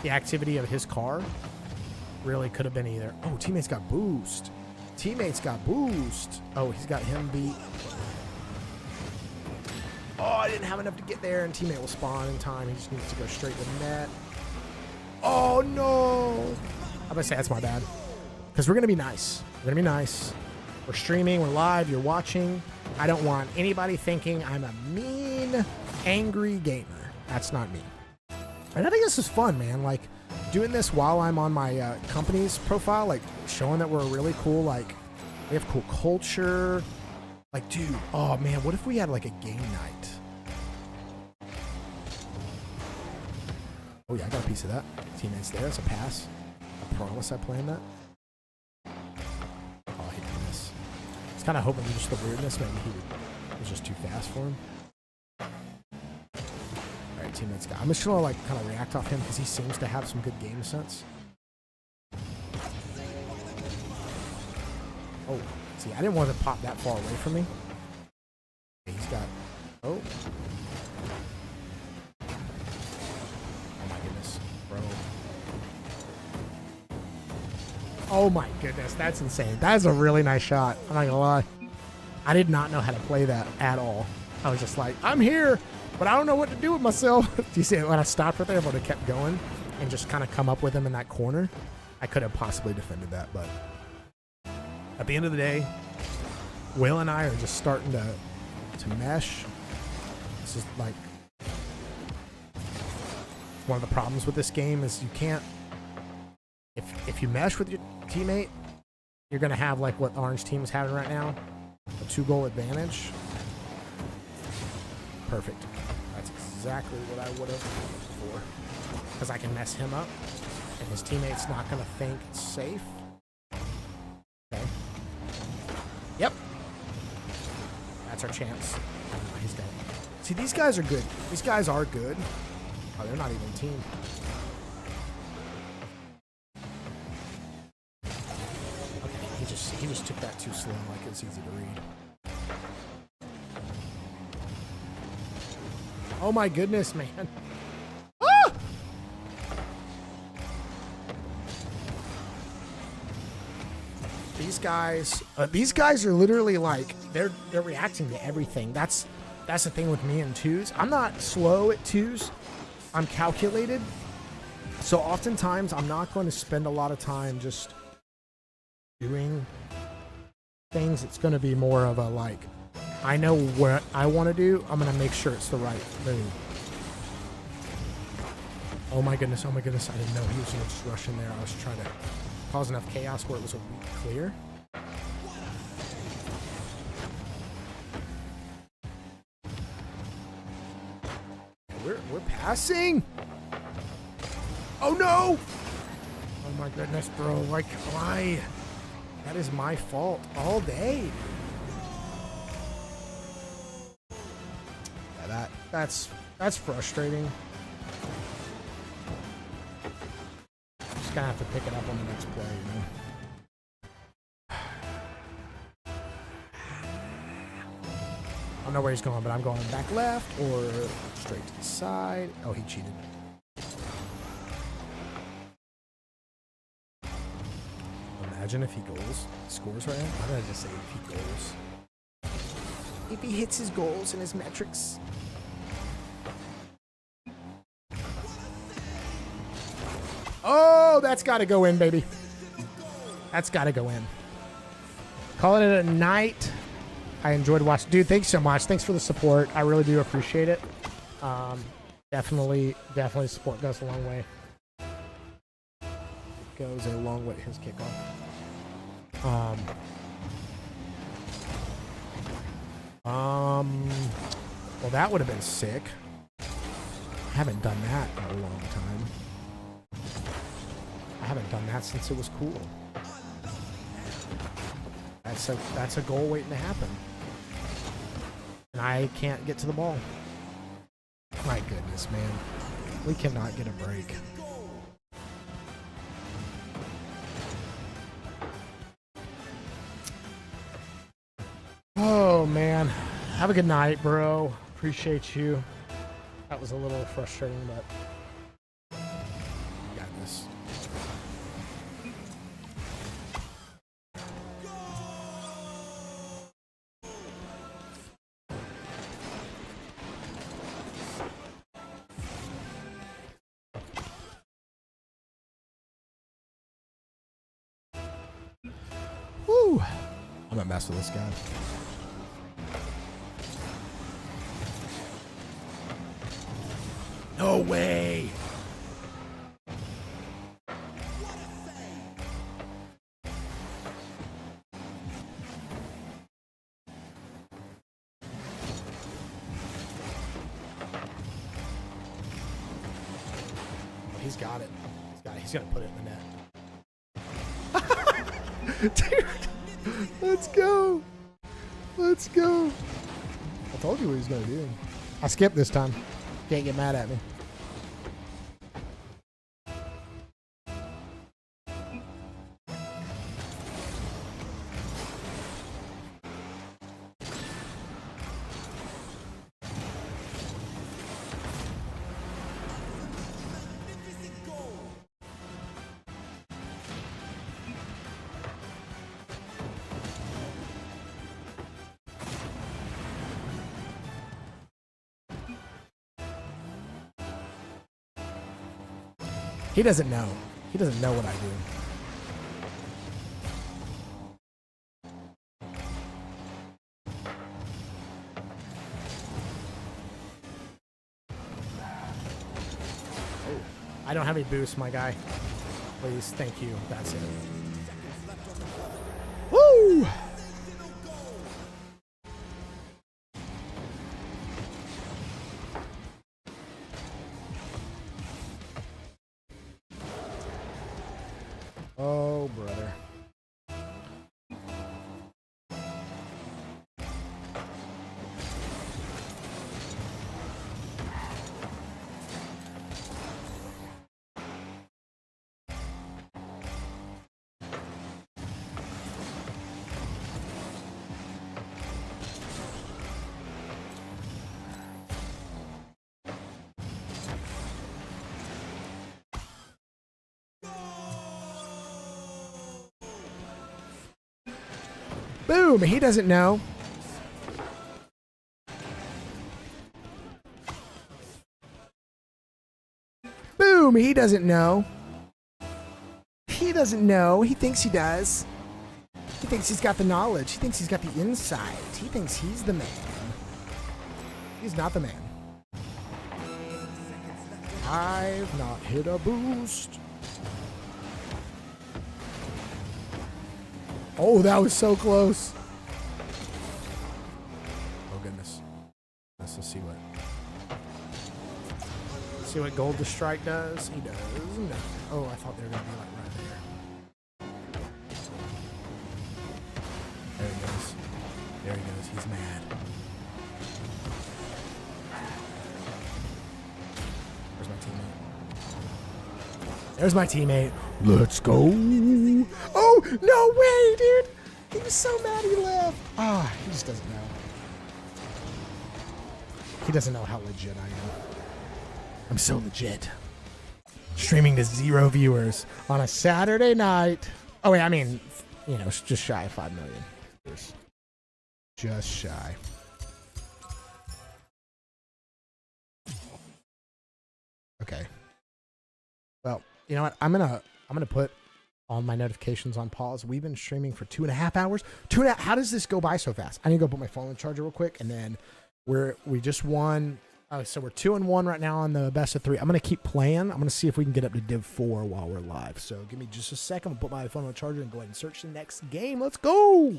the activity of his car really could have been either. Oh, teammates got boost. Oh, he's got him beat. Oh, I didn't have enough to get there, and teammate will spawn in time. He just needs to go straight to the net. Oh, no. I'm going to say that's my bad. Because we're going to be nice. We're streaming. We're live. You're watching. I don't want anybody thinking I'm a mean, angry gamer. That's not me. And I think this is fun, man. Like, doing this while I'm on my company's profile, like, showing that we're really cool. Like, we have cool culture. Like, dude, oh, man, what if we had, like, a game night? Oh, yeah, I got a piece of that. Teammates there. It's a pass. I promise I planned that. Oh, I hate doing this. I was kind of hoping just the weirdness, maybe it was just too fast for him. All right, teammates got. I'm just going to, like, kind of react off him because he seems to have some good game sense. Oh, see, I didn't want to pop that far away from me. Okay, he's got. Oh. Oh my goodness, bro. Oh my goodness, that's insane. That is a really nice shot. I'm not gonna lie. I did not know how to play that at all. I was just like, I'm here, but I don't know what to do with myself. Do you see it? When I stopped right there, I would have kept going and just kind of come up with him in that corner. I could have possibly defended that, but at the end of the day, Will and I are just starting to mesh. This is like one of the problems with this game is you can't. If you mesh with your teammate, you're gonna have like what the orange team is having right now, a 2-goal advantage. Perfect. That's exactly what I would have for, because I can mess him up, and his teammate's not gonna think it's safe. Okay. Yep. That's our chance. Oh, he's dead. See, these guys are good. These guys are good. Oh, they're not even a team. Okay, he just took that too slow, like it's easy to read. Oh my goodness, man. Ah! These guys are literally like they're reacting to everything. That's the thing with me and twos. I'm not slow at twos. I'm calculated. So oftentimes I'm not going to spend a lot of time just doing things. It's going to be more of a like, I know what I want to do. I'm going to make sure it's the right move. Oh my goodness. I didn't know he was going to just rush in there. I was trying to cause enough chaos where it was a weak clear. We're passing. Oh no! Oh my goodness, bro! Like, why? That is my fault all day. Yeah, that's frustrating. Just gonna have to pick it up on the next play, you know. I don't know where he's going, but I'm going back left or straight to the side. Oh, he cheated. Imagine if he scores right now. Why did I just say if he goals? If he hits his goals and his metrics. Oh, that's got to go in, baby. That's got to go in. Calling it a night. I enjoyed watching. Dude, thanks so much. Thanks for the support. I really do appreciate it. Definitely support goes a long way. Goes a long way. His kickoff. Well, that would have been sick. haven't done that in a long time. I haven't done that since it was cool. That's a goal waiting to happen. And I can't get to the ball. My goodness, man. We cannot get a break. Oh, man. Have a good night, bro. Appreciate you. That was a little frustrating, but got this. Woo! I'm gonna mess with this guy. No way! He's got it. He's gonna put it in the net. Dude, let's go. Let's go. I told you what he was gonna do. I skipped this time. Can't get mad at me. He doesn't know. He doesn't know what I do. I don't have any boost, my guy. Please, thank you. That's it. Woo! Oh, brother. Boom! He doesn't know. Boom! He doesn't know. He doesn't know. He thinks he does. He thinks he's got the knowledge. He thinks he's got the insight. He thinks he's the man. He's not the man. I've not hit a boost. Oh, that was so close. Oh, goodness. Let's see what Gold to Strike does. He does. No. Oh, I thought they were going to be like right there. There he goes. There he goes. He's mad. Where's my teammate? There's my teammate. Let's go. Oh, no way, dude. He was so mad he left. Ah, he just doesn't know. He doesn't know how legit I am. I'm so legit. Streaming to 0 viewers on a Saturday night. Oh, wait, I mean, you know, it's just shy of 5 million viewers. Just shy. Okay. Well, you know what? I'm gonna put all my notifications on pause. We've been streaming for 2.5 hours. How does this go by so fast? I need to go put my phone on the charger real quick, and then we just won. Oh, so we're 2-1 right now on the best of 3. I'm gonna keep playing. I'm gonna see if we can get up to Div 4 while we're live. So give me just a second. I'll put my phone on the charger and go ahead and search the next game. Let's go.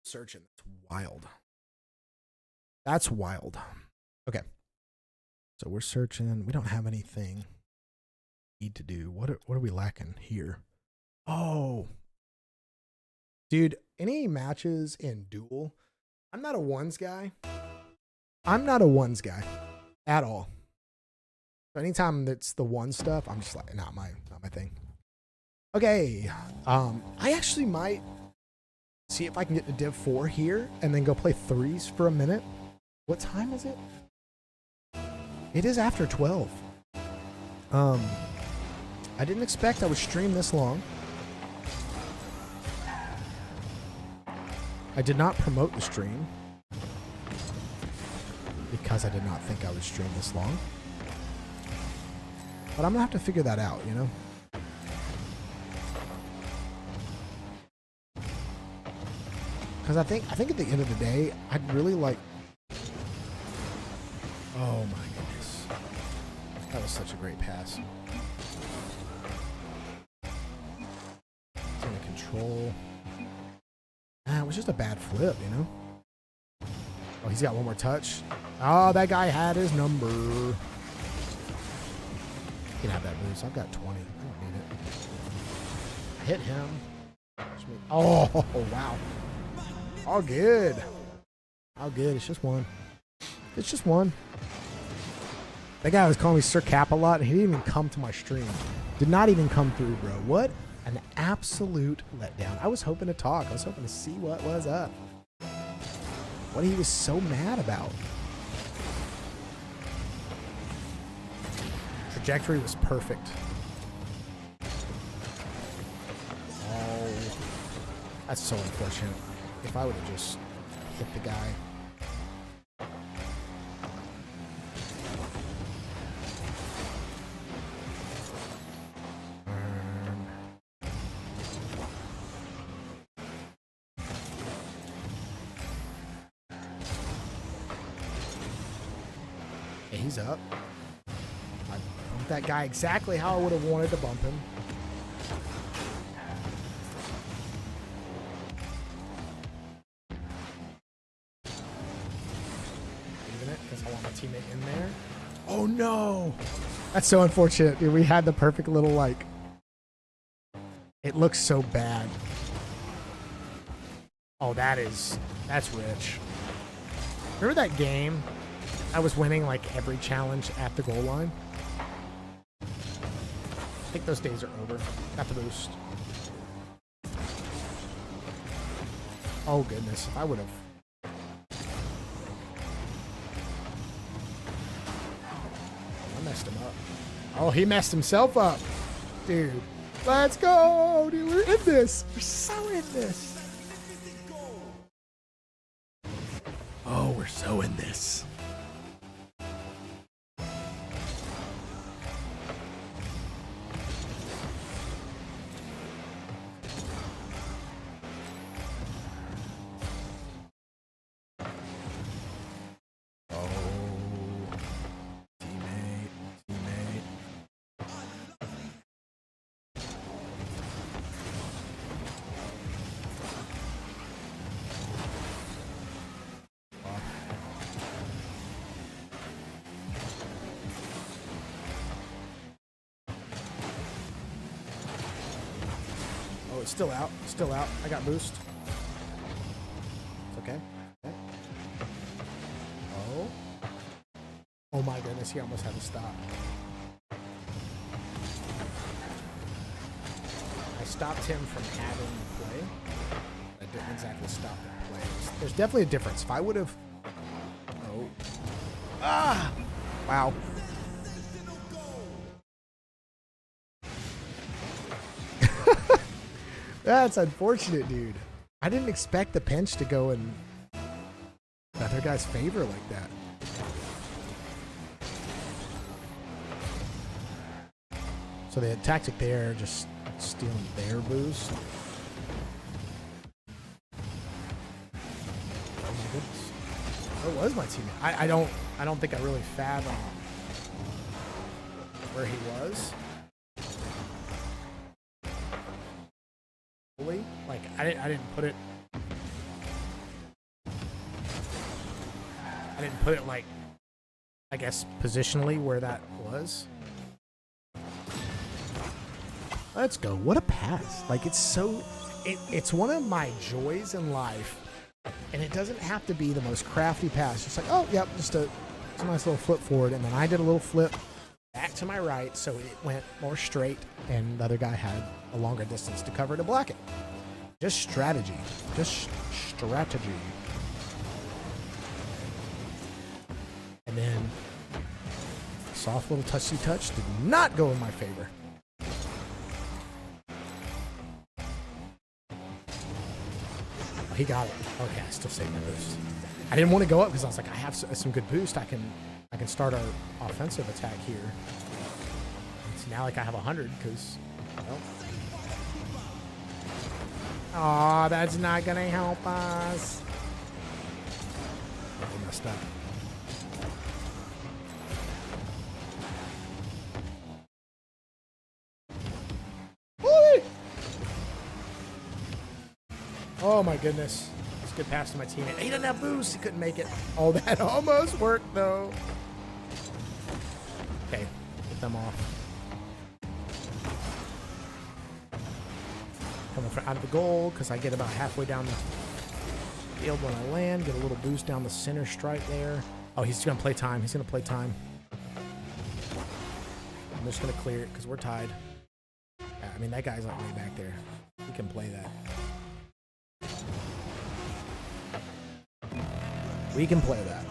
Searching. That's wild. That's wild. Okay. So we're searching. We don't have anything need to do. What are we lacking here? Oh. Dude, any matches in duel? I'm not a ones guy. I'm not a ones guy at all. So anytime that's the one stuff, I'm just like, not my thing. Okay. I actually might see if I can get to Div 4 here and then go play threes for a minute. What time is it? It is after 12. I didn't expect I would stream this long. I did not promote the stream because I did not think I would stream this long. But I'm gonna have to figure that out, you know? Because I think at the end of the day, I'd really like... Oh my goodness. That was such a great pass. It's under control. It was just a bad flip, you know? Oh, he's got one more touch. Oh, that guy had his number. You can have that boost. I've got 20. I don't need it. I hit him. Oh, wow. All good. All good. It's just one. It's just one. That guy was calling me Sir Cap a lot, and he didn't even come to my stream. Did not even come through, bro. What an absolute letdown. I was hoping to talk. I was hoping to see what was up. What he was so mad about. Trajectory was perfect. Oh, that's so unfortunate. If I would have just hit the guy. He's up. I bumped that guy exactly how I would have wanted to bump him. Leaving it because I want my teammate in there. Oh no! That's so unfortunate, dude. We had the perfect little like. It looks so bad. Oh, that's rich. Remember that game? I was winning like every challenge at the goal line. I think those days are over. Got the boost. Oh goodness, if I would have. I messed him up. Oh, he messed himself up. Dude, let's go. Dude, we're in this. We're so in this. Oh, we're so in this. Oh, it's still out. Still out. I got boost. It's okay. Okay. Oh. Oh my goodness, he almost had to stop. I stopped him from having the play. I didn't exactly stop the play. There's definitely a difference. If I would have... Oh. Ah! Wow. That's unfortunate, dude. I didn't expect the pinch to go in the other guy's favor like that. So the tactic there, just stealing their boost. Oh my goodness. Where was my teammate? I don't think I really fathomed where he was. Like I didn't put it. I didn't put it like, I guess, positionally where that was. Let's go. What a pass. Like, it's so... It's one of my joys in life. And it doesn't have to be the most crafty pass. Just like, oh, yep, just a nice little flip forward. And then I did a little flip back to my right, so it went more straight. And the other guy had a longer distance to cover to block it. Just strategy. Just strategy. And then soft little touchy touch did not go in my favor. Oh, he got it. Okay, I still saved my boost. I didn't want to go up because I was like, I have some good boost. I can start our offensive attack here. It's now like I have 100 because, well. Aw, that's not gonna help us. I messed up. Oh my goodness. Let's get past my teammate. He didn't have boost. He couldn't make it. Oh, that almost worked though. Okay, get them off. Coming out of the goal because I get about halfway down the field when I land. Get a little boost down the center stripe there. Oh, he's going to play time. He's going to play time. I'm just going to clear it because we're tied. Yeah, I mean, that guy's like way back there. He can play that. We can play that.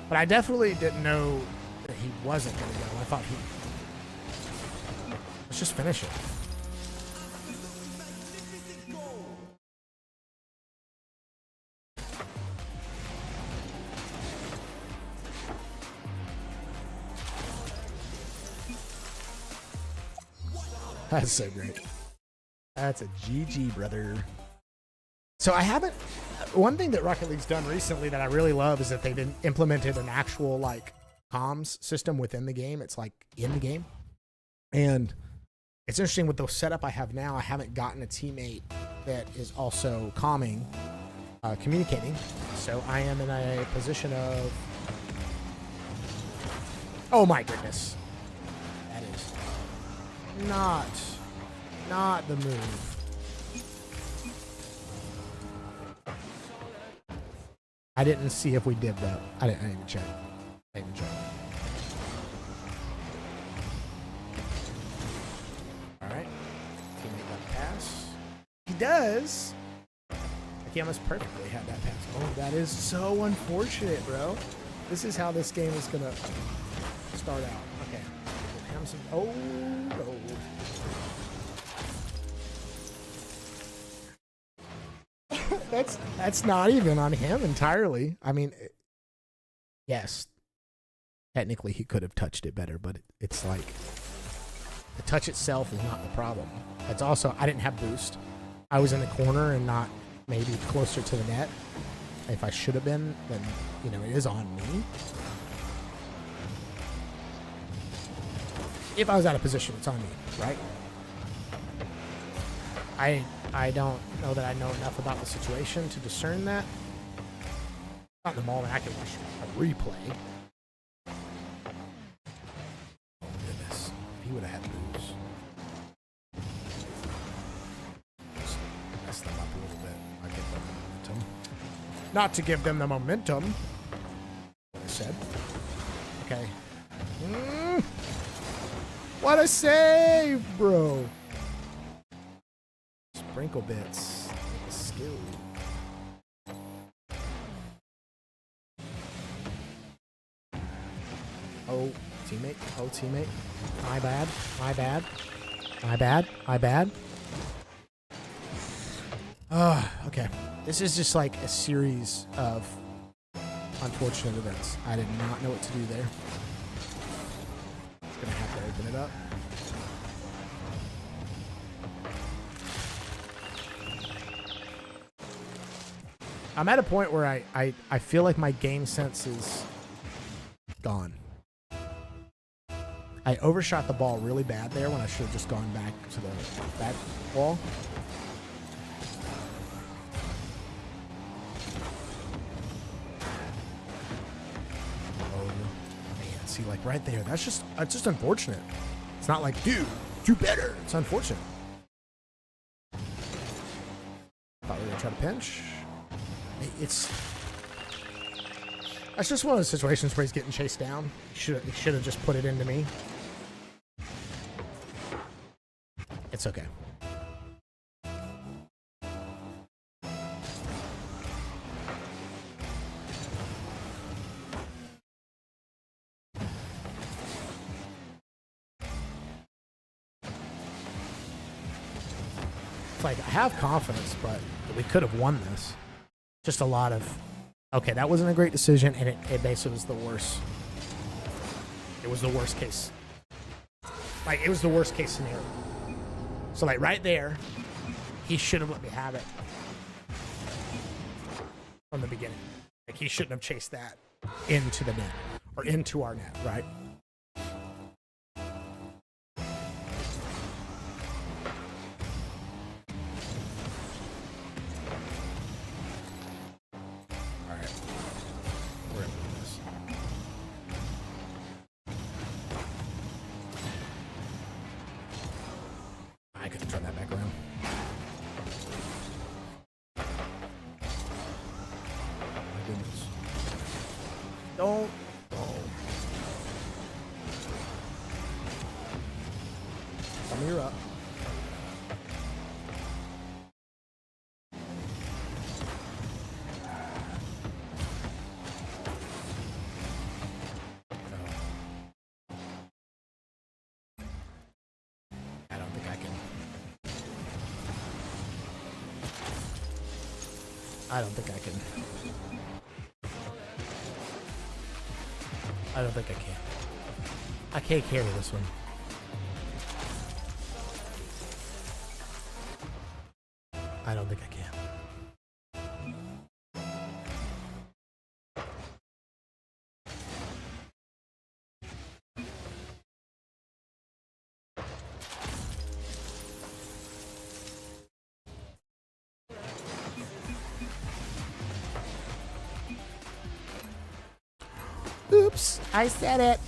But I definitely didn't know that he wasn't going to go. I thought he... Let's just finish it. That's so great. That's a GG, brother. So I haven't... One thing that Rocket League's done recently that I really love is that they've implemented an actual, like, comms system within the game. It's, like, in the game. And it's interesting with the setup I have now, I haven't gotten a teammate that is also communicating. So I am in a position of... Oh, my goodness. That is not the move. I didn't see if we did that. I didn't even check. All right. Teammate got a pass. He does. Like he almost perfectly had that pass. Oh, that is so unfortunate, bro. This is how this game is going to start out. Okay. Oh, no. That's not even on him entirely. I mean, yes, technically he could have touched it better, but it's like the touch itself is not the problem. It's also, I didn't have boost. I was in the corner and not maybe closer to the net. If I should have been, then, you know, it is on me. If I was out of position, it's on me, right? I don't know that I know enough about the situation to discern that. Not in the moment. I can watch a replay. Oh, goodness. If he would have had boost. Just mess them up a little bit. I'll give them the momentum. Not to give them the momentum. What I said. Okay. What a save, bro. Sprinkle bits. Skill. Oh, teammate. Oh, teammate. My bad. My bad. My bad. My bad. Okay. This is just like a series of unfortunate events. I did not know what to do there. Just gonna have to open it up. I'm at a point where I feel like my game sense is gone. I overshot the ball really bad there when I should have just gone back to the back wall. see, like right there. That's just unfortunate. It's not like, dude, do better. It's unfortunate. Thought we were gonna try to pinch. That's just one of those situations where he's getting chased down. He should have just put it into me. It's okay. Like, I have confidence, but we could have won this. Just a lot of, okay, that wasn't a great decision, and it basically was the worst. It was the worst case. Like, it was the worst case scenario. So, like, right there, he should have let me have it from the beginning. Like, he shouldn't have chased that into the net, or into our net, right? I could turn that back around. My goodness. Don't. Oh. Tell me you're up. I don't think I can. I don't think I can. I don't think I can. I can't carry this one. I don't think I can. Oops, I said it.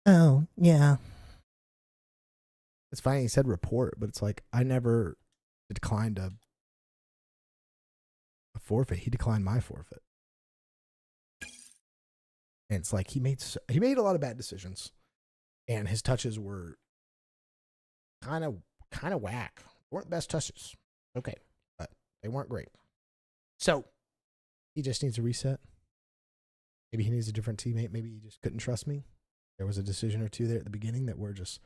Oh, yeah. It's funny he said report, but it's like I never declined a forfeit. He declined my forfeit. And it's like he made a lot of bad decisions, and his touches were kind of whack. Weren't the best touches. Okay, but they weren't great. So he just needs a reset. Maybe he needs a different teammate. Maybe he just couldn't trust me. There was a decision or two there at the beginning that were just,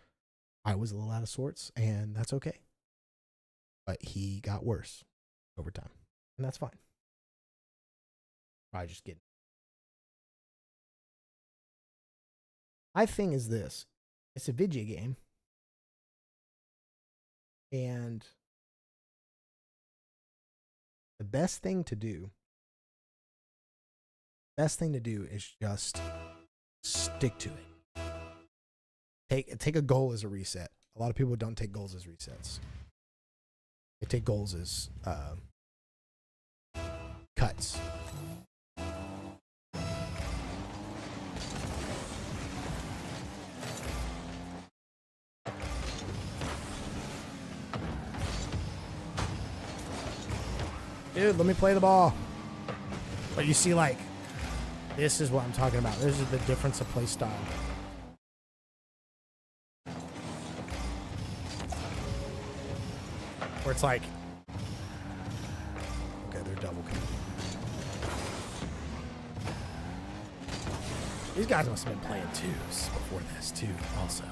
I was a little out of sorts, and that's okay. But he got worse over time, and that's fine. Probably just kidding. My thing is this. It's a video game, and the best thing to do is just stick to it. Take a goal as a reset. A lot of people don't take goals as resets. They take goals as cuts. Dude, let me play the ball. But you see, like, this is what I'm talking about. This is the difference of play style. Where it's like, okay, they're double coming. These guys must have been playing twos before this, too, also.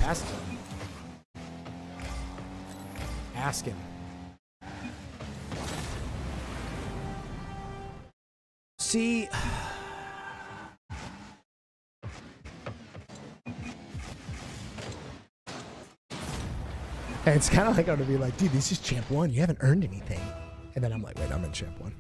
Pass it to him. Ask him. See, and it's kind of like I'm gonna be like, dude, this is champ one. You haven't earned anything. And then I'm like, wait, I'm in champ one.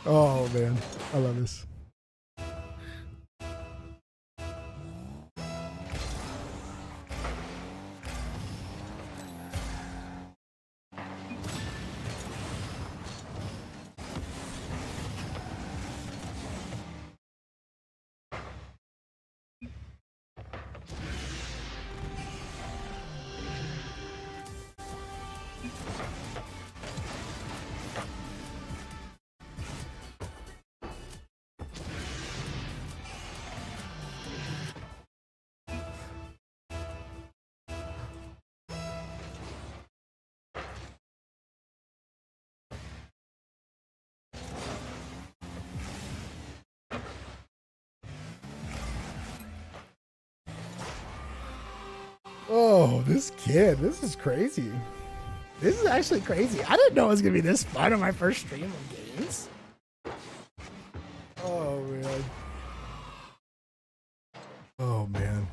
Oh man, I love this. Oh, this kid, this is crazy. This is actually crazy. I didn't know it was gonna be this fun on my first stream of games. Oh man. Oh man.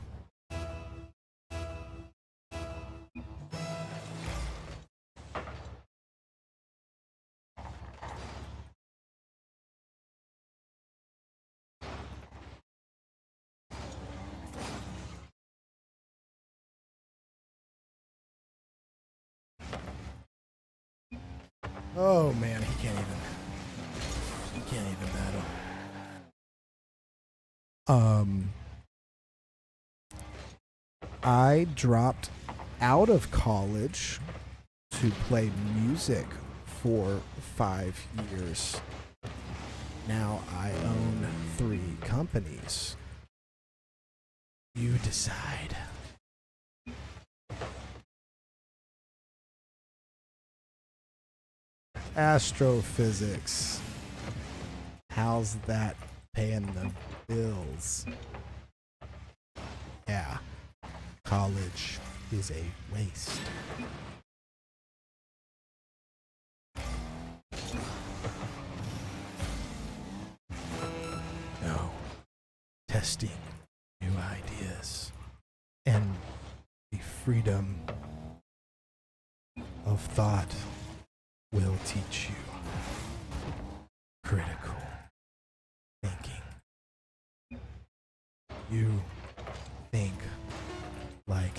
Oh man, he can't even battle. I dropped out of college to play music for 5 years. Now I own 3 companies. You decide. Astrophysics. How's that paying the bills? Yeah. College is a waste. No. Testing new ideas and the freedom of thought will teach you critical thinking. You think like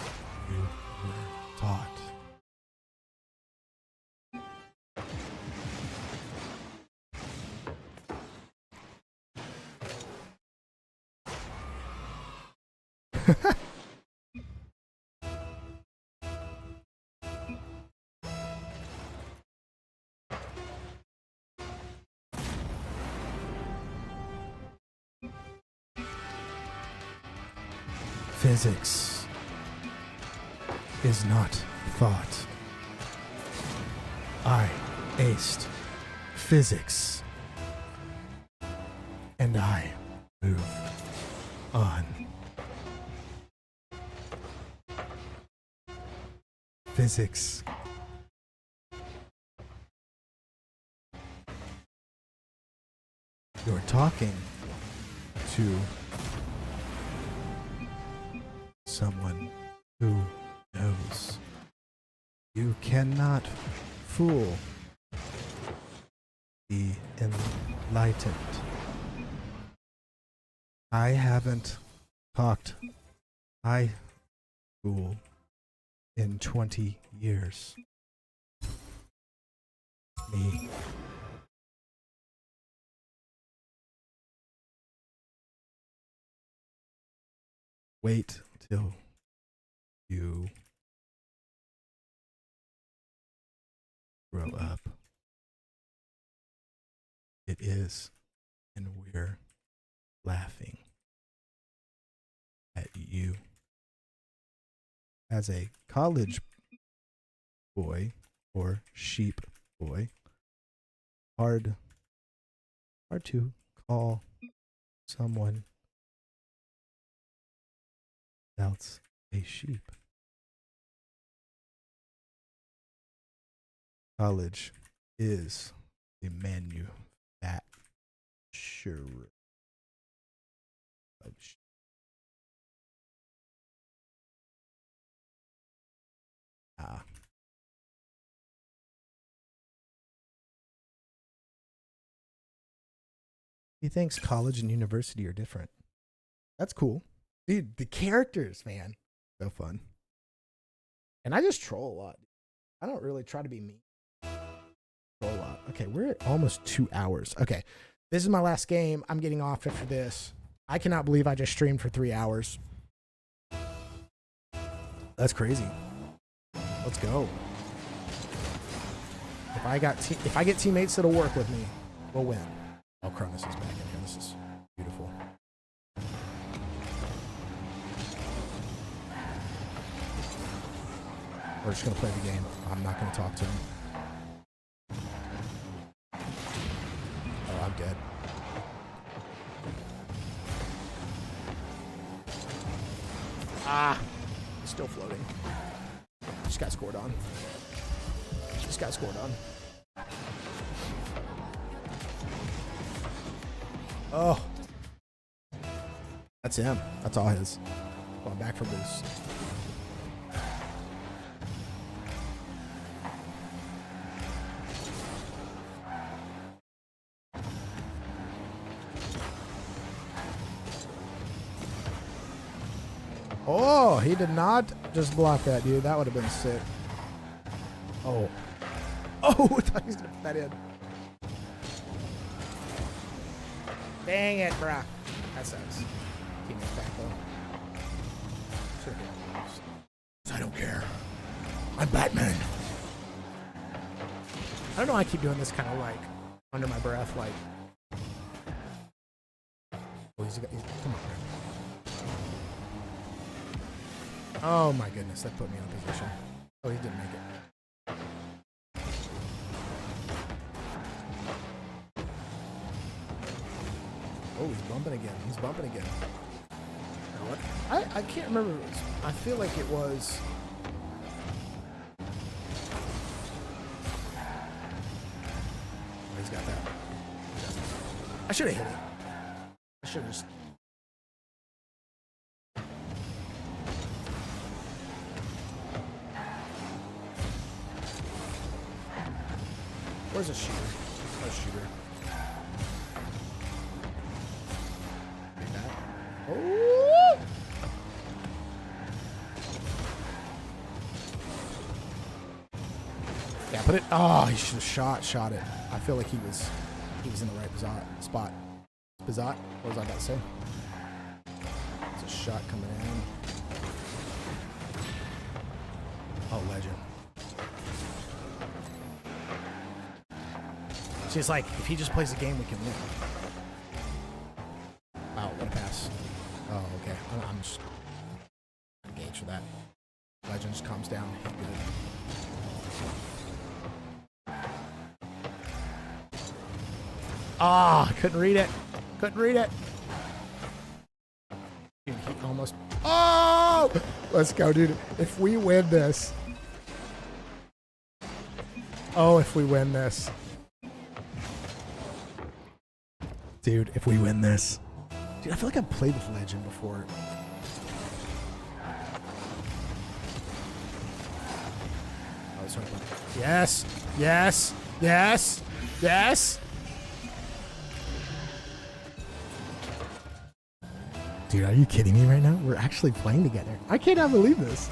you were taught. Physics is not thought. I aced physics, and I move on. Physics. You're talking to someone who knows. You cannot fool the enlightened. I haven't talked high school in 20 years. Me. Wait till you grow up. It is, and we're laughing at you. As a college boy or sheep boy, hard to call someone else a sheep. College is the manufacturer of sheep. He thinks college and university are different. That's cool. Dude, the characters, man. So fun. And I just troll a lot. I don't really try to be mean. Troll a lot. Okay, we're at almost 2 hours. Okay, this is my last game. I'm getting off after this. I cannot believe I just streamed for 3 hours. That's crazy. Let's go. If I get teammates that'll work with me, we'll win. Oh, Cronus is back in here. This is beautiful. We're just gonna play the game. I'm not gonna talk to him. Oh, I'm dead. Ah, he's still floating. Just got scored on. Just got scored on. Oh, that's him. That's all his. Going back for boost. Oh, he did not just block that, dude. That would have been sick. Oh. Oh, I thought he was going to put that in. Dang it, bruh. That sucks. Teammates back, though. Sure. I don't care. I'm Batman. I don't know why I keep doing this kind of like under my breath, like. Oh, he's come on, man. Oh my goodness, that put me in a position. Oh, he didn't make it. Oh, he's bumping again. He's bumping again. You know what? I can't remember. I feel like it was. Oh, he's got that. I should have hit it. I should have just. Where's a shooter? Where's a shooter? Oh! Yeah, put it. Oh, he should have shot it. I feel like he was in the right spot. Bizot? What was I about to say? It's a shot coming in. Oh, legend. She's like, if he just plays the game, we can win. Wow, what a pass. Oh, okay. I'm just engaged for that. Legend just calms down. Hit good. Ah, couldn't read it. Couldn't read it. Dude, he almost. Oh! Let's go, dude. If we win this. Oh, if we win this. Dude, if we win this. Dude, I feel like I've played with Legend before. Oh, sorry. Yes! Yes! Yes! Yes! Dude, are you kidding me right now? We're actually playing together. I cannot believe this.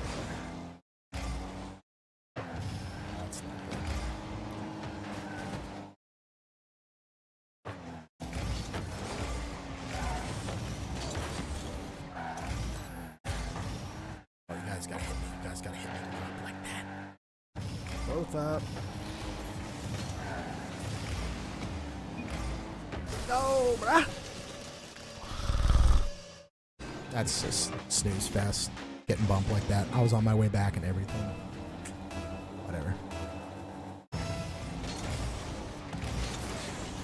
Up. No, bruh. That's just snooze fest. Getting bumped like that. I was on my way back and everything. Whatever.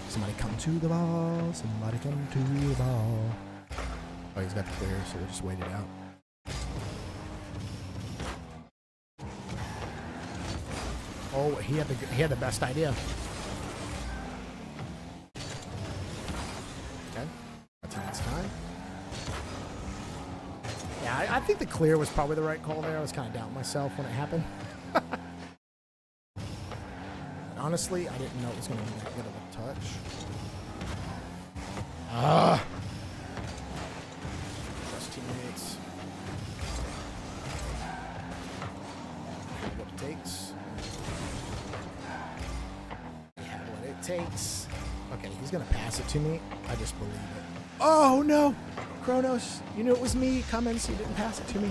Somebody come to the ball. Somebody come to the ball. Oh, he's got the clear, so we'll just wait it out. Oh, he had the best idea. Okay, that's how it's time. Yeah, I think the clear was probably the right call there. I was kind of doubting myself when it happened. Honestly, I didn't know it was going to be that good of a touch. Trust teammates. What it takes. We have what it takes. Okay, he's gonna pass it to me. I just believe it. Oh no! Kronos, you knew it was me coming, so you didn't pass it to me.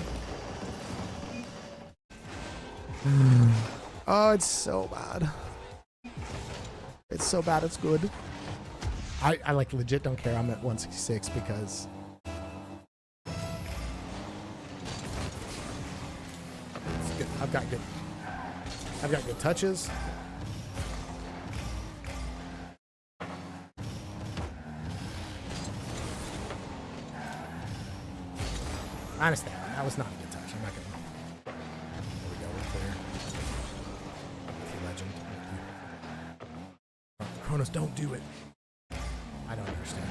Oh, it's so bad. It's so bad, it's good. I like legit don't care I'm at 166 because it's good. I've got good touches. I understand. That was not a good touch. I'm not gonna. There we go. We're clear. Okay, legend. Kronos, don't do it. I don't understand.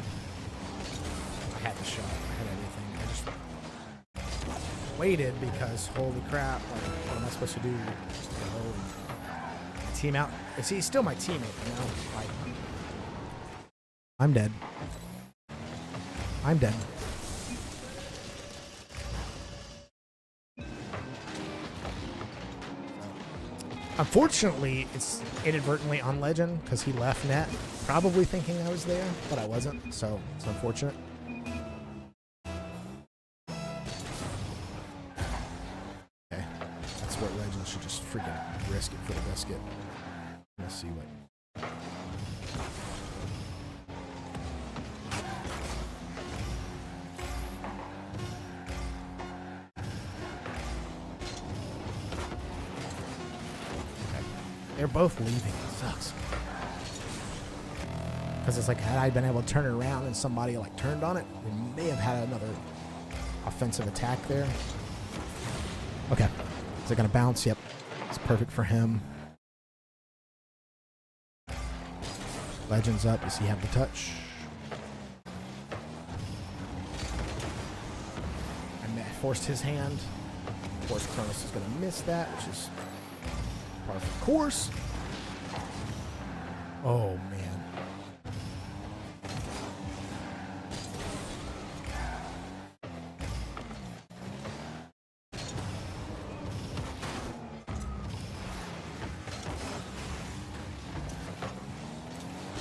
I had the shot. I had everything. I just waited because holy crap! Like, what am I supposed to do? Just go team out. Is he still my teammate? You know, like I'm dead. I'm dead. Unfortunately, it's inadvertently on legend because he left net, probably thinking I was there, but I wasn't, so it's unfortunate. Okay, that's what legend should just freaking risk it for the biscuit. Let's see what. They're both leaving. It sucks. Because it's like, had I been able to turn it around and somebody like turned on it, we may have had another offensive attack there. Okay. Is it going to bounce? Yep. It's perfect for him. Legends up. Does he have the touch? I forced his hand. Of course, Kronos is going to miss that, which is part of the course. Oh, man.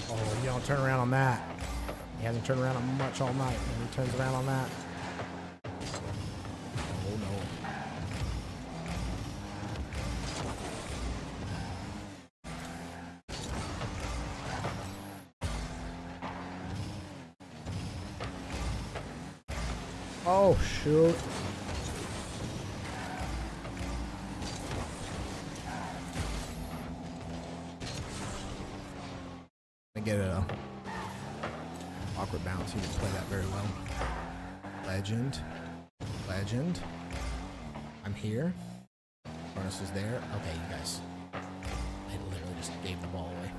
Oh, you don't turn around on that. He hasn't turned around on much all night, and he turns around on that. Oh, no. Oh, shoot. I get a awkward bounce. He didn't play that very well. Legend. Legend. I'm here. Kronos is there. Okay, you guys. I literally just gave the ball away.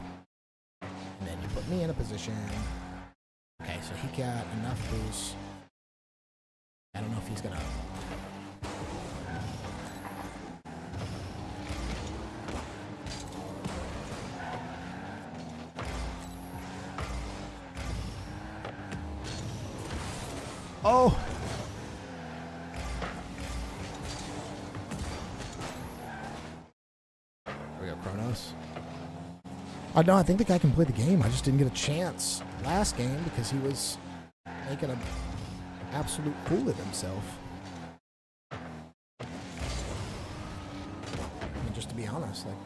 And then you put me in a position. Okay, so he got enough boost. I don't know if he's gonna. Oh! There we go, Kronos. No, I think the guy can play the game. I just didn't get a chance last game because he was making a absolute fool of himself. I mean, just to be honest, like,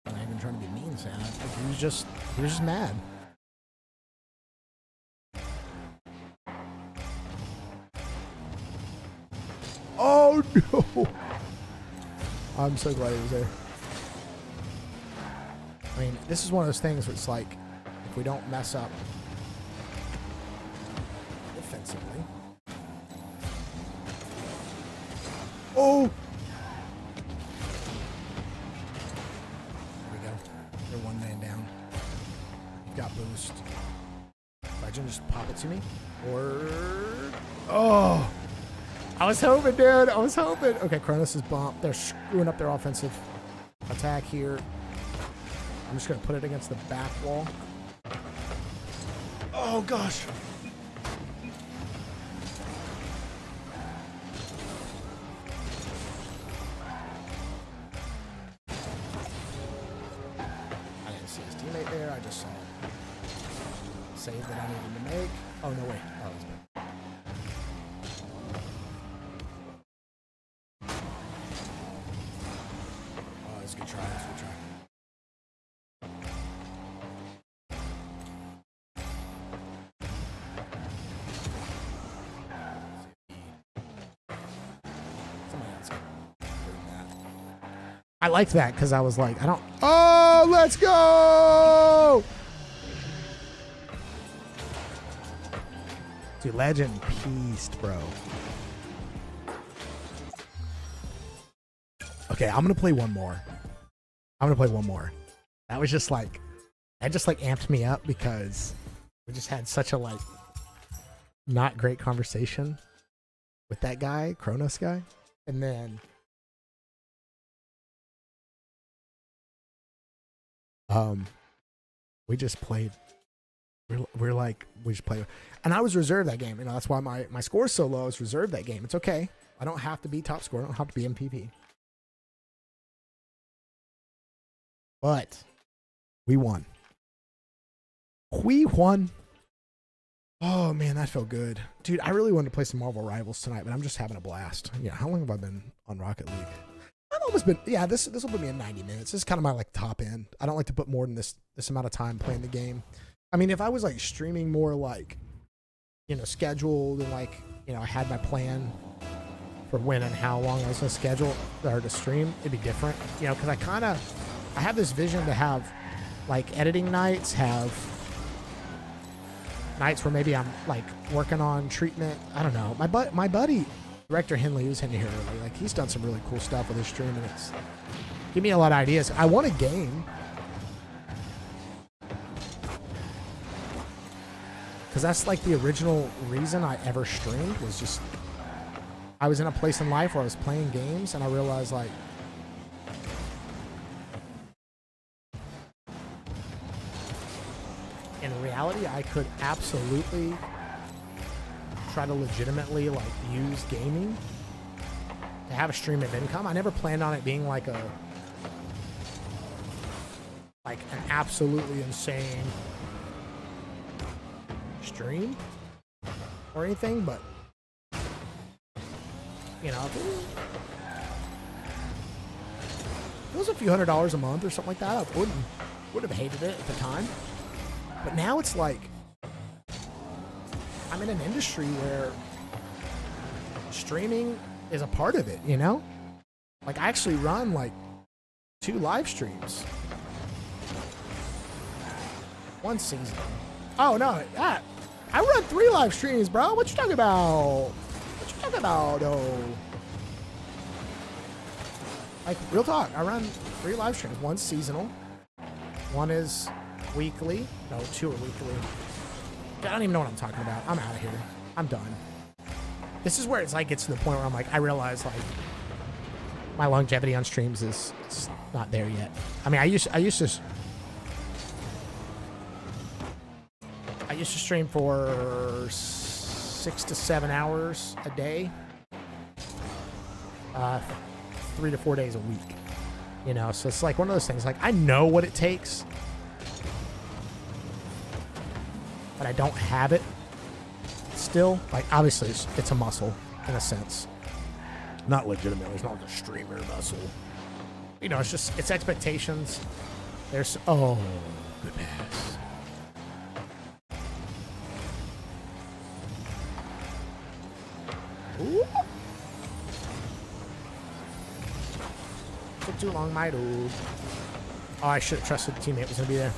I'm not even trying to be mean, Sam. Like, he was just mad. Oh no! I'm so glad he was there. I mean, this is one of those things where it's like, if we don't mess up defensively. Oh! There we go. They're one man down. You've got boost. Legend, just pop it to me. Or... Oh! I was hoping, dude. I was hoping. Okay, Kronos is bumped. They're screwing up their offensive attack here. I'm just going to put it against the back wall. Oh, gosh. save that I needed to make. Oh, no, wait. Oh, it's bad. Oh, that's a good try. That's a good try. I liked that because I was like, I don't. Oh, let's go! Dude, Legend pieced, bro. Okay, I'm gonna play one more. That was just like, that just like amped me up because we just had such a like not great conversation with that guy, Kronos guy, and then we just played. We're like, we just played, and I was reserved that game. You know, that's why my score's so low. I was reserved that game. It's okay. I don't have to be top scorer. I don't have to be MVP. But we won. We won. Oh man, that felt good, dude. I really wanted to play some Marvel Rivals tonight, but I'm just having a blast. Yeah, how long have I been on Rocket League? I've almost been. Yeah, this will put me in 90 minutes. This is kind of my like top end. I don't like to put more than this amount of time playing the game. I mean, if I was like streaming more like, you know, scheduled and like, you know, I had my plan for when and how long I was going to schedule or to stream, it'd be different. You know, because I have this vision to have like editing nights, have nights where maybe I'm like working on treatment. I don't know. My buddy, Director Henley, who's in here early, like he's done some really cool stuff with his stream, and it's give me a lot of ideas. I want a game. Because that's like the original reason I ever streamed was just I was in a place in life where I was playing games and I realized like in reality I could absolutely try to legitimately like use gaming to have a stream of income. I never planned on it being like an absolutely insane stream or anything, but you know, if it was a few $100s a month or something like that, I would have hated it at the time. But now it's like I'm in an industry where streaming is a part of it, you know? Like I actually run like 2 live streams. One season. Oh no, I run 3 live streams, bro. What you talking about? Oh. Like, real talk. I run 3 live streams. One's seasonal. One is weekly. No, 2 are weekly. I don't even know what I'm talking about. I'm out of here. I'm done. This is where it's like, gets to the point where I'm like, I realize like my longevity on streams is not there yet. I mean, I used to stream for 6 to 7 hours a day, 3 to 4 days a week. You know, so it's like one of those things. Like I know what it takes, but I don't have it still. Like obviously, it's a muscle in a sense, not legitimately. It's not like a streamer muscle. You know, it's expectations. There's good pass. Ooh. Took too long, my dude. Oh, I should have trusted the teammate was going to be there.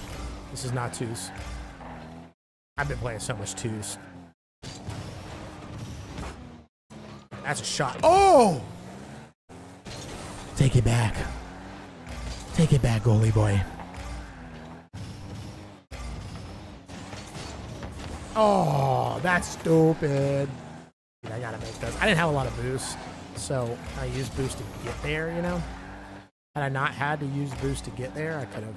This is not twos. I've been playing so much twos. That's a shot. Oh! Take it back. Take it back, goalie boy. Oh, that's stupid. Dude, I gotta make those. I didn't have a lot of boost, so I used boost to get there, you know? Had I not had to use boost to get there, I could have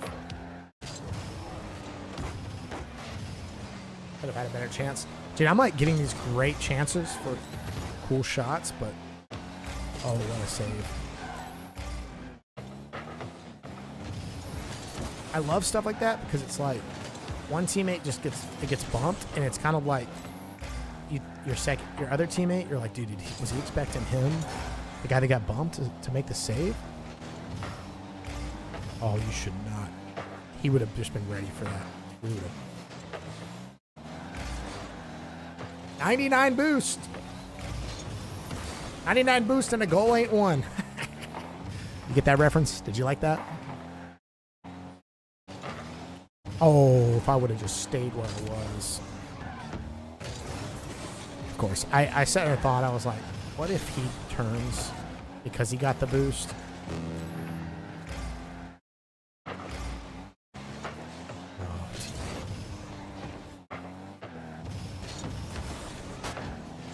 had a better chance. Dude, I'm like getting these great chances for cool shots, but oh, what a save. I love stuff like that because it's like one teammate just gets bumped, and it's kind of like your other teammate. You're like, dude, was he expecting him, the guy that got bumped, to make the save? Oh, you should not. He would have just been ready for that. He would have. 99 boost. 99 boost and a goal ain't one. You get that reference? Did you like that? Oh, if I would have just stayed where I was. Of course. I sat there and thought, I was like, what if he turns because he got the boost?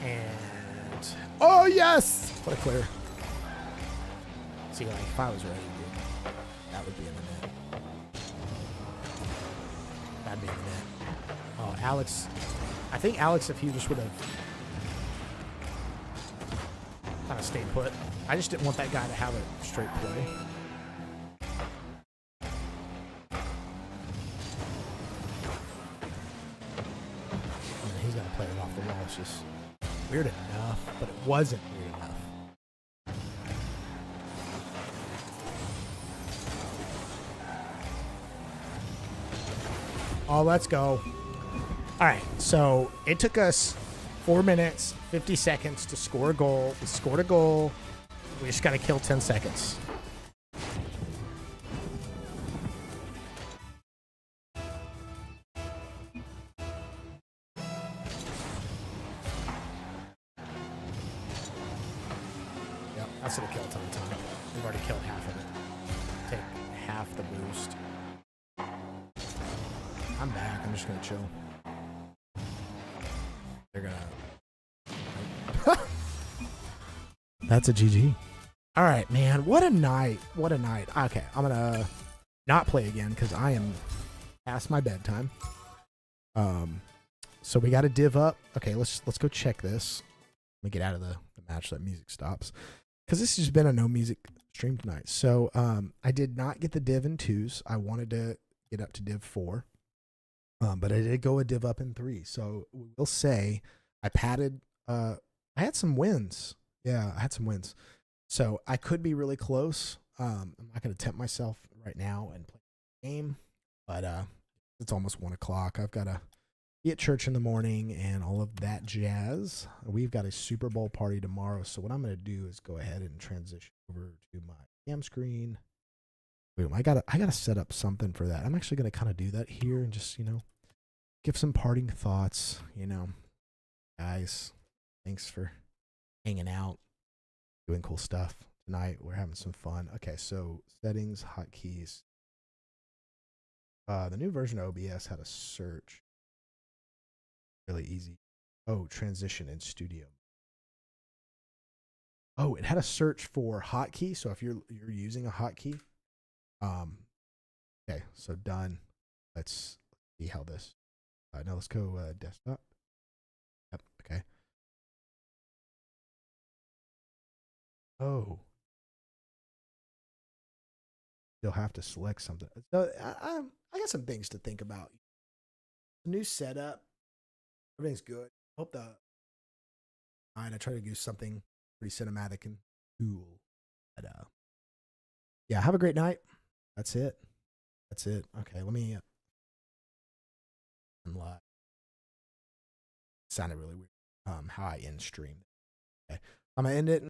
And oh yes! What a clear. See, like if I was ready, dude, that would be in the net. That'd be in the net. Oh, Alex. I think Alex, if he just would have kind of stayed put. I just didn't want that guy to have a straight play. And he's gonna play it off the wall. It's just weird enough, but it wasn't weird enough. Oh, let's go. All right, so it took us 4 minutes, 50 seconds to score a goal. We scored a goal. We just got to kill 10 seconds. Yep, that's going to kill a ton of time. We've already killed half of it. Take half the boost. I'm back. I'm just going to chill. They're going to... That's a GG. All right, man. What a night. What a night. Okay, I'm going to not play again because I am past my bedtime. So we got to div up. Okay, let's go check this. Let me get out of the match so that music stops. Because this has been a no music stream tonight. So I did not get the div in 2s. I wanted to get up to div 4. But I did go a div up in 3. So we'll say I padded. I had some wins. Yeah, I had some wins. So I could be really close. I'm not going to tempt myself right now and play the game. But it's almost 1 o'clock. I've got to be at church in the morning and all of that jazz. We've got a Super Bowl party tomorrow. So what I'm going to do is go ahead and transition over to my cam screen. Boom. I gotta set up something for that. I'm actually going to kind of do that here and just, give some parting thoughts, Guys, thanks for hanging out, doing cool stuff tonight. We're having some fun. Okay, so settings, hotkeys. The new version of OBS had a search. Really easy. Oh, transition in studio. Oh, it had a search for hotkey. So if you're using a hotkey, okay, so done. Let's see how this. Now let's go desktop. Yep. Okay. Oh. You'll have to select something. So I got some things to think about. New setup. Everything's good. Hope I try to do something pretty cinematic and cool. But yeah, have a great night. That's it. Okay, let me unlock. Sounded really weird. How I end stream. Okay. I'm gonna end it.